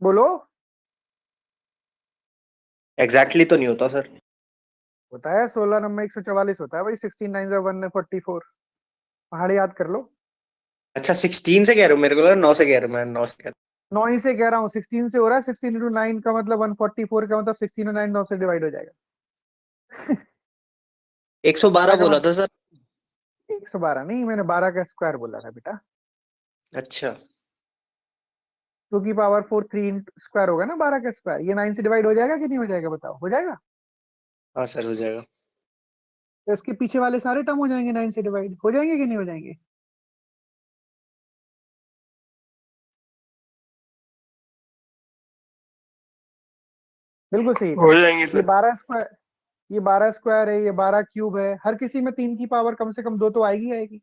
बोलो। एग्जैक्टली तो नहीं होता सर। होता है, 16 नंबर 144 होता है भाई, 16 9 144। पहाड़ याद कर लो। अच्छा 16 से कह रहे हो, मेरे को लगा 9 से कह रहे हो, मैं 9 से कह 9 ही से कह रहा हूँ, 16 से हो रहा है, 16 इंटू 9 का मतलब 144 का मतलब 16 और 9 9 से डिवाइड हो जाएगा। 112 क्या बोला था सर। 112 नहीं, मैंने 12 का स्क्वायर बोला था बेटा। अच्छा 2 की पावर 4 3 स्क्वायर होगा ना 12 का स्क्वायर। ये 9 से डिवाइड हो जाएगा कि नहीं हो जाएगा बताओ, हो जाएगा। हाँ सर हो जाएगा। तो इसके पीछे वाले सारे टर्म हो जाएंगे 9 से डिवाइड, हो जाएंगे कि नहीं हो जाएंगे? बिल्कुल सही है। हो जाएंगे ये सर। 12 स्क्वायर, ये 12 स्क्वायर है, ये 12 क्यूब है, हर किसी में 3 की पावर कम से कम 2 तो आएगी आएगी,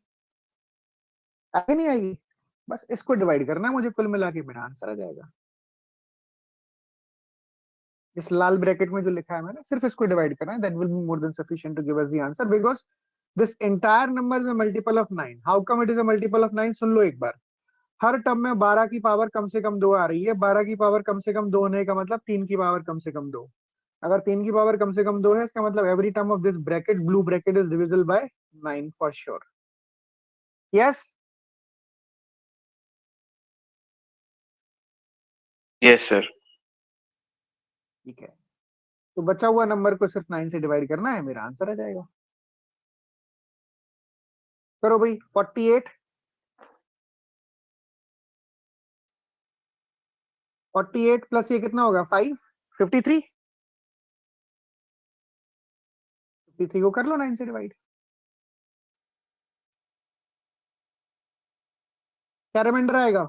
आगे नहीं आएगी। बस इसको डिवाइड करना है मुझे, कुल मिला के मेरा आंसर आ जाएगा। इस लाल ब्रैकेट में जो लिखा है मैंने, सिर्फ इसको डिवाइड करना है, that will be more than sufficient to give us the answer, because this entire number is a multiple of 9। How come it is a multiple of 9? सुन लो एक बार, हर टर्म में 12 की पावर कम से कम 2 आ रही है। 12 की पावर कम से कम 2 होने का मतलब 3 की पावर कम से कम 2। अगर 3 की पावर कम से कम 2 है, इसका मतलब every term of this bracket, blue bracket, is divisible by 9 for sure. Yes, yes sir. ठीक है। तो बचा हुआ नंबर को सिर्फ 9 से डिवाइड करना है, मेरा आंसर आ जाएगा। करो भाई, 48 48 प्लस ये कितना होगा 5 53। 53 को कर लो 9 से डिवाइड, क्या रिमाइंडर आएगा?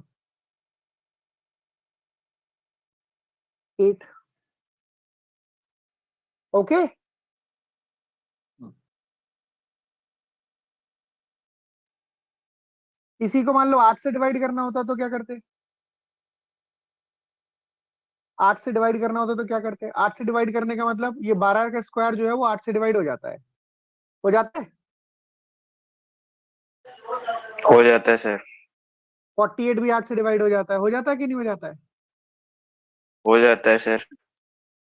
8। ओके, इसी को मान लो 8 से डिवाइड करना होता तो क्या करते? 8 से डिवाइड करना होता तो क्या करते? 8 से डिवाइड करने का मतलब ये 12 का स्क्वायर जो है वो 8 से डिवाइड हो जाता है, हो जाता है। हो जाता है सर। 48 भी 8 से डिवाइड हो जाता है कि नहीं हो जाता है? हो जाता है सर।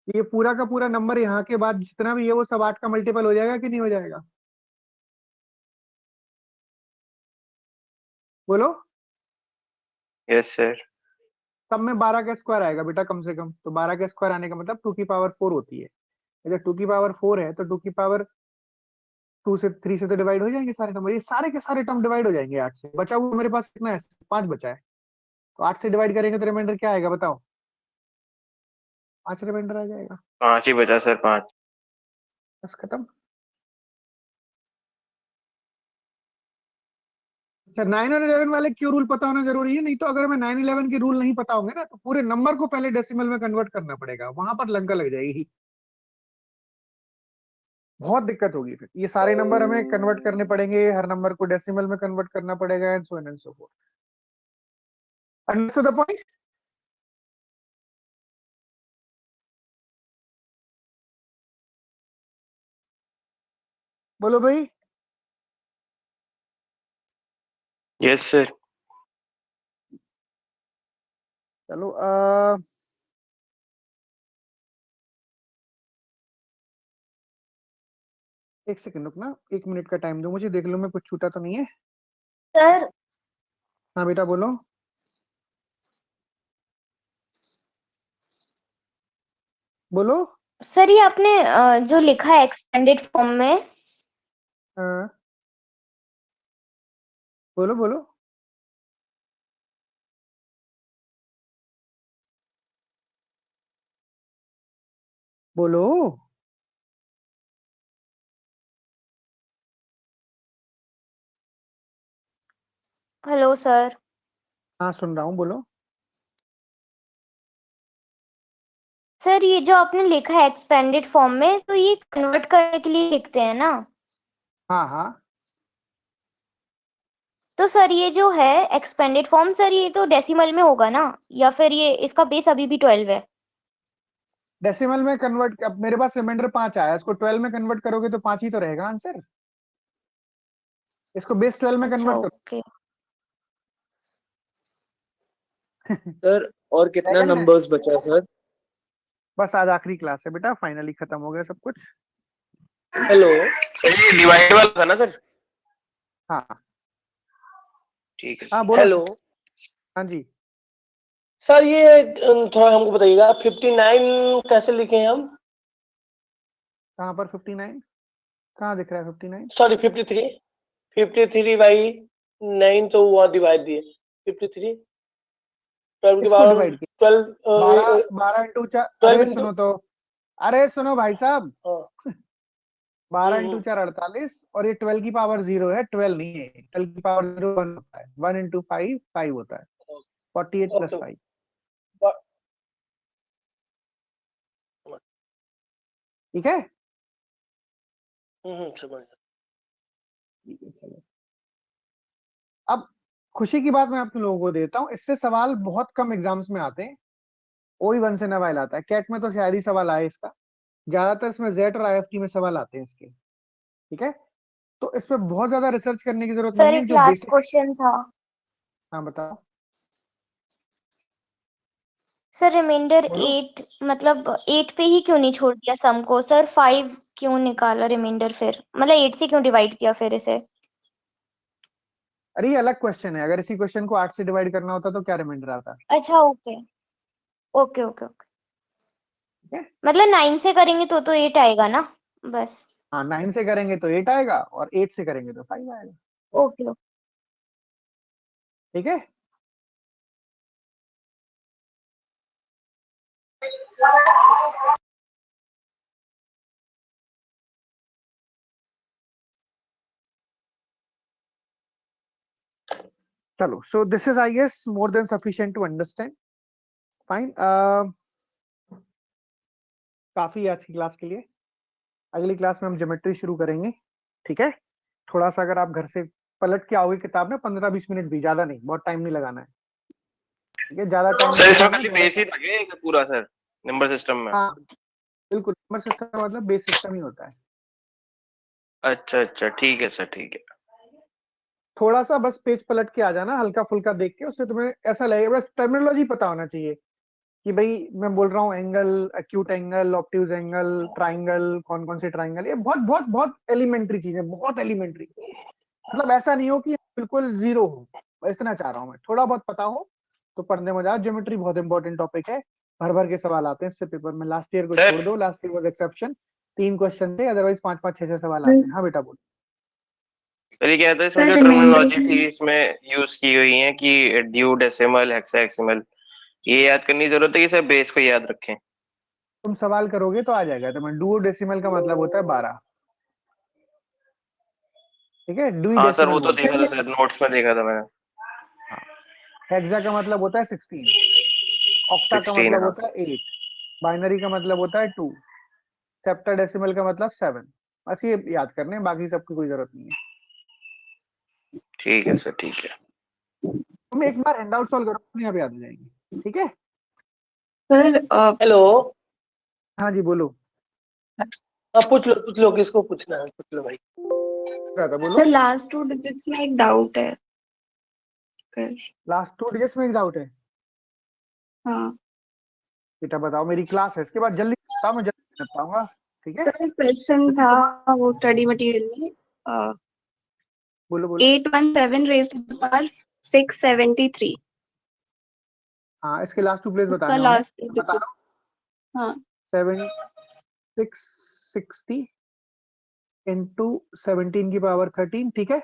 ये पूरा का पूरा नंबर यहाँ के बाद जितना भी है वो सब 8 का मल्टीपल हो जाएगा कि नहीं हो जाएगा? बोलो। Yes sir. सब में 12 का स्क्वायर आएगा बेटा कम से कम, तो 12 का स्क्वायर आने का मतलब 2 की पावर 4 होती है। अगर 2 की पावर 4 है तो 2 की पावर 2 से 3 से तो डिवाइड हो जाएंगे सारे नंबर, ये सारे के सारे टर्म डिवाइड हो जाएंगे 8 से। बचा हुआ मेरे पास कितना है? 5 बचा है, तो 8 से डिवाइड करेंगे तो रिमाइंडर क्या आएगा बताओ? 5 रिमाइंडर आ जाएगा, 5 ही बचा सर, 5। बस खत्म। सर 9 और 11 वाले क्यों रूल पता होना जरूरी है? नहीं तो अगर मैं 9-11 के रूल नहीं पता होंगे ना तो पूरे नंबर को पहले डेसिमल में कन्वर्ट करना पड़ेगा, वहां पर लंका लग जाएगी, बहुत दिक्कत होगी। फिर ये सारे नंबर हमें कन्वर्ट करने पड़ेंगे, हर नंबर को डेसिमल में कन्वर्ट करना पड़ेगा, and so on and so fourth. Understood the point? बोलो भाई। Yes sir. चलो एक सेकंड रुकना, 1 मिनट का टाइम दो मुझे, देख लो मैं कुछ छूटा तो नहीं है। सर हाँ बेटा बोलो। बोलो। सर ये आपने जो लिखा है एक्सपेंडेड फॉर्म में, हाँ बोलो बोलो। बोलो। Hello sir. हाँ सुन रहा हूँ, बोलो। सर ये जो आपने लिखा है एक्सपेंडेड फॉर्म में, तो ये कन्वर्ट करने के लिए लिखते हैं ना? हाँ हाँ। तो सर ये जो है एक्सपेंडेड फॉर्म, सर ये तो डेसिमल में होगा ना, या फिर ये इसका बेस अभी भी 12 है? डेसिमल में कन्वर्ट, अब मेरे पास रिमाइंडर 5 आया, इसको 12 में कन्वर्ट करोगे तो 5 ही तो रहेगा आंसर। इसको बेस 12 में अच्छा कन्वर्ट करो। ओके। सर और कितना रहेगा ना? नंबर्स बचा सर? बस आज आखिरी क्लास है बेटा, फाइनली खत्म हो गया सब कुछ। हेलो सर ये डिवाइड वाला था ना सर? हाँ ठीक है हाँ सर। बोलो हेलो सर। हाँ जी। सर ये थोड़ा हमको बताइएगा 59 कैसे लिखे हम? कहाँ पर 59? कहाँ दिख रहा है 59? सॉरी 53 बाई 9 तो वहाँ डिवाइड दिए 53 12 के इसको बाद डिवाइड किया 12 12 12 इंटू 4। 12 अरे इंटू सुनो तो, अरे सुनो भाई साहब, हाँ 12 इंटू 4 48, और ये 12 की पावर 0 है, 12 नहीं है, 12 की पावर 0 1 होता है, 1 इंटू 5 5 होता है, 48 प्लस ओके 5। ठीक है। समझ ठीक है, चलो। अब खुशी की बात मैं आप लोगों को देता हूँ, इससे सवाल बहुत कम एग्जाम्स में आते हैं, ओई वन से नवाइल आता है, कैट में तो शायद ही सवाल आए इसका, ज्यादातर इसमें जेट और आईएफटी में सवाल आते हैं इसके। ठीक है, तो इस पे बहुत ज्यादा रिसर्च करने की जरूरत सर नहीं है, एक जो लास्ट बेसिक। क्वेश्चन था। हाँ बताओ। सर रिमाइंडर बोलो। 8, मतलब 8 पे ही क्यों नहीं छोड़ दिया सम को? सर 5 क्यों निकाला रिमाइंडर फिर? मतलब 8 से क्यों डिवाइड किया फिर इसे? अरे ये अलग क्वेश्चन है, अगर इसी क्वेश्चन को 8 से डिवाइड करना होता तो क्या रिमाइंडर आता? अच्छा ओके ओके ओके ओके। ठीक है। मतलब 9 से करेंगे तो 8 आएगा ना? बस। हाँ 9 से करेंगे तो 8 आएगा, और 8 से करेंगे तो 5 आएगा। Okay okay. ठीक है। चलो, so this is I guess more than sufficient to understand. Fine. काफी आज की क्लास के लिए, अगली क्लास में हम ज्योमेट्री शुरू करेंगे। ठीक है, थोड़ा सा अगर आप घर से पलट के आओगे किताब में, 15-20 मिनट भी, ज्यादा नहीं, बहुत टाइम नहीं लगाना है। ठीक है, ज्यादा टाइम नहीं सर इसमें लगाना, खाली ज्यादा बेस ही टाइम। था क्या ये पूरा सर, नंबर सिस्टम में? हाँ बिल्कुल, नंबर सिस्टम का मतलब बेस सिस्टम ही होता है। अच्छा ठीक है सर, ठीक है। थोड़ा सा बस पेज पलट के आ जाना, हल्का फुल्का देख के, उससे तुम्हें ऐसा लगेगा, बस टर्मिनोलॉजी पता होना चाहिए कि भाई मैं बोल रहा हूँ angle, acute angle, obtuse angle, triangle, कौन कौन से ट्राइंगल, ये बहुत बहुत बहुत एलिमेंट्री चीज है, बहुत एलिमेंट्री। मतलब ऐसा नहीं हो कि बिल्कुल जीरो हो, इतना चाह रहा हूँ मैं, थोड़ा बहुत पता हो तो पढ़ने में जाओ। ज्योमेट्री बहुत इंपॉर्टेंट टॉपिक है, भर भर के सवाल आते हैं इससे पेपर में, लास्ट ईयर को सर छोड़ दो, last year was exception, 3 question थे, अदरवाइज 5-5 6-6 सवाल आते हैं। हाँ बेटा बोलो। सर ये कहते हैं इसमें सर जो रिमाइंडर टर्मिनोलॉजी थी इसमें यूज की हुई है कि ड्यू डेसिमल हेक्साडेसिमल, ये याद करने की जरूरत है कि सर बेस को याद रखें? तुम सवाल करोगे तो आ जाएगा तुम्हें। डुओडेसिमल का मतलब होता है 12। ठीक है, डुई हाँ सर, वो डेसिमल तो देखा था बोलते सर, नोट्स में देखा था मैंने। हैं। हेक्सा का मतलब होता है 16, ऑक्टा का 16, मतलब हाँ होता है 8, बाइनरी का मतलब होता है 2, सेप्टाडेसिमल का मतलब 7। बस ये याद करने हैं, बाकी सबकी कोई जरूरत नहीं है। ठीक है सर, ठीक है। तुम एक बार हैंडआउट सॉल्व करो, अपने आप याद हो जाएंगे। ठीक है, सर हेलो, हाँ जी बोलो। हाँ पूछ लो किसको पूछना है, पूछ लो भाई। क्या था, बोलो। सर लास्ट 2 डिजिट्स में एक डाउट है फिर। लास्ट 2 डिजिट्स में एक डाउट है, हाँ बेटा बताओ, मेरी क्लास है, इसके बाद जल्दी बताओ, मैं जल्दी कर पाऊंगा। ठीक है, सर, क्वेश्चन था वो स्टडी मटेरियल में बोलो बोलो। 817 रेज़ टू द पावर 673 हाँ, इसके लास्ट 2 प्लेस उसका बताने होंगे, लास्ट बता डिजिट। रहा हाँ हूँ। 660 इंटू 17 की पावर 13, ठीक है।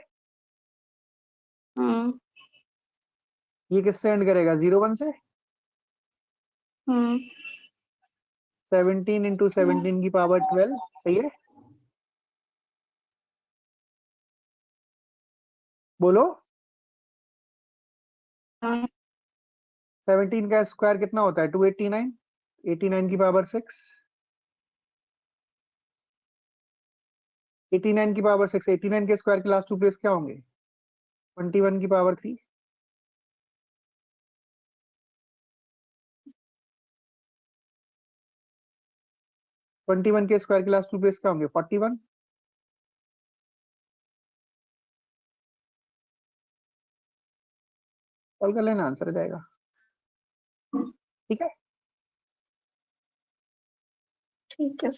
हम्म ये किससे एंड करेगा, 01 से। हम्म 17 इंटू 17 की पावर 12, सही है। बोलो, हाँ 17 का स्क्वायर कितना होता है, 289, 89 की पावर 6, 89 की पावर 6, 89 के स्क्वायर के लास्ट 2 प्लेस क्या होंगे, 21 की पावर 3, 21 के स्क्वायर के लास्ट 2 प्लेस क्या होंगे, 41। सॉल्व कर लेना, आंसर आ जाएगा। ठीक है, ठीक है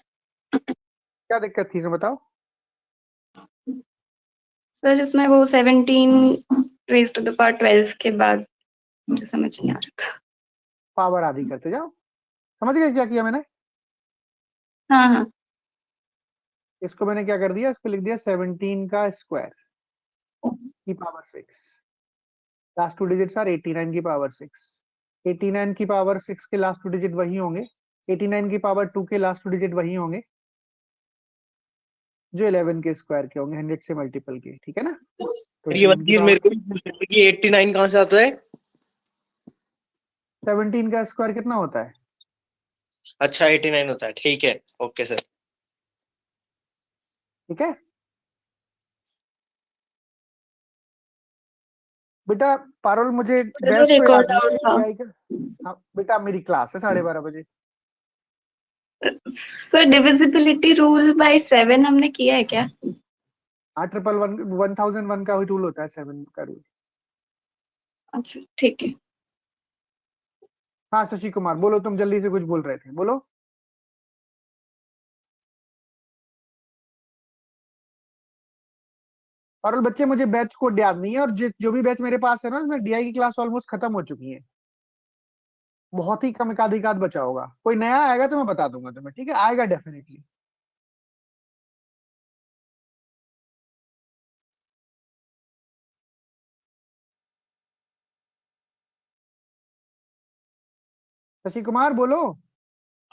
क्या दिक्कत थी, इसे बताओ। सर, इसमें वो 17 रेज़ टू द पावर 12 के बाद मुझे समझ नहीं आ रहा था। पावर आधी करते जाओ, समझ गए क्या किया मैंने। हाँ हाँ इसको मैंने क्या कर दिया, इसको लिख दिया 17 का स्क्वायर की पावर 6, लास्ट 2 डिजिट्स आर 89 की पावर 6, 89 की पावर 6 के लास्ट 2 डिजिट वही होंगे, 89 की पावर 2 के लास्ट 2 डिजिट वही होंगे जो 11 के स्क्वायर के होंगे, 100 से मल्टीपल के, ठीक है ना। तो ये 89 की चीज मेरे पावर को भी पूछनी थी कि 89 कहाँ से आता है। 17 का स्क्वायर कितना होता है, अच्छा 89 होता है, ठीक है, ओके सर। ठीक है बेटा। पारुल, मुझे गैस तो एक और याद डाउट था। नहीं आई का। हाँ बेटा, मेरी क्लास है 12:30 बजे। सर, डिविजिबिलिटी रूल बाय 7 हमने किया है क्या? हाँ, 1001 का रूल होता है, 7 का रूल। अच्छा ठीक है। हाँ शशि कुमार बोलो, तुम जल्दी से कुछ बोल रहे थे, बोलो। पारुल बच्चे, मुझे बैच कोड याद नहीं है, और जो भी बैच मेरे पास है ना, उसमें डीआई की क्लास ऑलमोस्ट खत्म हो चुकी है, बहुत ही कम एकाधिकाध बचा होगा। कोई नया आएगा तो मैं बता दूंगा तुम्हें, ठीक है, आएगा डेफिनेटली। शशि कुमार बोलो।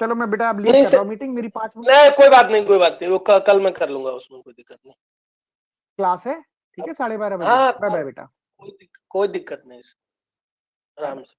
चलो मैं बेटा अब लीव नहीं कर रहा सर, हूँ, मीटिंग मेरी 5 मिनट नहीं कोई बात नहीं, वो कल मैं कर लूंगा, उसमें कोई दिक्कत नहीं। क्लास है, ठीक है, 12:30 बजे। हाँ बाय बाय बेटा। कोई दिक्कत नहीं, आराम से।